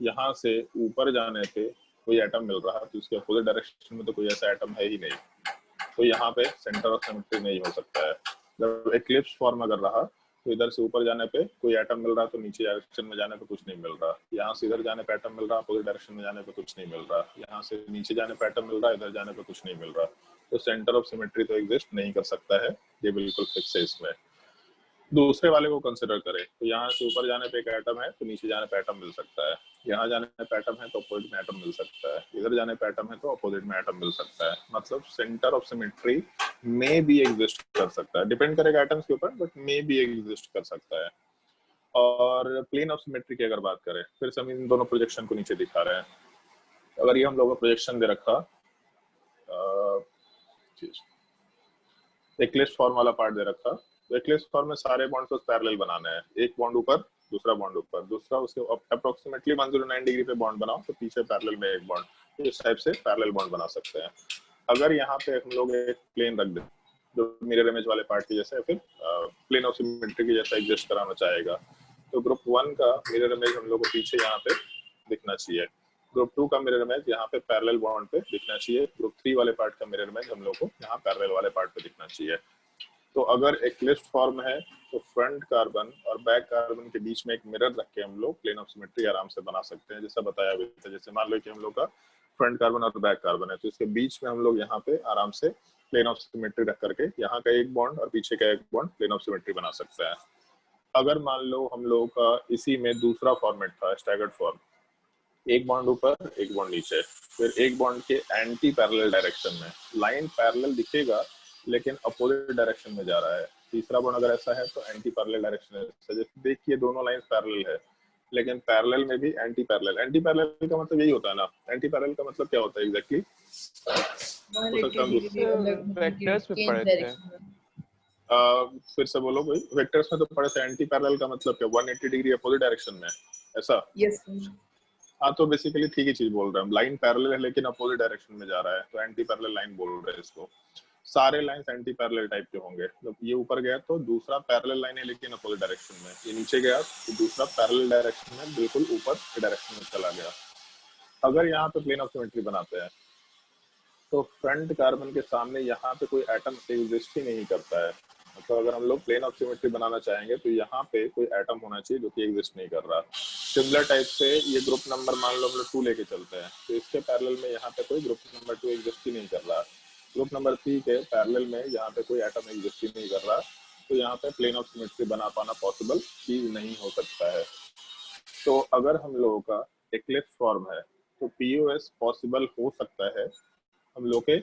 यहाँ से ऊपर जाने पे कोई एटम मिल रहा तो इसके अपोजिट डायरेक्शन में तो कोई ऐसा एटम है ही नहीं, तो यहाँ पे सेंटर ऑफ सिमेट्री नहीं हो सकता है। जब एक्लिप्स फॉर्म अगर रहा तो इधर से ऊपर जाने पे कोई एटम मिल रहा तो नीचे डायरेक्शन में जाने पे कुछ नहीं मिल रहा, यहाँ से इधर जाने पे एटम मिल रहा, अपोजिट डायरेक्शन में जाने पे कुछ नहीं मिल रहा, यहाँ से नीचे जाने पे एटम मिल रहा, इधर जाने पे कुछ नहीं मिल रहा। तो सेंटर ऑफ सिमेट्री तो एग्जिस्ट नहीं कर सकता है, ये बिल्कुल फिक्स है इसमें। दूसरे वाले को कंसिडर करें तो यहाँ से ऊपर जाने पे एक एटम है तो नीचे जाने पे एटम मिल सकता है, यहाँ जाने पे एटम है तो अपोजिट में एटम मिल सकता है, इधर जाने पे एटम है तो अपोजिट में एटम मिल सकता है। मतलब सेंटर ऑफ सिमेट्री में भी एग्जिस्ट कर सकता है, डिपेंड करेगा एटम्स के ऊपर, बट में भी एग्जिस्ट कर सकता है। और प्लेन ऑफ सिमेट्री की अगर बात करें, फिर से हम इन दोनों प्रोजेक्शन को नीचे दिखा रहे हैं। अगर ये हम लोगों को प्रोजेक्शन दे रखा एक्लिप्स फॉर्म वाला पार्ट दे रखा, तो एक्लिप्स फॉर्म में सारे बॉन्ड्स को पैरेलल बनाना है, एक बॉन्ड ऊपर दूसरा बॉन्ड ऊपर दूसरा, उसके अप्रोक्सीमेटली 109 डिग्री पे बॉन्ड बनाओ तो पीछे पैरेलल में एक बॉन्ड, तो इस टाइप से पैरेलल बॉन्ड बना सकते हैं। अगर यहाँ पे हम लोग एक प्लेन रख दें जो मिरर इमेज वाले पार्ट की जैसे फिर प्लेन ऑफ सिमेट्री की जैसा एग्जिस्ट कराना चाहेगा, तो ग्रुप 1 का मिरर इमेज हम लोग को पीछे यहाँ पे दिखना चाहिए, ग्रुप 2 का मिरर इमेज यहाँ पे पैरेलल बॉन्ड पे दिखना चाहिए, ग्रुप 3 वाले पार्ट का मिरर इमेज हम लोग को यहाँ पैरेलल वाले पार्ट पे दिखना चाहिए। तो अगर एक्लिप्स फॉर्म है तो फ्रंट कार्बन और बैक कार्बन के बीच में एक मिरर रख के हम लोग प्लेन ऑफ सिमेट्री आराम से बना सकते हैं, जैसा बताया भी था। जैसे मान लो कि हम लोग का फ्रंट कार्बन और बैक कार्बन है तो इसके बीच में हम लोग यहाँ पे आराम से प्लेन ऑफ सिमेट्री रख करके यहाँ का एक बॉन्ड और पीछे का एक बॉन्ड प्लेन ऑफ सिमेट्री बना सकते हैं। अगर मान लो हम लोगों का इसी में दूसरा फॉर्मेट था स्टैगर्ड फॉर्म, एक बॉन्ड ऊपर एक बॉन्ड नीचे, फिर एक बॉन्ड के एंटी पैरेलल डायरेक्शन में, लाइन पैरेलल दिखेगा लेकिन अपोजिट डायरेक्शन में जा रहा है, तीसरा बॉन्ड अगर ऐसा है तो एंटी पैरेलल डायरेक्शन है। जैसे देखिए दोनों लाइन पैरेलल है लेकिन पैरेलल में भी एंटी पैरेलल। एंटी पैरेलल का मतलब यही होता है ना, एंटी पैरेलल का मतलब क्या होता है एग्जैक्टली? वेक्टर्स में पढ़े थे। फिर से बोलो भाई, वेक्टर्स में तो पढ़े थे। एंटी पैरेलल का मतलब क्या? 180 डिग्री अपोजिट डायरेक्शन में, ऐसा? यस। हाँ, तो बेसिकली ठीक ही चीज बोल रहे हैं। लाइन पैरेलल है लेकिन अपोजिट डायरेक्शन में जा रहा है तो एंटी पैरेलल लाइन बोल रहे हैं इसको। सारे लाइंस एंटी पैरेलल टाइप के होंगे। जब ये ऊपर गया तो दूसरा पैरेलल लाइन है लेकिन अपोजिट डायरेक्शन में, ये नीचे गया तो दूसरा पैरेलल डायरेक्शन में बिल्कुल ऊपर के डायरेक्शन में चला गया। अगर यहाँ पे प्लेन ऑफ सिमेट्री बनाते हैं तो फ्रंट कार्बन के सामने यहाँ पे कोई एटम एग्जिस्ट ही नहीं करता है। मतलब अगर हम लोग प्लेन ऑफ सिमेट्री बनाना चाहेंगे तो यहाँ पे कोई एटम होना चाहिए जो कि एग्जिस्ट नहीं कर रहा। सिमिलर टाइप से ये ग्रुप नंबर मान लो हम लोग 2 लेके चलते हैं तो इसके पैरेलल में यहाँ पे कोई ग्रुप नंबर 2 एग्जिस्ट ही नहीं कर रहा। ग्रुप नंबर 3 के पैरेलल में यहाँ पे कोई एटम एग्जिस्ट ही नहीं कर रहा, तो यहाँ पे प्लेन ऑफ सिमेट्री बना पाना पॉसिबल ही नहीं हो सकता है। तो अगर हम लोगों का एक्लिप्स फॉर्म है तो पीओएस पॉसिबल हो सकता है। हम लोग के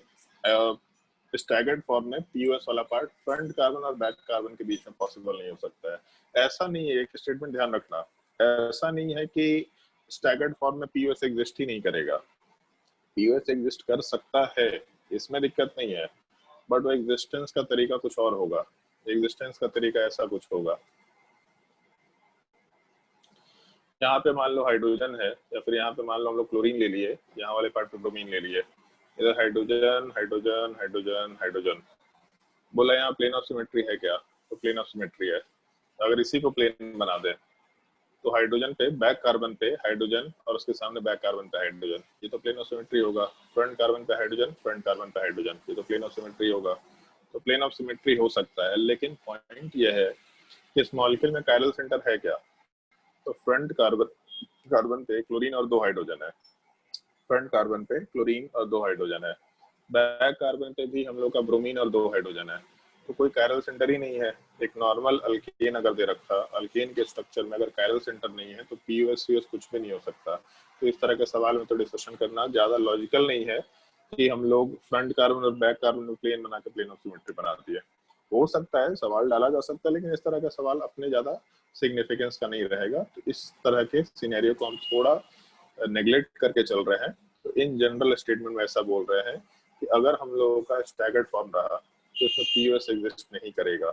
स्टैगर्ड फॉर्म में पीओएस वाला पार्ट फ्रंट कार्बन और बैक कार्बन के बीच में पॉसिबल नहीं हो सकता है। ऐसा नहीं है, एक स्टेटमेंट ध्यान रखना, ऐसा नहीं है कि स्टैगर्ड फॉर्म में पीओएस एग्जिस्ट ही नहीं करेगा। पीओएस एग्जिस्ट कर सकता है, इसमें दिक्कत नहीं है, बट वो एग्जिस्टेंस का तरीका कुछ और होगा। एग्जिस्टेंस का तरीका ऐसा कुछ होगा, यहाँ पे मान लो हाइड्रोजन है या फिर यहाँ पे मान लो हम लोग क्लोरीन ले लिए, यहाँ वाले पार्ट पे ब्रोमीन ले लिए, इधर हाइड्रोजन हाइड्रोजन हाइड्रोजन हाइड्रोजन, बोला यहाँ प्लेन ऑफ सिमेट्री है क्या? तो प्लेन ऑफ सिमेट्री है। अगर इसी को प्लेन बना दे तो हाइड्रोजन पे बैक कार्बन पे हाइड्रोजन और उसके सामने बैक कार्बन पे हाइड्रोजन, ये तो प्लेन ऑफ सिमेट्री होगा। फ्रंट कार्बन पे हाइड्रोजन, फ्रंट कार्बन पे हाइड्रोजन, ये तो प्लेन ऑफ सिमेट्री होगा। तो प्लेन ऑफ सिमेट्री हो सकता है, लेकिन पॉइंट ये है कि इस मॉलिक्यूल में कायरल सेंटर है क्या? तो फ्रंट कार्बन पे क्लोरीन और 2 हाइड्रोजन है, फ्रंट कार्बन पे क्लोरीन और 2 हाइड्रोजन है, बैक कार्बन पे भी हम लोग का ब्रोमीन और 2 हाइड्रोजन है। तो कोई कायरल सेंटर ही नहीं है। एक नॉर्मल अल्केन अगर दे रखा, अल्केन के स्ट्रक्चर में अगर कायरल सेंटर नहीं है तो पीओएस सीओएस कुछ भी नहीं हो सकता। तो इस तरह के सवाल में तो डिस्कशन करना ज्यादा लॉजिकल नहीं है कि हम लोग फ्रंट कार्बन और बैक कार्बन में प्लेन बना के प्लेन ऑफ सिमेट्री बना दिए। हो सकता है, सवाल डाला जा सकता है, लेकिन इस तरह का सवाल अपने ज्यादा सिग्निफिकेंस का नहीं रहेगा। तो इस तरह के सिनेरियो को हम थोड़ा नेग्लेक्ट करके चल रहे हैं। तो इन जनरल स्टेटमेंट में ऐसा बोल रहे हैं कि अगर हम लोगों का स्टैगर्ड फॉर्म रहा तो इसमें पीओएस एग्जिस्ट नहीं करेगा।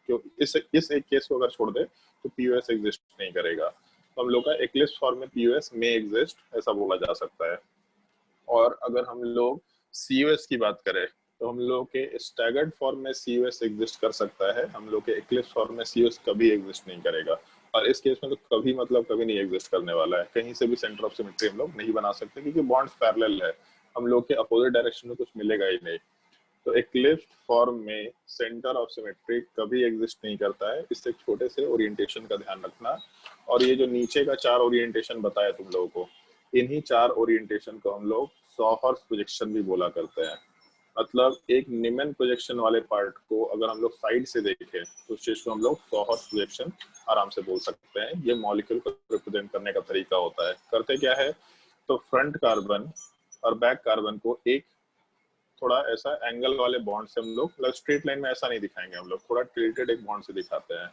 क्यों? इस एक केस को अगर छोड़ दे तो पीओएस एग्जिस्ट नहीं करेगा। तो हम लोग का एक्लिप्स फॉर्म में पीयूएस में एग्जिस्ट ऐसा बोला जा सकता है। और अगर हम लोग सीयूएस की बात करें तो हम लोग के स्टैगर्ड फॉर्म में सीयूएस एग्जिस्ट कर सकता है, हम लोग के एक्लिप्स फॉर्म में सीयूएस कभी एग्जिस्ट नहीं करेगा। और इस केस में तो कभी मतलब कभी नहीं एग्जिस्ट करने वाला है, कहीं से भी सेंटर ऑफ सिमेट्री हम लोग नहीं बना सकते क्योंकि बॉन्ड्स पैरेलल है, हम लोग के अपोजिट डायरेक्शन में कुछ मिलेगा ही नहीं। तो एक्लिप्स फॉर्म में सेंटर ऑफ सिमेट्री कभी एग्जिस्ट नहीं करता है, इससे छोटे से ओरिएंटेशन का ध्यान रखना। और ये जो नीचे का 4 ओरिएंटेशन बताया तुम लोगों को, इन्हीं 4 ओरिएंटेशन को हम लोग सॉहर्स प्रोजेक्शन भी बोला करते हैं। मतलब एक निम्न प्रोजेक्शन वाले पार्ट को अगर हम लोग साइड से देखें तो उस चीज को हम लोग सॉहर्स प्रोजेक्शन आराम से बोल सकते हैं। ये मॉलिक्यूल को रिप्रेजेंट करने का तरीका होता है। करते क्या है, तो फ्रंट कार्बन और बैक कार्बन को एक थोड़ा ऐसा एंगल वाले बॉन्ड से हम लोग, मतलब स्ट्रेट लाइन में ऐसा नहीं दिखाएंगे, हम लोग थोड़ा टिल्टेड एक बॉन्ड से दिखाते हैं।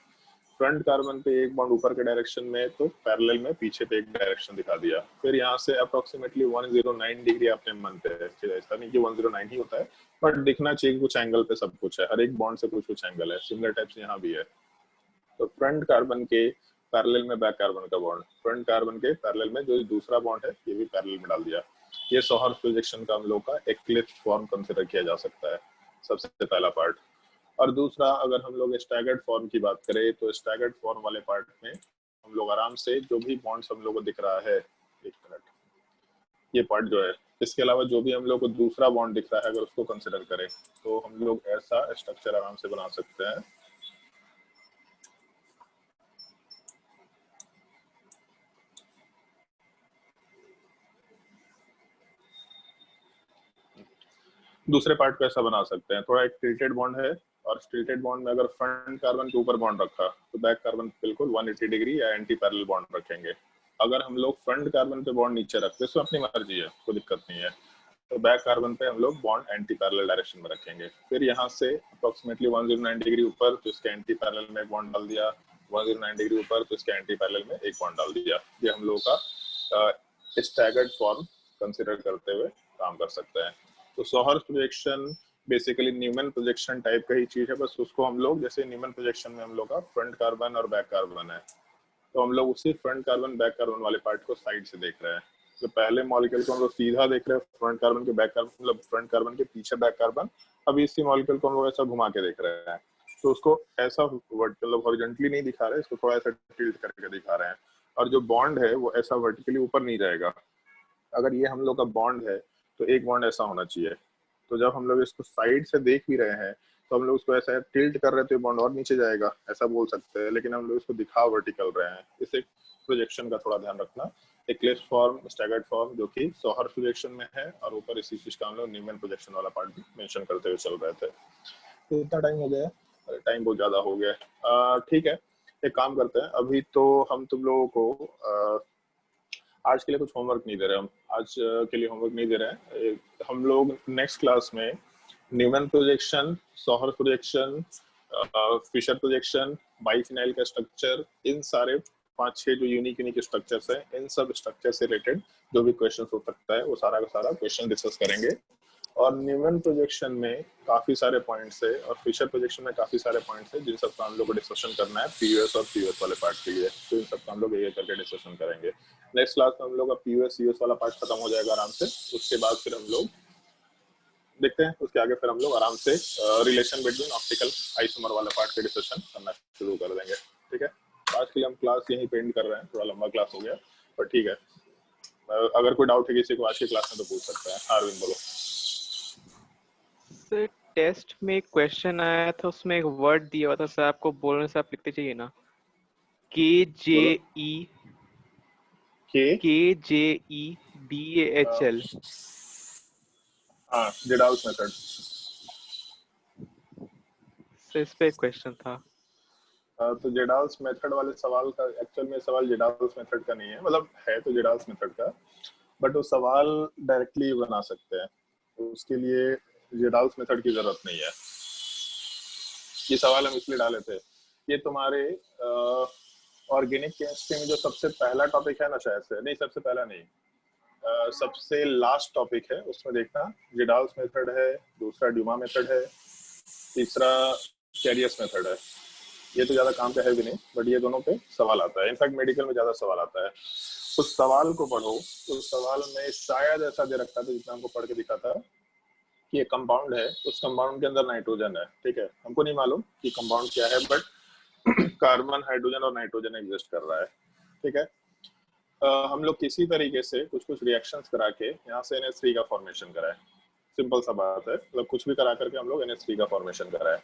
फ्रंट कार्बन पे एक बॉन्ड ऊपर के डायरेक्शन में, तो पैरेलल में पीछे पे एक डायरेक्शन दिखा दिया। फिर यहाँ से अप्रोक्सीमेटली 109 डिग्री आपने मन पे, ऐसा नहीं कि 109 ही होता है, बट दिखना चाहिए कुछ एंगल पे सब कुछ है, हर एक बॉन्ड से कुछ कुछ एंगल है, सिमिलर टाइप से यहाँ भी है। तो फ्रंट कार्बन के पैरेलल में बैक कार्बन का बॉन्ड, फ्रंट कार्बन के पैरेलल में जो दूसरा बॉन्ड है ये भी पैरेलल में डाल दिया। ये सॉहर्स प्रोजेक्शन का हम लोग का एक्लिप्स फॉर्म कंसिडर किया जा सकता है, सबसे पहला पार्ट। और दूसरा, अगर हम लोग स्टैगर्ड फॉर्म की बात करें तो स्टैगर्ड फॉर्म वाले पार्ट में हम लोग आराम से जो भी बॉन्ड्स हम लोग को दिख रहा है, एक मिनट, ये पार्ट जो है, इसके अलावा जो भी हम लोग को दूसरा बॉन्ड दिख रहा है अगर उसको कंसिडर करें तो हम लोग ऐसा स्ट्रक्चर आराम से बना सकते हैं। दूसरे पार्ट को ऐसा बना सकते हैं, थोड़ा एक टिल्टेड बॉन्ड है और टिल्टेड बॉन्ड में अगर फ्रंट कार्बन के ऊपर बॉन्ड रखा तो बैक कार्बन बिल्कुल 180 डिग्री या एंटी पैरेलल बॉन्ड रखेंगे। अगर हम लोग फ्रंट कार्बन पे बॉन्ड नीचे रखते हैं तो अपनी मर्जी है, कोई दिक्कत नहीं है, तो बैक कार्बन पे हम लोग बॉन्ड एंटी पैरेलल डायरेक्शन में रखेंगे। फिर यहाँ से अप्रोक्सीमेटली 109 डिग्री ऊपर तो इसके एंटी पैरेलल में एक बॉन्ड डाल दिया, 109 डिग्री ऊपर तो इसके एंटी पैरेलल में एक बॉन्ड डाल दिया। ये हम लोगों का स्टैगर्ड फॉर्म कंसिडर करते हुए काम कर सकते हैं। तो sawhorse projection basically Newman projection type का ही चीज है, बस उसको हम लोग जैसे न्यूमैन प्रोजेक्शन में हम लोग का फ्रंट कार्बन और बैक कार्बन है, तो हम लोग उसी फ्रंट कार्बन बैक कार्बन वाले पार्ट को साइड से देख रहे हैं। तो पहले मॉलिक्यूल को हम लोग सीधा देख रहे हैं, फ्रंट कार्बन के बैक कार्बन, मतलब फ्रंट कार्बन के पीछे बैक कार्बन। अभी इसी मॉलिक्यूल को हम लोग ऐसा घुमा के देख रहे हैं, तो उसको ऐसा मतलब हॉरिजॉन्टली नहीं दिखा रहे, इसको थोड़ा ऐसा टिल्ट करके दिखा रहे हैं। और जो बॉन्ड है वो ऐसा वर्टिकली ऊपर नहीं जाएगा। अगर ये हम लोग का बॉन्ड है तो एक बॉन्ड ऐसा होना चाहिए। तो जब हम लोग इसको साइड से देख भी रहे हैं तो हम लोग उसको ऐसा टिल्ट कर रहे हैं तो ये बॉन्ड और नीचे जाएगा, ऐसा बोल सकते हैं, लेकिन हम लोग इसको दिखा वर्टिकल रहे हैं। इस एक प्रोजेक्शन का थोड़ा ध्यान रखना। एक्लिप्स फॉर्म, स्टैगर्ड फॉर्म जो कि सॉहर्स प्रोजेक्शन में है, और ऊपर इसी चीज का हम लोग न्यूमैन प्रोजेक्शन वाला पार्ट भी मेंशन करते हुए चल रहे थे। तो इतना टाइम हो गया, टाइम बहुत ज्यादा हो गया। ठीक है, एक काम करते हैं, अभी तो हम तुम लोगों को आज के लिए कुछ होमवर्क नहीं दे रहे, हम आज के लिए होमवर्क नहीं दे रहे हैं। हम लोग नेक्स्ट क्लास में Newman projection, sawhorse projection, Fischer projection, biphenyl का स्ट्रक्चर, इन सारे 5-6 जो यूनिक स्ट्रक्चर्स हैं, इन सब स्ट्रक्चर से रिलेटेड जो भी क्वेश्चन हो सकता है वो सारा का सारा क्वेश्चन डिस्कस करेंगे। और न्यूमैन प्रोजेक्शन में काफी सारे पॉइंट्स है और फिशर प्रोजेक्शन में काफी सारे पॉइंट्स है जिन सब का हम लोग को डिस्कशन करना है पीयूएस और पीयूएस वाले पार्ट के लिए। तो इन सब का हम लोग एक करके डिस्कशन करेंगे। नेक्स्ट क्लास में हम लोग का पीयूएस सीयूएस वाला पार्ट खत्म हो जाएगा आराम से। उसके बाद फिर हम लोग देखते हैं, उसके आगे फिर हम लोग आराम से रिलेशन बिटवीन ऑप्टिकल आइसोमर वाला पार्ट के डिस्कशन करना शुरू कर देंगे। ठीक है, आज के लिए हम क्लास यहीं पे एंड कर रहे हैं, थोड़ा लंबा क्लास हो गया पर ठीक है। अगर कोई डाउट है किसी को आज की क्लास में तो पूछ सकता है। अरविंद बोलो। सर टेस्ट में एक क्वेश्चन आया था, उसमें एक वर्ड दिया हुआ था सर, आपको बोलने से आप लिखते चाहिए ना, KJEDAHL। हाँ, जेडाल्स मेथड। सर इस पे एक क्वेश्चन था। तो जेडाल्स मेथड वाले सवाल का, एक्चुअल में सवाल जेडाल्स मेथड का नहीं है, मतलब है तो जेडाल्स मेथड का, बट वो सवाल डायरेक्टली बना सकते हैं, तो उसके लिए जेडाल्स मेथड की जरूरत नहीं है। ये सवाल हम इसलिए डाले थे, ये तुम्हारे ऑर्गेनिक केमिस्ट्री में जो सबसे पहला टॉपिक है ना, शायद से नहीं, सबसे पहला नहीं, सबसे लास्ट टॉपिक है, उसमें देखना जेडाल्स मेथड है, दूसरा ड्यूमा मेथड है, तीसरा कैरियस मेथड है। ये तो ज्यादा काम का है भी नहीं, बट ये दोनों पे सवाल आता है। इनफैक्ट मेडिकल में ज्यादा सवाल आता है। उस सवाल को पढ़ो, उस सवाल में शायद ऐसा दे रखा था जितना हमको पढ़ के दिखा था कि एक कंपाउंड है, उस कंपाउंड के अंदर नाइट्रोजन है, ठीक है। हमको नहीं मालूम कि कंपाउंड क्या है, बट कार्बन, हाइड्रोजन और नाइट्रोजन एग्जिस्ट कर रहा है, ठीक है। हम लोग किसी तरीके से कुछ रिएक्शंस करा के यहाँ से NH3 का फॉर्मेशन कराए। सिंपल सा बात है, मतलब कुछ भी करा करके हम लोग NH3 का फॉर्मेशन कराए।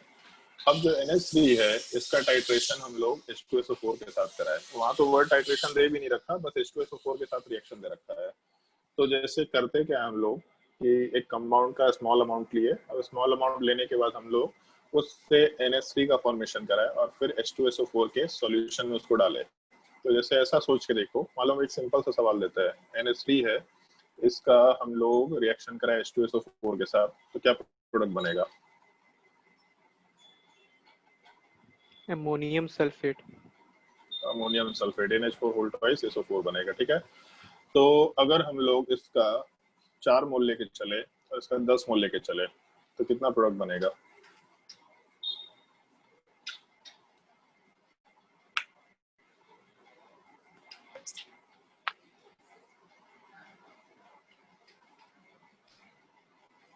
अब जो NH3 है इसका टाइट्रेशन हम लोग H2SO4 के साथ कराए। वहां तो वर्ड टाइट्रेशन दे भी नहीं रखा, बस H2SO4 के साथ रिएक्शन दे रखा है। तो जैसे करते क्या हम लोग कि एक कंपाउंड का स्मॉल अमाउंट लिए, और स्मॉल अमाउंट लेने के बाद हम लोग उससे NH3 का फॉर्मेशन कराए और फिर H2SO4 के सॉल्यूशन में उसको डाले। तो जैसे ऐसा सोच के देखो, मालूम एक सिंपल सा सवाल देता है, NH3 है, इसका हम लोग रिएक्शन कराए H2SO4 के साथ, तो क्या प्रोडक्ट बनेगा? Ammonium sulphate. Ammonium sulphate, NH4 whole twice SO4 बनेगा, ठीक है। तो अगर हम लोग इसका 4 मोल लेके चले और इसका 10 मोल लेके चले तो कितना प्रोडक्ट बनेगा?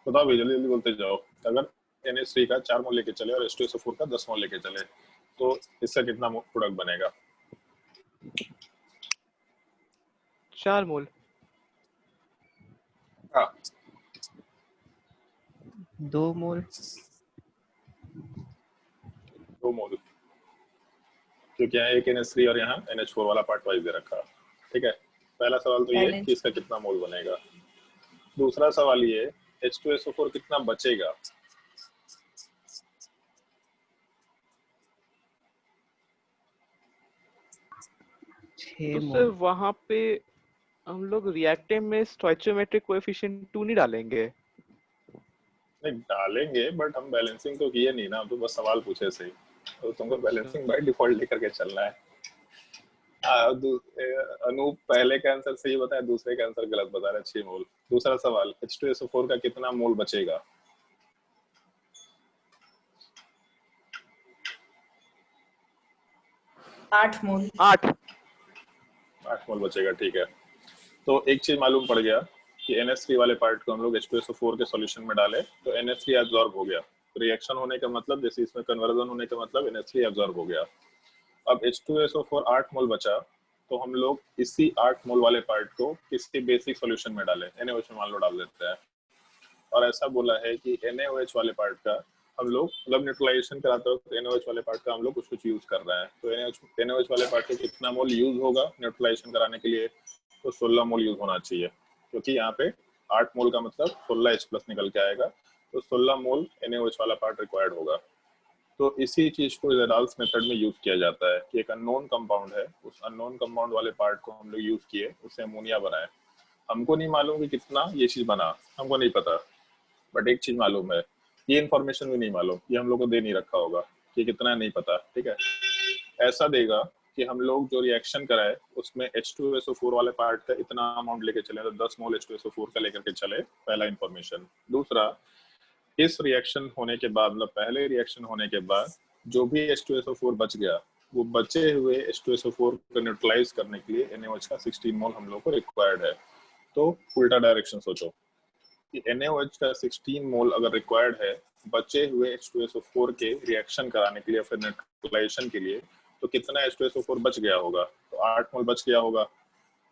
बताओ भाई, जल्दी जल्दी बोलते जाओ। अगर NH3 का 4 मोल लेके चले और H2SO4 का 10 मोल लेके चले तो इसका कितना प्रोडक्ट बनेगा? 4 मोल। हाँ, 2 मोल। 2 मोल, क्योंकि यहाँ एक NH3 और यहाँ NH4 वाला पार्ट वाइज दे रखा, ठीक है। पहला सवाल तो ये कि इसका कितना मोल बनेगा। दूसरा सवाल ये, H2SO4 कितना बचेगा? तो सर वहां पे हम लोग रिएक्टेंट में स्टोइचियोमेट्रिक कोएफिशिएंट 2 नहीं डालेंगे? नहीं डालेंगे, बट हम बैलेंसिंग तो किए नहीं ना, तो बस सवाल पूछे सही। तो तुमको बैलेंसिंग बाय डिफॉल्ट लेकर के चलना है। अनूप पहले का आंसर सही बताया, दूसरे का आंसर गलत बता रहा है, 6 मोल। दूसरा सवाल, H2SO4 का कितना मोल बचेगा? 8 मोल। 8 मोल बचेगा, ठीक है। तो एक चीज मालूम पड़ गया कि NH3 वाले पार्ट को हम लोग H2SO4 के सॉल्यूशन में डाले तो NH3 एब्जॉर्ब हो गया। रिएक्शन होने का मतलब, जैसे इसमें कन्वर्जन होने का मतलब, NH3 एब्जॉर्ब हो गया। अब H2SO4 8 मोल बचा, तो हम लोग इसी 8 मोल वाले पार्ट को किसी बेसिक सॉल्यूशन में डाले, NaOH में मान लो डाल देते हैं। और ऐसा बोला है कि NaOH वाले पार्ट का हम लोग मतलब न्यूट्रलाइजेशन कराते हो तो NaOH वाले पार्ट का हम लोग कुछ यूज कर रहे हैं। तो NaOH वाले पार्ट का कितना मोल यूज होगा न्यूट्रलाइजेशन कराने के लिए? तो 16 मोल यूज होना चाहिए, क्योंकि यहाँ पे 8 मोल का मतलब 16 H+ निकल के आएगा, तो 16 मोल NaOH वाला पार्ट रिक्वायर्ड होगा। तो इसी चीज को जेडाल्स मेथड में यूज किया जाता है कि एक अननोन कंपाउंड है, उस अननोन कंपाउंड वाले पार्ट को हम लोग यूज किए, उससे अमोनिया बनाए। हमको नहीं मालूम कि कितना ये चीज बना, हमको नहीं पता, बट एक चीज मालूम है, ये इन्फॉर्मेशन भी नहीं मालूम, ये हम लोग को दे नहीं रखा होगा कि कितना नहीं पता, ठीक है। ऐसा देगा कि हम लोग जो रिएक्शन कराए उसमें H2SO4 वाले पार्ट का इतना अमाउंट लेके चले, तो 10 मोल H2SO4 का लेकर के चले, पहला इन्फॉर्मेशन। दूसरा, इस रिएक्शन होने के बाद, मतलब पहले रिएक्शन होने के बाद जो भी H2SO4 बच गया, वो बचे हुए H2SO4 को न्यूट्रलाइज करने के लिए NaOH का 16 मोल हम लोग को रिक्वायर्ड है। तो उल्टा डायरेक्शन सोचो कि NaOH का 16 मोल अगर रिक्वायर्ड है बचे हुए H2SO4 के रिएक्शन कराने के लिए, फिर न्यूट्रलाइजेशन के लिए, तो कितना H2SO4 बच गया होगा? तो 8 मोल बच गया होगा।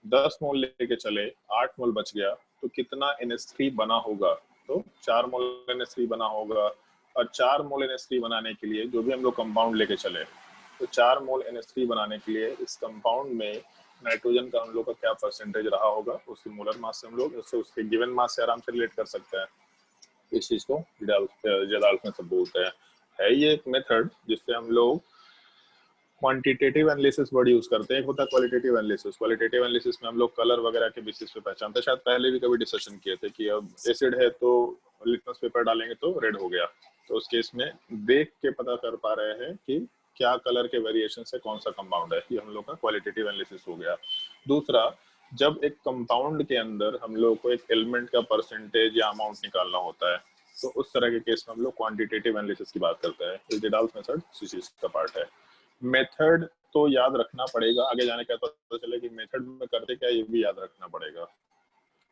10 मोल लेके चले, 8 मोल बच गया, तो कितना NH3 बना होगा? तो 4 मोल NH3 बना होगा। और 4 मोल NH3 बनाने के लिए जो भी हम लोग कंपाउंड लेके चले, तो 4 मोल NH3 बनाने के लिए इस कंपाउंड में नाइट्रोजन का हम लोग का क्या परसेंटेज रहा होगा, उसकी मोलर मास से हम लोग उसके गिवन मास से आराम से रिलेट कर सकते हैं। इस चीज को जेडाल्स में सब बोलते हैं। है ये एक मेथड जिससे हम लोग क्वांटिटेटिव एनालिसिस वर्ड यूज करते हैं। एक होता है क्वालिटेटिव एनालिसिस। क्वालिटेटिव एनालिसिस में हम लोग कलर वगैरह के बेसिस पे पहचानते हैं। शायद पहले भी कभी डिस्कशन किए थे कि अब एसिड है तो लिटमस पेपर डालेंगे तो रेड हो गया, तो उस केस में देख के पता कर पा रहे हैं कि क्या कलर के वेरिएशन से कौन सा कंपाउंड है। ये हम लोग का क्वालिटेटिव एनालिसिस हो गया। दूसरा, जब एक कंपाउंड के अंदर हम लोग को एक एलिमेंट का परसेंटेज या अमाउंट निकालना होता है, तो उस तरह के केस में हम लोग क्वांटिटेटिव एनालिसिस की बात करते हैं। जेडाल्स मेथड इसी चीज का पार्ट है। मेथड तो याद रखना पड़ेगा, आगे जाने का पता चले कि मेथड में करते क्या ये भी याद रखना पड़ेगा,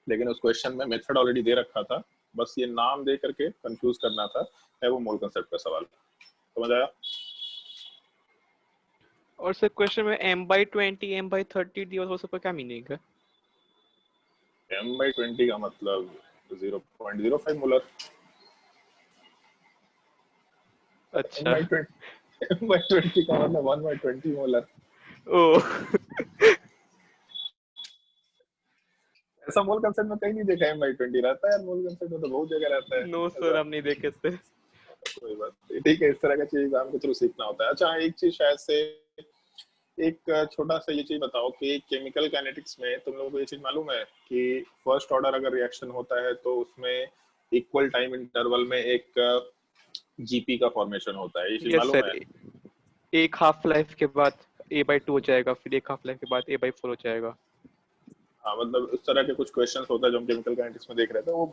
लेकिन उस क्वेश्चन में मेथड ऑलरेडी दे रखा था, बस ये नाम दे करके कंफ्यूज करना था, है वो मोल कंसेप्ट का सवाल। समझ आया? और सर क्वेश्चन में m/20 m/30 दिया हो, सबका क्या मीनिंग है? m/20 का मतलब 0.05 मोलर। अच्छा। m/20 का मतलब 1/20 मोलर। ओह ऐसा मोल कंसेप्ट में कहीं नहीं देखा m/20 रहता है यार, मोल कंसेप्ट में तो बहुत जगह रहता है। नो सर, हम नहीं देखे थे। कोई बात नहीं, ठीक है, इस तरह का चीज एग्जाम के थ्रू सीखना होता है। अच्छा, एक चीज शायद से, एक छोटा सा ये चीज बताओ कि केमिकल काइनेटिक्स में तुम लोगों को ये चीज मालूम है कि फर्स्ट ऑर्डर अगर रिएक्शन होता है तो उसमें इक्वल टाइम इंटरवल में एक जीपी का फॉर्मेशन होता है, ये चीज यस मालूम सर, है? एक हाफ लाइफ के बाद a/2 हो जाएगा, फिर एक हाफ लाइफ के बाद a/4 हो जाएगा। हाँ, मतलब इस तरह के कुछ क्वेश्चंस होता है जो हम केमिकल काइनेटिक्स में देख रहे थे, वो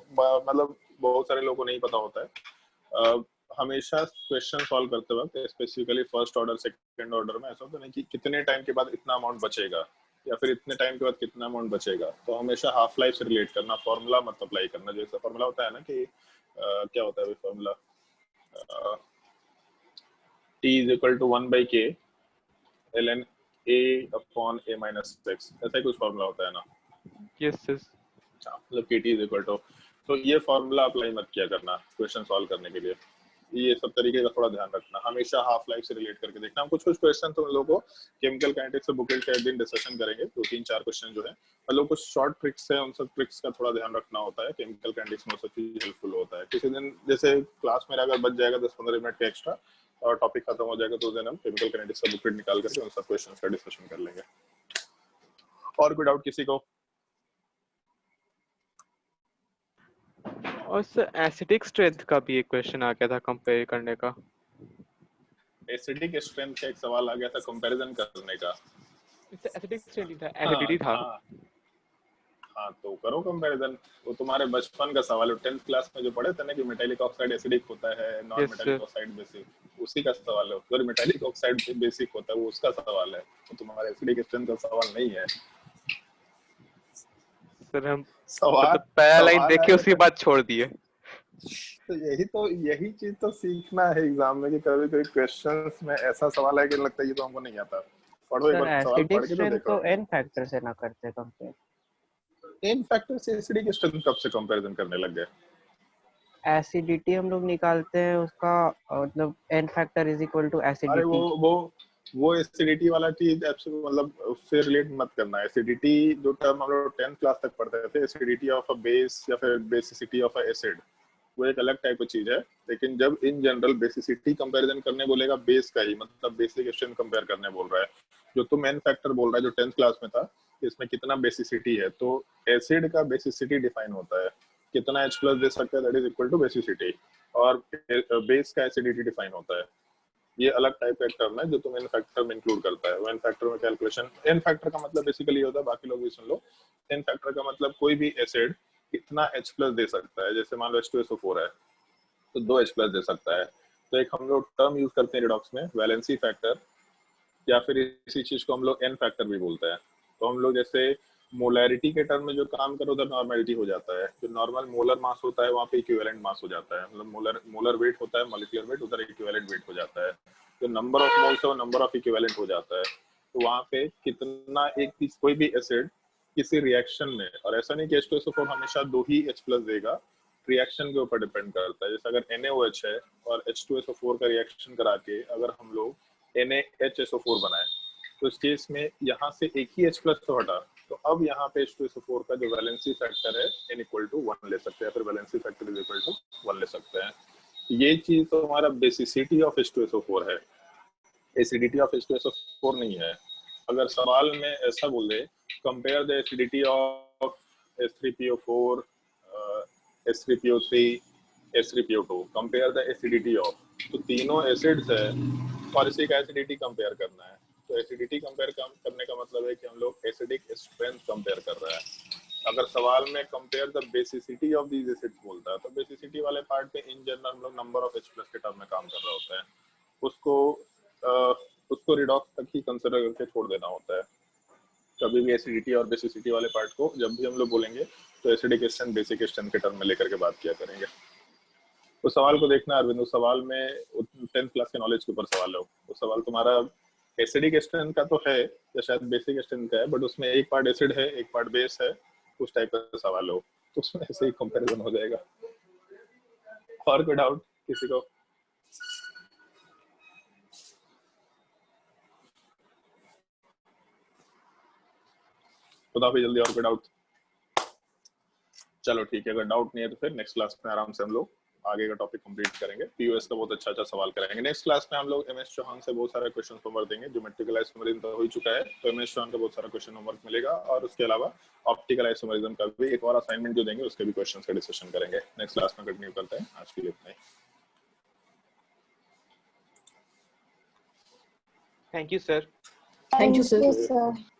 मतलब बहुत सारे लोगों को नहीं पता होता है। हमेशा क्वेश्चन सॉल्व करते वक्त specifically first order second order में ऐसा होता नहीं कि कितने टाइम के बाद इतना अमाउंट बचेगा या फिर इतने टाइम के बाद कितना अमाउंट बचेगा, तो हमेशा हाफ लाइफ से रिलेट करना, फॉर्मूला मत अप्लाई करना। जैसा फॉर्मूला होता है ना कि क्या होता है formula, T is equal to 1/k ln a upon a minus x, ऐसा ही कुछ फॉर्मूला होता है ना? Yes yes. मतलब kt इज इक्वल टू, तो ये फॉर्मूला अप्लाई मत किया करना क्वेश्चन सॉल्व करने के लिए। ये सब तरीके का थोड़ा ध्यान रखना, हमेशा हाफ लाइफ से रिलेट करके देखना। हम कुछ क्वेश्चन तो लोगों को केमिकल काइनेटिक्स से बुकलेट के दिन डिस्कशन करेंगे, 2-3-4 क्वेश्चन जो है, मतलब कुछ शॉर्ट ट्रिक्स है, उन सब ट्रिक्स का थोड़ा ध्यान रखना होता है। केमिकल काइनेटिक्स में सब चीज हेल्पफुल होता है। किसी दिन जैसे क्लास में अगर बच जाएगा 10-15 मिनट का एक्स्ट्रा और टॉपिक खत्म हो जाएगा, तो उस दिन हम केमिकल काइनेटिक्स का बुकलेट निकाल करके उन सब क्वेश्चन का डिस्कशन कर लेंगे। और कोई डाउट किसी को? और सर एसिडिक स्ट्रेंथ का भी एक क्वेश्चन आ गया था कंपेयर करने का। एसिडिक स्ट्रेंथ का एक सवाल आ गया था कंपैरिजन करने का। एसिडिक स्ट्रेंथ नहीं था, एसिडिटी था। हाँ, तो करो कंपैरिजन। वो तुम्हारे बचपन का सवाल है, 10th क्लास में जो पढ़े थे ना कि मेटालिक ऑक्साइड एसिडिक होता है, नॉन मेटालिक ऑक्साइड बेसिक, उसी का सवाल है। अगर मेटालिक ऑक्साइड बेसिक होता है वो उसका सवाल है, तो तुम्हारा एसिडिक स्ट्रेंथ का सवाल नहीं है। सर हम सवाल पहला लाइन देखे है उसके बाद छोड़ दिए। तो यही चीज तो सीखना है एग्जाम में कि कभी कोई क्वेश्चंस में ऐसा सवाल है कि लगता है ये तो हमको नहीं आता। पढ़ो एक सर बार सवाल एसिडिक पढ़ के तो स्ट्रेंथ देखो। तो n फैक्टर से ना करते कंपेयर। n फैक्टर से एसिडिक स्ट्रेंथ कब से कंपैरिजन करने लग गए? एसिडिटी हम लोग निकालते हैं उसका, मतलब n factor is equal to अरे एसिडिटी। वो एसिडिटी वाला चीज मतलब उससे रिलेट मत करना। एसिडिटी जो टर्म हम लोग 10th क्लास तक पढ़ते थे, एसिडिटी ऑफ अ बेस या फिर बेसिसिटी ऑफ अ एसिड, वो एक अलग टाइप की चीज है। लेकिन जब इन जनरल बेसिसिटी कंपैरिजन करने बोलेगा, बेस का ही मतलब बेसिक स्ट्रेंथ कंपेयर करने बोल रहा है, जो तुम n फैक्टर बोल रहा है जो 10th क्लास में था, इसमें कितना बेसिसिटी है, तो एसिड का बेसिसिटी डिफाइन होता है, कितना H प्लस दे सकता है, that is equal to basicity, और बेस का एसिडिटी डिफाइन होता है। ये अलग टाइप का टर्म है जो तुम एन फैक्टर में इंक्लूड करता है। वो एन फैक्टर में कैलकुलेशन, एन फैक्टर का मतलब बेसिकली होता है, बाकी लोग भी सुन लो, एन फैक्टर का मतलब कोई भी एसिड कितना H प्लस दे सकता है। जैसे मान लो H2SO4 है तो 2 H प्लस दे सकता है, तो एक हम लोग टर्म यूज करते हैं रिडॉक्स में, वैलेंसी फैक्टर, या फिर इसी चीज को हम लोग एन फैक्टर भी बोलते हैं। तो हम लोग जैसे मोलैरिटी के टर्म में जो काम करो उधर नॉर्मेलिटी हो जाता है, जो नॉर्मल मोलर मास होता है वहाँ पे इक्विवेलेंट मास हो जाता है, मतलब मोलर वेट होता है, मॉलिक्यूलर वेट उधर इक्विवेलेंट वेट हो जाता है, जो नंबर ऑफ मोल्स है वो नंबर ऑफ इक्विवेलेंट हो जाता है। तो वहाँ पे कितना एक चीज कोई भी एसिड किसी रिएक्शन में, और ऐसा नहीं कि H2SO4 हमेशा 2 ही H प्लस देगा, रिएक्शन के ऊपर डिपेंड करता है। जैसे अगर NaOH है और H2SO4 का रिएक्शन करा के अगर हम लोग NaHSO4 बनाए, तो इस केस में यहाँ से एक ही H प्लस तो हटा, तो अब यहाँ पे H2SO4 का जो वैलेंसी फैक्टर है n इक्वल टू 1 ले सकते हैं, फिर valency factor is equal to 1 ले सकते हैं। ये चीज तो हमारा बेसिसिटी ऑफ H2SO4 है, एसिडिटी ऑफ H2SO4 नहीं है। अगर सवाल में ऐसा बोल दे compare the acidity of H3PO4, H3PO3, H3PO2, compare the acidity of, तो तीनों एसिड्स है और इसी का एसिडिटी कंपेयर करना है। तो एसिडिटी कंपेयर करने का मतलब है कि हम लोग एसिडिक स्ट्रेंथ कंपेयर कर रहे हैं। अगर सवाल में compare the basicity of these acids बोलता है, तो बेसिसिटी वाले पार्ट पे इन जनरल हम लोग नंबर ऑफ H प्लस के टर्म में काम कर रहे होते हैं। उसको उसको रिडॉक्स तक ही कंसिडर करके छोड़ देना होता है। कभी भी एसिडिटी और बेसिसिटी वाले पार्ट को जब भी हम लोग बोलेंगे तो एसिडिक स्ट्रेंथ बेसिक स्ट्रेंथ के टर्म में लेकर के बात किया करेंगे। तो सवाल को देखना अरविंद, उस सवाल में 10th क्लास के नॉलेज के ऊपर सवाल है। वो सवाल तुम्हारा एसिडिक स्ट्रेंथ का तो है या शायद बेसिक स्ट्रेंथ का है, बट उसमें एक पार्ट एसिड है एक पार्ट बेस है, उस टाइप का सवाल हो, तो उसमें ऐसे ही कंपैरिजन हो जाएगा। और कोई डाउट किसी को? बताओ जल्दी, और कोई डाउट? चलो ठीक है, अगर डाउट नहीं है तो फिर नेक्स्ट क्लास में आराम से हम लोग आगे का टॉपिक कंप्लीट करेंगे। पीयूएस का बहुत अच्छा सवाल करेंगे। नेक्स्ट क्लास में हम लोग एमएस चौहान से बहुत सारे क्वेश्चन होमवर्क देंगे। ज्योमेट्रिकल आइसोमेरिज्म तो हो ही चुका है, तो एमएस चौहान का बहुत सारा क्वेश्चन होमवर्क मिलेगा, और उसके अलावा ऑप्टिकल आइसोमेरिज्म का भी एक और असाइनमेंट जो देंगे उसके भी क्वेश्चन का डिस्कशन करेंगे। नेक्स्ट क्लास में कंटिन्यू करते हैं, आज के लिए इतना ही। Thank you sir. Thank you sir. Sir.